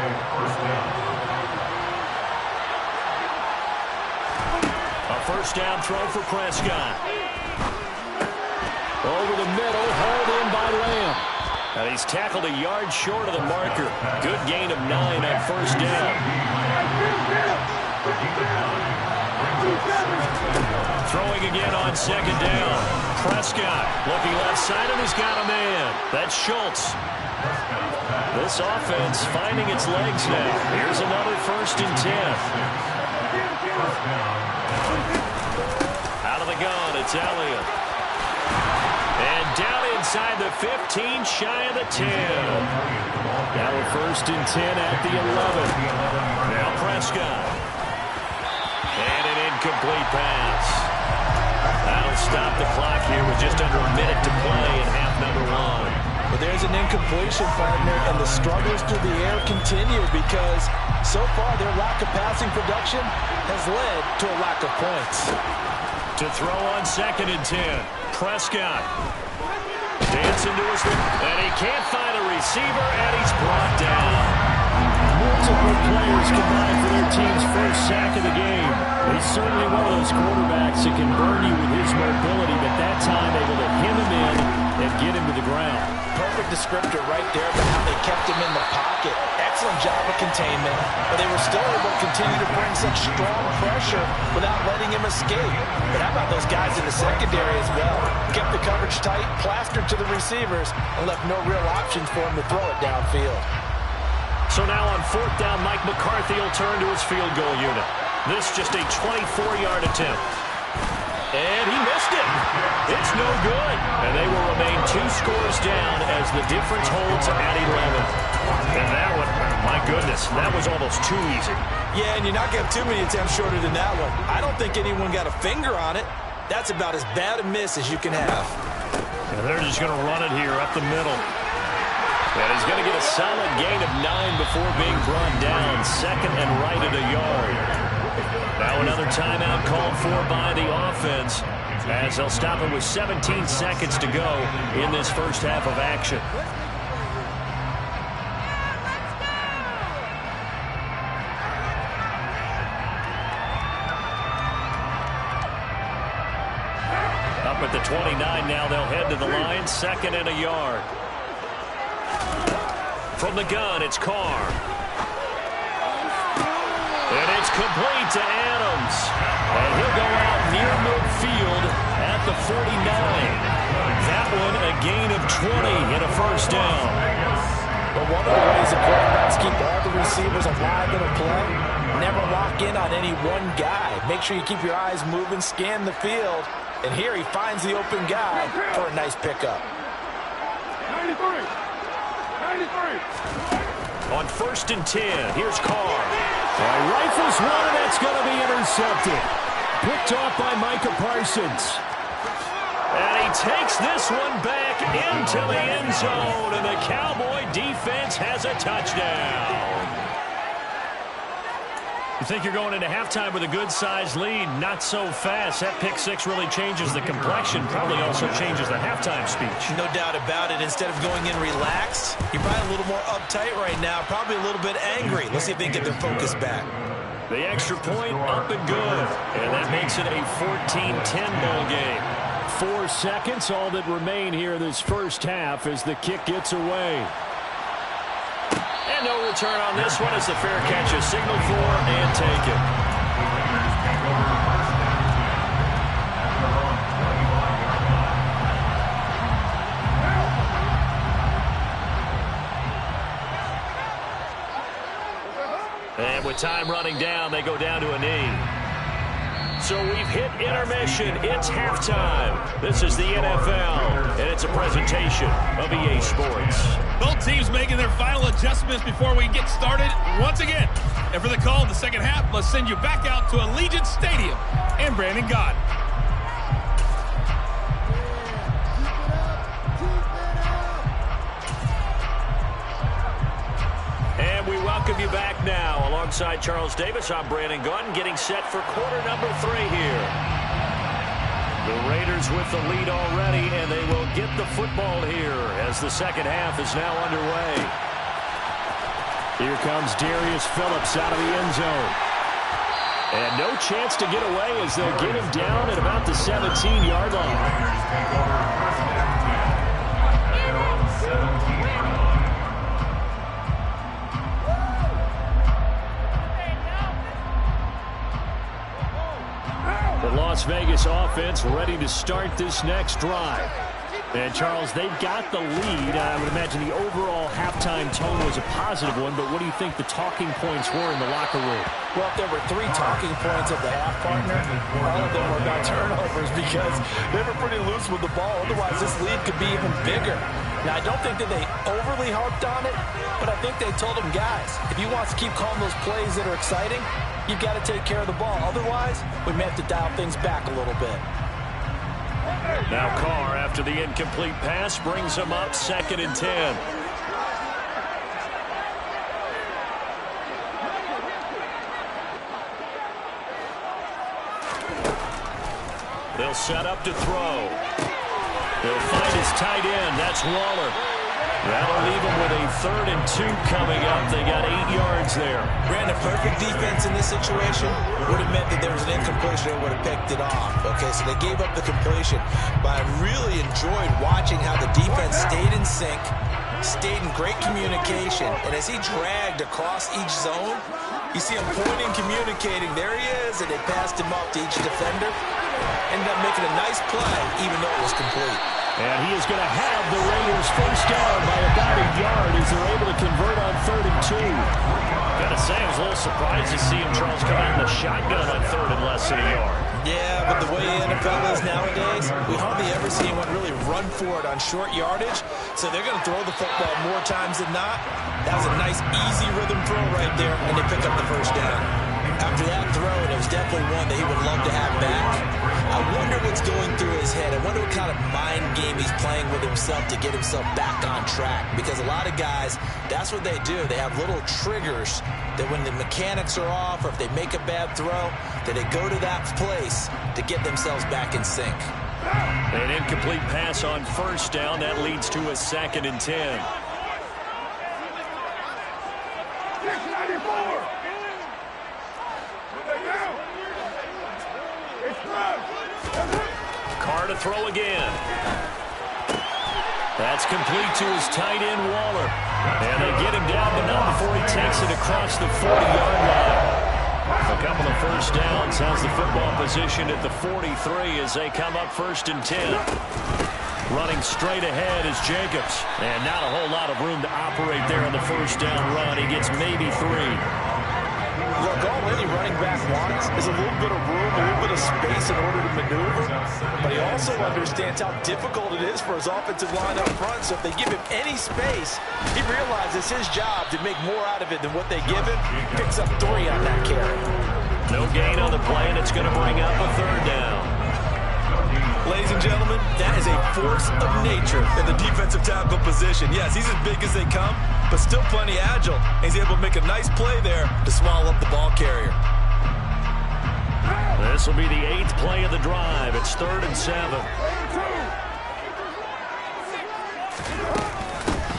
A first down throw for Prescott. Over the middle, hauled in by Lamb. And he's tackled a yard short of the marker. Good gain of 9 on first down. Throwing again on second down. Prescott looking left side, and he's got a man. That's Schultz. This offense finding its legs now. Here's another 1st and 10. Out of the gun, it's Elliott. And down inside the 15, shy of the 10. Now a 1st and 10 at the 11. Now Prescott. And an incomplete pass. That'll stop the clock here with just under a minute to play in half number 1. But there's an incompletion, partner, and the struggles through the air continue because so far their lack of passing production has led to a lack of points. To throw on 2nd and 10. Prescott. Dancing to his and he can't find a receiver, and he's brought down. Multiple players combined for their team's first sack of the game. He's certainly one of those quarterbacks that can burn you with his mobility, but that time able to hit him in and get him to the ground. Perfect descriptor right there about how they kept him in the pocket. Excellent job of containment, but they were still able to continue to bring such strong pressure without letting him escape. But how about those guys in the secondary as well? Kept the coverage tight, plastered to the receivers, and left no real options for him to throw it downfield. So now on 4th down, Mike McCarthy will turn to his field goal unit. This just a 24-yard attempt. And he missed it. It's no good. And they will remain 2 scores down as the difference holds at 11. And that one, my goodness, that was almost too easy. Yeah, and you're not going to have too many attempts shorter than that one. I don't think anyone got a finger on it. That's about as bad a miss as you can have. And they're just going to run it here up the middle. And he's going to get a solid gain of 9 before being brought down. 2nd and right at a yard. Now another timeout called for by the offense as they'll stop it with 17 seconds to go in this first half of action. Up at the 29 now, they'll head to the line. 2nd and a yard. From the gun, it's Carr. And it's complete to Adams. And he'll go out near midfield at the 49. That one a gain of 20 and a first down. But one of the ways the quarterbacks keep all the receivers alive in a play, never lock in on any one guy. Make sure you keep your eyes moving, scan the field. And here he finds the open guy for a nice pickup. 93. On 1st and 10, here's Carr. Rifles one, and that's going to be intercepted. Picked off by Micah Parsons. And he takes this one back into the end zone, and the Cowboy defense has a touchdown. You think you're going into halftime with a good-sized lead. Not so fast. That pick 6 really changes the complexion. Probably also changes the halftime speech. No doubt about it. Instead of going in relaxed, you're probably a little more uptight right now. Probably a little bit angry. Let's see if they can get their focus back. The extra point up and good. And that makes it a 14-10 ball game. 4 seconds, all that remain here this first half as the kick gets away. And no return on this one as the fair catch is signaled for and taken. And with time running down, they go down to a knee. So we've hit intermission. It's halftime. This is the NFL, and it's a presentation of EA Sports. Both teams making their final adjustments before we get started once again. And for the call in the second half, let's send you back out to Allegiant Stadium and Brandon Gott. And we welcome you back now. Alongside Charles Davis, I'm Brandon Gunn, getting set for quarter number 3 here. The Raiders with the lead already, and they will get the football here as the second half is now underway. Here comes Darius Phillips out of the end zone. And no chance to get away as they'll get him down at about the 17-yard line. The Las Vegas offense ready to start this next drive. And, Charles, they've got the lead. I would imagine the overall halftime tone was a positive one, but what do you think the talking points were in the locker room? Well, if there were 3 talking points at the half, partner, all of them were about turnovers because they were pretty loose with the ball. Otherwise, this lead could be even bigger. Now, I don't think that they overly harped on it, but I think they told them, guys, if you want to keep calling those plays that are exciting, you've got to take care of the ball. Otherwise, we may have to dial things back a little bit. Now Carr, after the incomplete pass, brings him up 2nd and 10. They'll set up to throw. They'll find his tight end. That's Waller. That'll leave him with a 3rd and 2 coming up. They got 8 yards there. Brandon, perfect defense in this situation would have meant that there was an incompletion and would have picked it off. Okay, so they gave up the completion. But I really enjoyed watching how the defense stayed in sync, stayed in great communication. And as he dragged across each zone, you see him pointing, communicating. There he is, and they passed him off to each defender. Ended up making a nice play, even though it was complete. And he is going to have the Raiders first down by about a yard as they're able to convert on 3rd and 2. Gotta say, I was a little surprised to see him, Charles, come out in the shotgun on 3rd and less than a yard. Yeah, but the way the NFL is nowadays, we hardly ever see anyone really run for it on short yardage. So they're going to throw the football more times than not. That was a nice, easy rhythm throw right there, and they pick up the first down. After that throw, and it was definitely one that he would love to have back. I wonder what's going through his head. I wonder what kind of mind game he's playing with himself to get himself back on track. Because a lot of guys, that's what they do. They have little triggers that when the mechanics are off or if they make a bad throw, that they go to that place to get themselves back in sync. An incomplete pass on first down. That leads to a 2nd and 10. Carr to throw again. That's complete to his tight end, Waller. And they get him down, but not before he takes it across the 40-yard line. A couple of first downs has the football position at the 43 as they come up 1st and 10. Running straight ahead is Jacobs. And not a whole lot of room to operate there on the first down run. He gets maybe 3. Look, all any running back wants is a little bit of room, a little bit of space in order to maneuver. But he also understands how difficult it is for his offensive line up front. So if they give him any space, he realizes his job to make more out of it than what they give him. Picks up 3 on that carry. No gain on the play, and it's going to bring up a 3rd down. Ladies and gentlemen, that is a force of nature in the defensive tackle position. Yes, he's as big as they come, but still plenty agile. He's able to make a nice play there to swallow up the ball carrier. This will be the 8th play of the drive. It's 3rd and 7.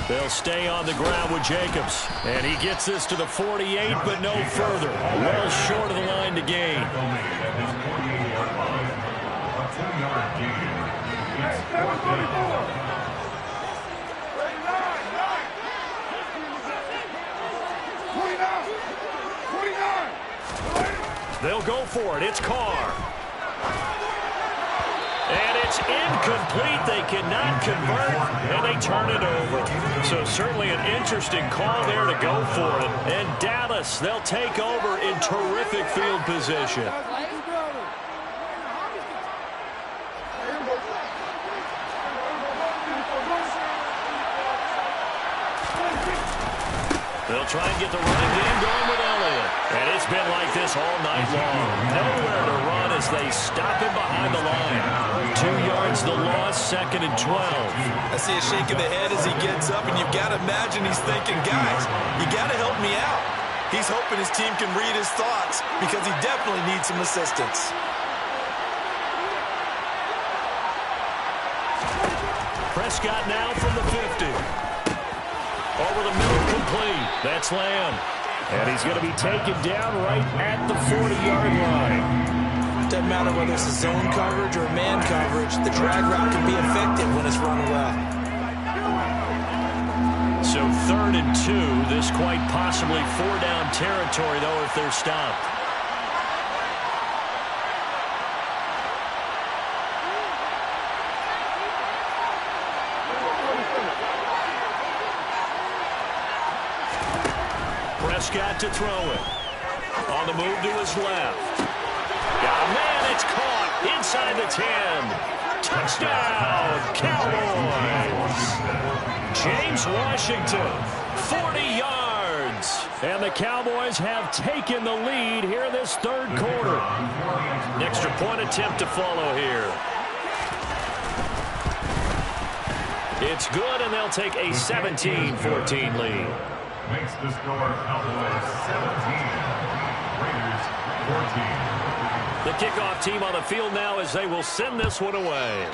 They'll stay on the ground with Jacobs. And he gets this to the 48, but no further. Well short of the line to gain. A 2-yard gain. They'll go for it. It's Carr. And it's incomplete. They cannot convert, and they turn it over. So certainly an interesting call there to go for it. And Dallas, they'll take over in terrific field position. They'll try and get the running game going with Elliott. And it's been like this all night long. Nowhere to run as they stop him behind the line. 2 yards the loss, 2nd and 12. I see a shake of the head as he gets up, and you've got to imagine he's thinking, guys, you got to help me out. He's hoping his team can read his thoughts because he definitely needs some assistance. Prescott now from the 50. Over the middle, complete. That's Lamb. And he's going to be taken down right at the 40-yard line. Doesn't matter whether it's a zone coverage or a man coverage, the drag route can be effective when it's run well. So 3rd and 2. This quite possibly 4-down territory, though, if they're stopped. Prescott to throw it. On the move to his left. Oh, man, it's caught inside the 10. Touchdown, Cowboys. James Washington, 40 yards. And the Cowboys have taken the lead here in this 3rd quarter. An extra point attempt to follow here. It's good, and they'll take a 17-14 lead. Makes the score Cowboys 17, Raiders 14. The kickoff team on the field now as they will send this one away.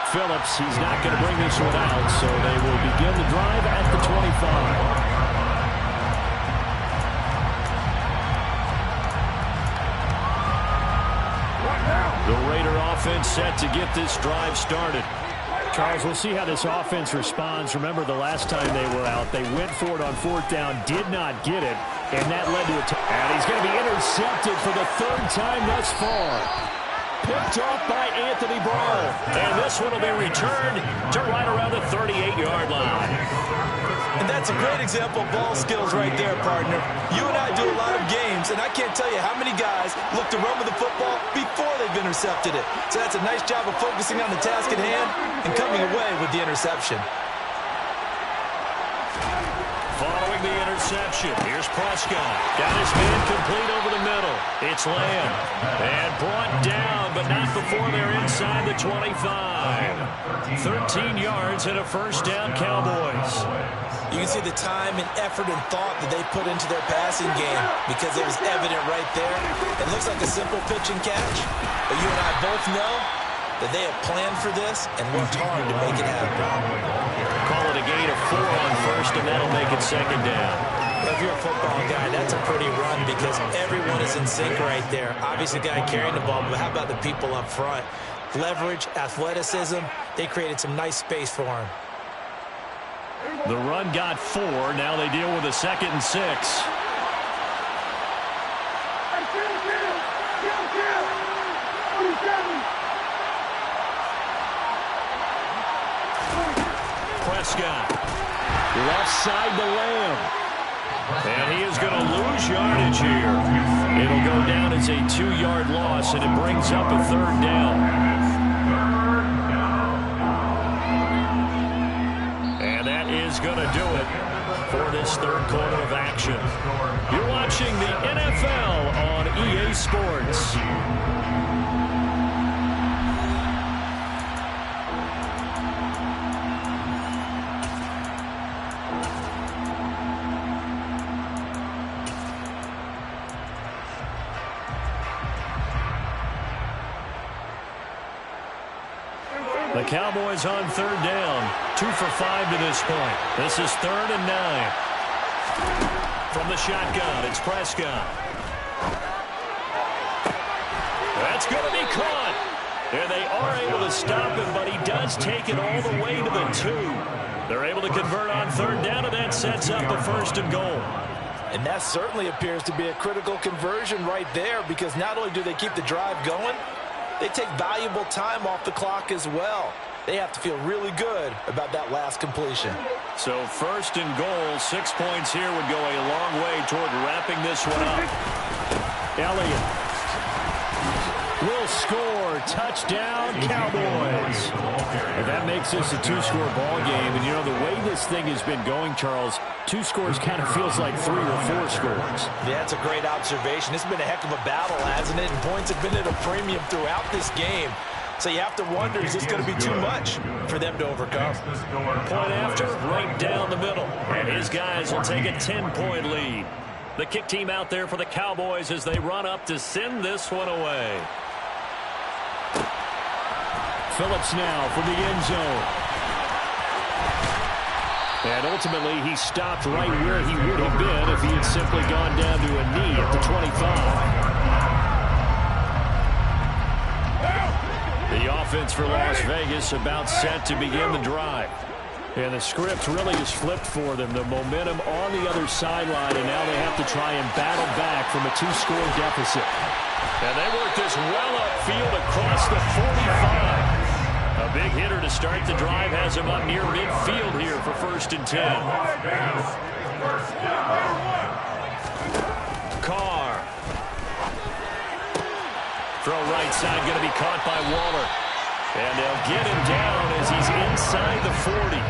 Phillips, he's not going to bring this one out, so they will begin the drive at the 25. The Raider offense set to get this drive started. Charles, we'll see how this offense responds. Remember, the last time they were out, they went for it on 4th down, did not get it, and that led to a and he's going to be intercepted for the 3rd time thus far. Picked off by Anthony Barr. And this one will be returned to right around the 38-yard line. And that's a great example of ball skills right there, partner. You and I do a lot of games, and I can't tell you how many guys look to run with the football before they've intercepted it. So that's a nice job of focusing on the task at hand and coming away with the interception. Following the interception, here's Prescott. Got his man complete over the middle. It's Lamb. And brought down, but not before they're inside the 25. 13 yards and a 1st down, Cowboys. You can see the time and effort and thought that they put into their passing game because it was evident right there. It looks like a simple pitch and catch, but you and I both know that they have planned for this and worked hard to make it happen. Call it a gain of 4 on 1st, and that'll make it 2nd down. Well, if you're a football guy, that's a pretty run because everyone is in sync right there. Obviously, the guy carrying the ball, but how about the people up front? Leverage, athleticism, they created some nice space for him. The run got 4. Now they deal with a 2nd and 6. Prescott. Left side to Lamb. And he is going to lose yardage here. It'll go down as a 2-yard loss, and it brings up a 3rd down. And that is going to do it for this 3rd quarter of action. You're watching the NFL on EA Sports. The Cowboys on 3rd down. 2 for 5 to this point. This is 3rd and 9. From the shotgun, it's Prescott. That's going to be caught. And they are able to stop him, but he does take it all the way to the 2. They're able to convert on 3rd down, and that sets up a 1st and goal. And that certainly appears to be a critical conversion right there, because not only do they keep the drive going, they take valuable time off the clock as well. They have to feel really good about that last completion. So 1st and goal, 6 points here would go a long way toward wrapping this one up. Elliott will score. Touchdown, Cowboys. And that makes this a 2-score ball game. And, you know, the way this thing has been going, Charles, 2 scores kind of feels like 3 or 4 scores. Yeah, that's a great observation. It's been a heck of a battle, hasn't it? And points have been at a premium throughout this game. So you have to wonder, is this going to be too much for them to overcome? Point after, right down the middle. And his guys will take a 10-point lead. The kick team out there for the Cowboys as they run up to send this one away. Phillips now from the end zone. And ultimately, he stopped right where he would have been if he had simply gone down to a knee at the 25. The offense for Las Vegas about set to begin the drive. And the script really is flipped for them. The momentum on the other sideline, and now they have to try and battle back from a 2-score deficit. And they work this well upfield across the 45. A big hitter to start the drive has him up near midfield here for 1st and 10. Carr. Throw right side, going to be caught by Waller. And they'll get him down as he's inside the 40.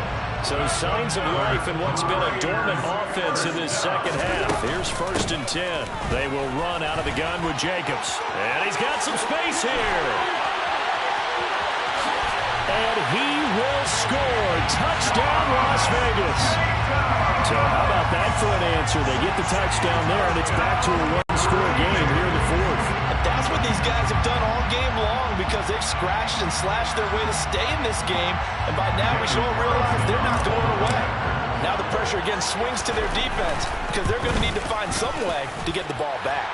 So signs of life in what's been a dormant offense in this second half. Here's 1st and 10. They will run out of the gun with Jacobs. And he's got some space here. And he will score. Touchdown, Las Vegas. So how about that for an answer? They get the touchdown there, and it's back to a 1-score game here in the 4th. That's what these guys have done all game long, because they've scratched and slashed their way to stay in this game. And by now we should all realize they're not going away. Now the pressure again swings to their defense, because they're going to need to find some way to get the ball back.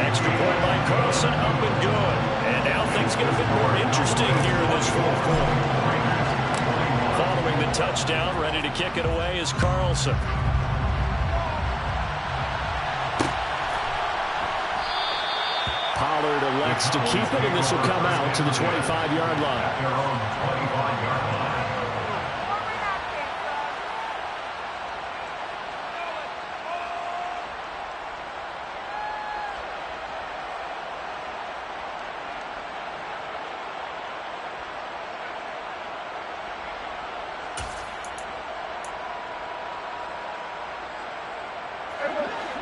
Extra point by Carlson, up and good. And now things get a bit more interesting here in this 4th quarter. Following the touchdown, ready to kick it away is Carlson. Pollard elects to keep it, and this will come out to the 25-yard line.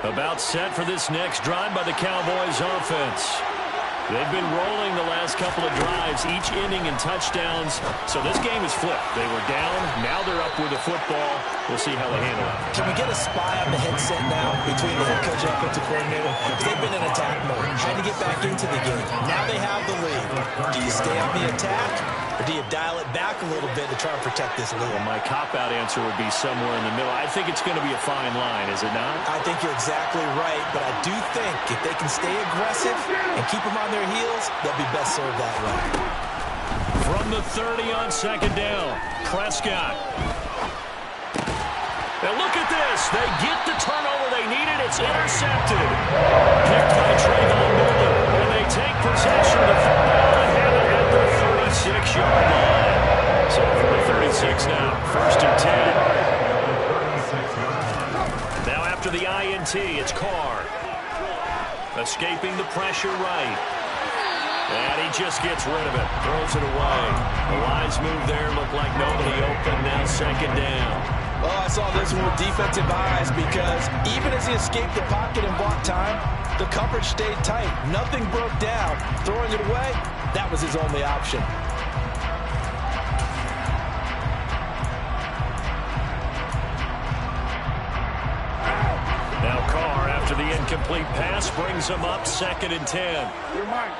About set for this next drive by the Cowboys offense. They've been rolling the last couple of drives, each inning in touchdowns. So this game is flipped. They were down, now they're up with the football. We'll see how they handle it. Can we get a spy on the headset now between the head coach and offensive coordinator? They've been in attack mode, trying to get back into the game. Now they have the lead. Do you stay on the attack, or do you dial it back a little bit to try and protect this lead? Well, my cop-out answer would be somewhere in the middle. I think it's going to be a fine line, is it not? I think you're exactly right, but I do think if they can stay aggressive and keep them on their heels, they'll be best served that way. From the 30 on 2nd down, Prescott. Now look at this. They get the turnover they needed. It's intercepted. Picked by Trayvon Mullen. And they take possession of the football and have it at the 36-yard line. So from the 36 now, 1st and 10. Now after the INT, it's Carr. Escaping the pressure right. And he just gets rid of it. Throws it away. The wise move there. Looked like nobody open. Now 2nd down. Oh, I saw this one with defensive eyes, because even as he escaped the pocket and bought time, the coverage stayed tight. Nothing broke down. Throwing it away, that was his only option. Now Carr, after the incomplete pass, brings him up 2nd and 10. You're mine.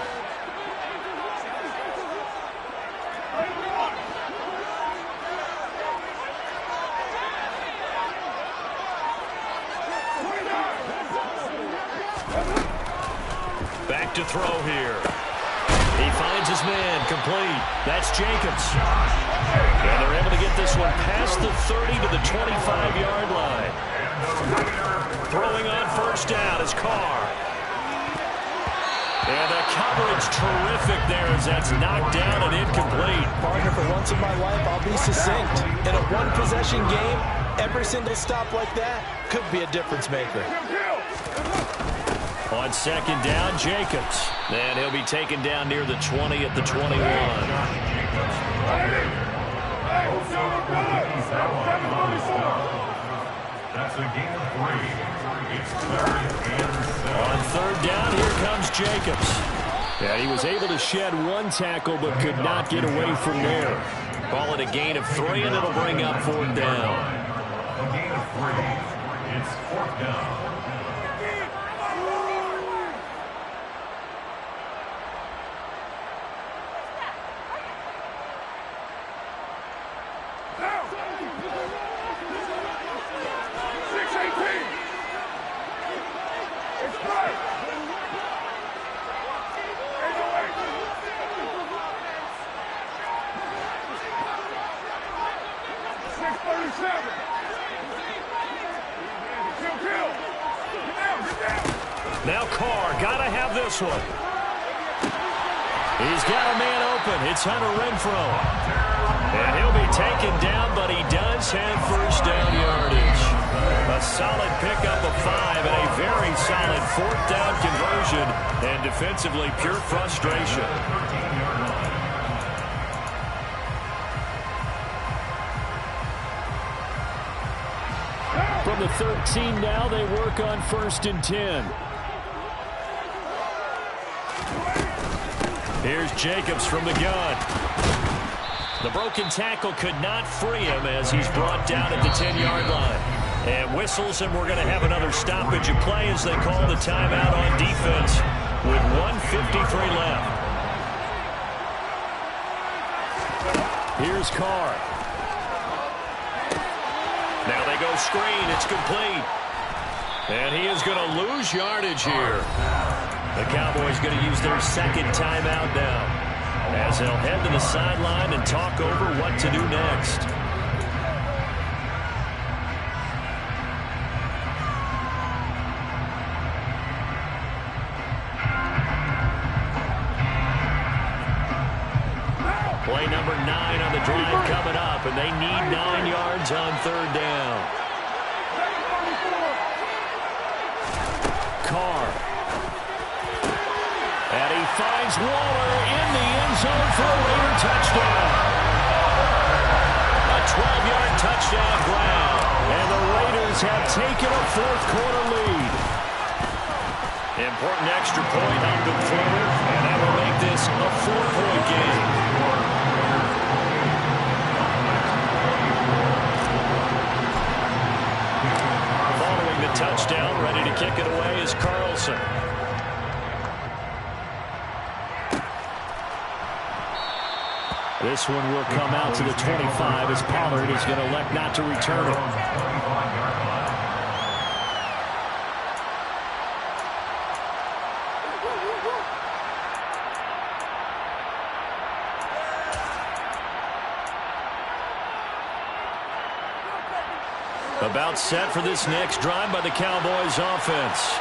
Back to throw here. finds his man, complete. That's Jacobs. And they're able to get this one past the 30 to the 25-yard line. Throwing on first down is Carr. And the coverage terrific there as that's knocked down and incomplete. Partner, for once in my life, I'll be succinct. In a one-possession game, every single stop like that could be a difference maker. On second down, Jacobs. And he'll be taken down near the 20 at the 21. That's a gain of 3. It's 3rd and 7. On third down, here comes Jacobs. And he was able to shed one tackle but could not get away from there. Call it a gain of 3, and it'll bring up fourth down. A gain of 3. It's 4th down. Now Carr, gotta have this one. He's got a man open. It's Hunter Renfrow. And he'll be taken down, but he does have first down yardage. A solid pickup of 5 and a very solid fourth down conversion. And defensively, pure frustration. From the 13 now, they work on 1st and 10. Here's Jacobs from the gun. The broken tackle could not free him as he's brought down at the 10-yard line. And whistles, and we're going to have another stoppage of play as they call the timeout on defense with 1:53 left. Here's Carr. Now they go screen. It's complete. And he is going to lose yardage here. The Cowboys going to use their second timeout now as they'll head to the sideline and talk over what to do next. Play number 9 on the drive coming up, and they need 9 yards on third down. Carr. And he finds Waller in the end zone for a Raider touchdown. A 12-yard touchdown ground. And the Raiders have taken a fourth-quarter lead. Important extra point on the forward, and that will make this a 4-point game. Following the touchdown, ready to kick it away is Carlson. This one will come out to the 25 as Pollard is going to elect not to return it. About set for this next drive by the Cowboys offense.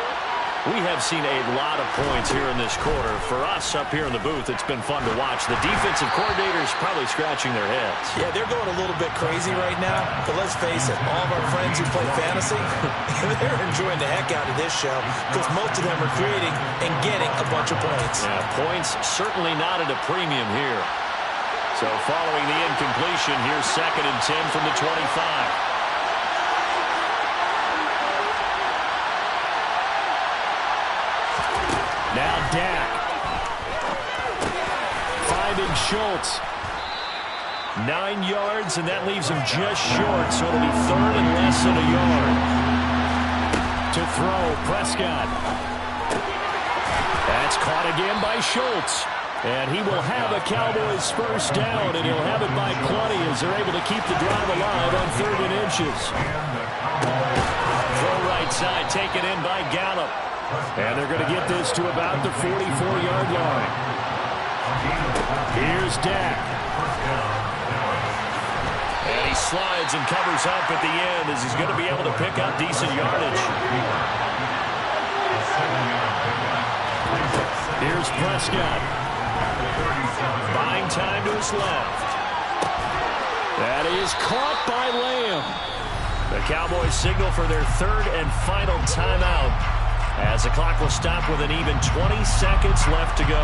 We have seen a lot of points here in this quarter. For us up here in the booth, it's been fun to watch. The defensive coordinators probably scratching their heads. Yeah, they're going a little bit crazy right now. But let's face it, all of our friends who play fantasy, they're enjoying the heck out of this show because most of them are creating and getting a bunch of points. Yeah, points certainly not at a premium here. So following the incompletion, here's 2nd and 10 from the 25. Now Dak. Finding Schultz. 9 yards, and that leaves him just short, so it'll be 3rd and less than a yard. To throw, Prescott. That's caught again by Schultz. And he will have a Cowboys first down, and he'll have it by plenty as they're able to keep the drive alive on 3rd and inches. Throw right side, taken in by Gallup. And they're going to get this to about the 44-yard line. Here's Dak. And he slides and covers up at the end as he's going to be able to pick up decent yardage. Here's Prescott. Buying time to his left. That is caught by Lamb. The Cowboys signal for their third and final timeout as the clock will stop with an even 20 seconds left to go.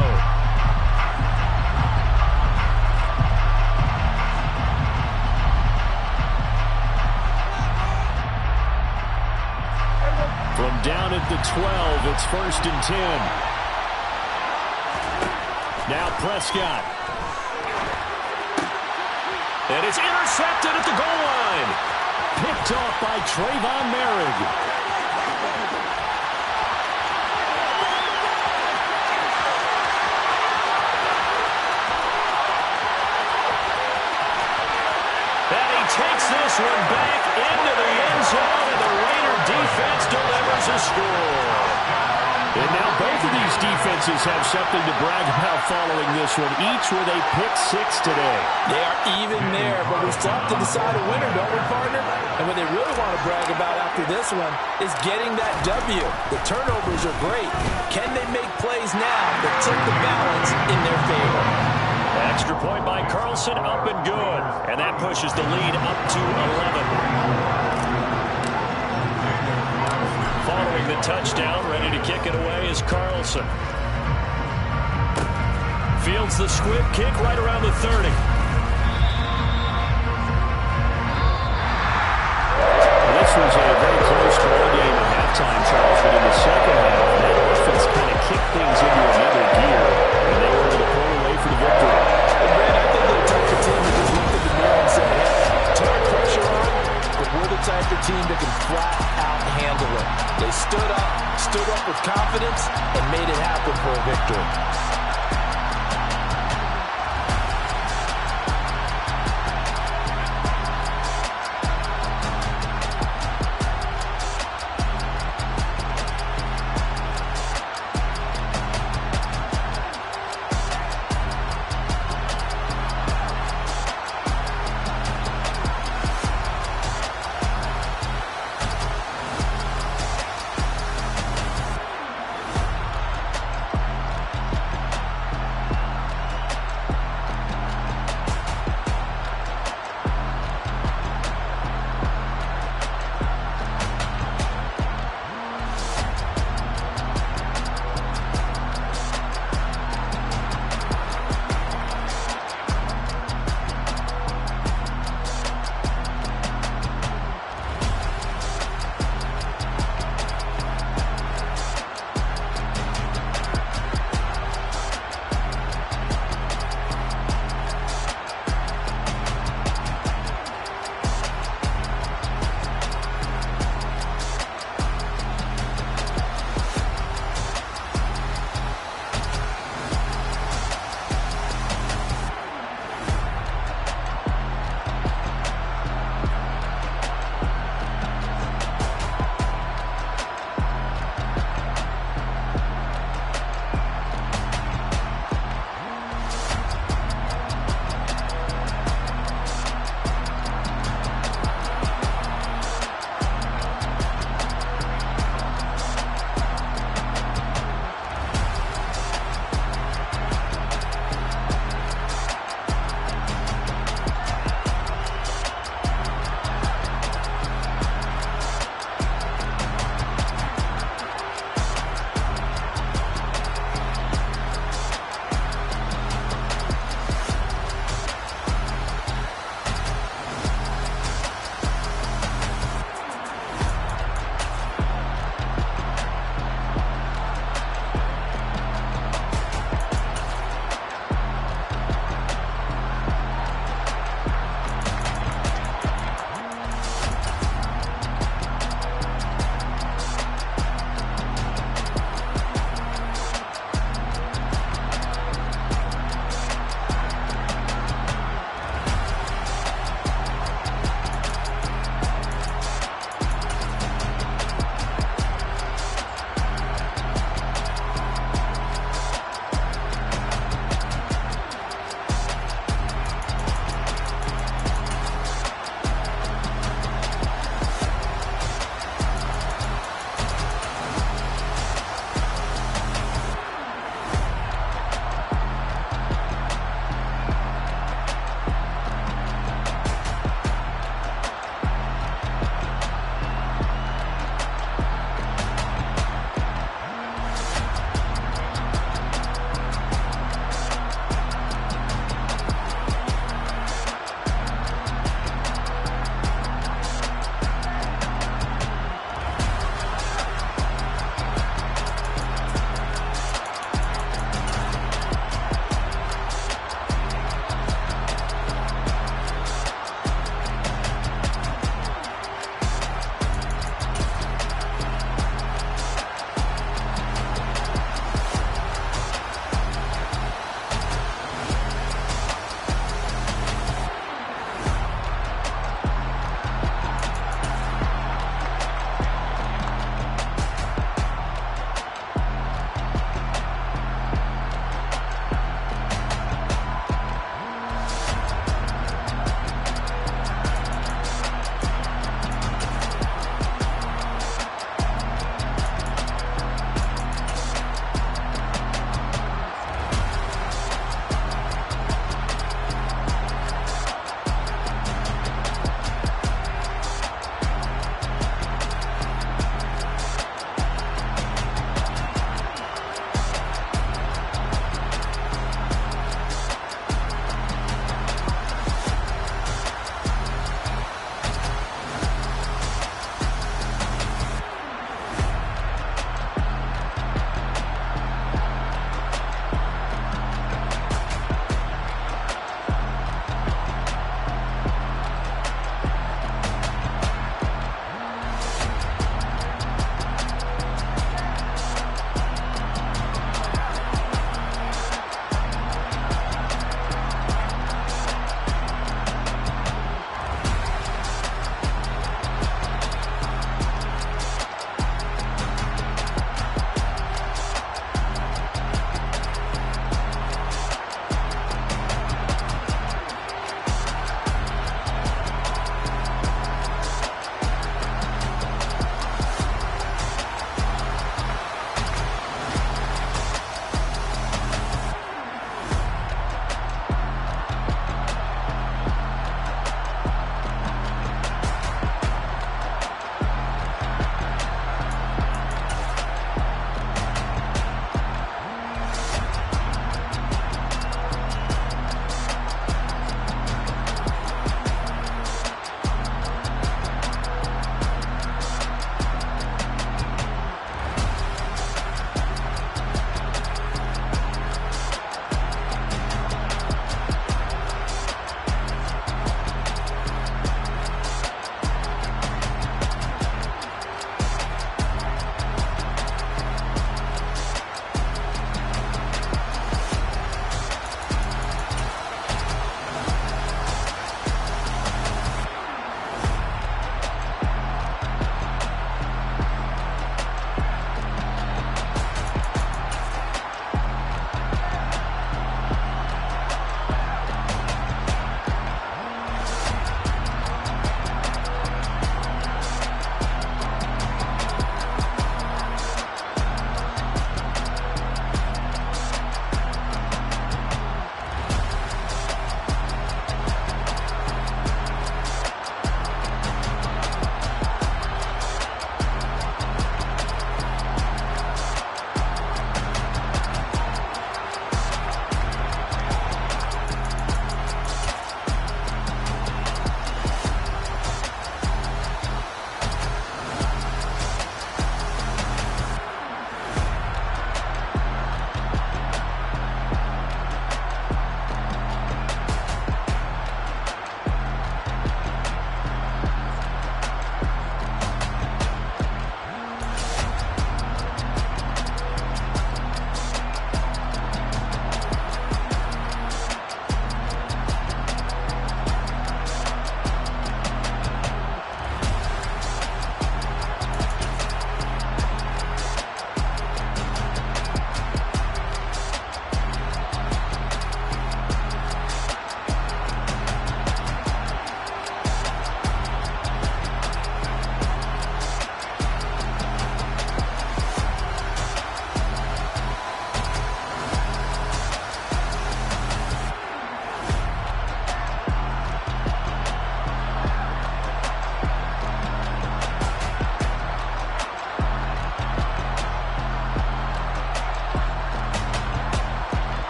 From down at the 12, it's 1st and 10. Now Prescott. And it's intercepted at the goal line. Picked off by Trayvon Merrick. And he takes this one back into the end zone, and the Raider defense delivers a score. And now both of these defenses have something to brag about following this one, each with a pick 6 today. They are even there, but we still have to decide a winner, don't we, partner? And what they really want to brag about after this one is getting that W. The turnovers are great. Can they make plays now that tip the balance in their favor? Extra point by Carlson, up and good. And that pushes the lead up to 11. Following the touchdown, ready to kick it away is Carlson. Fields the squib kick right around the 30.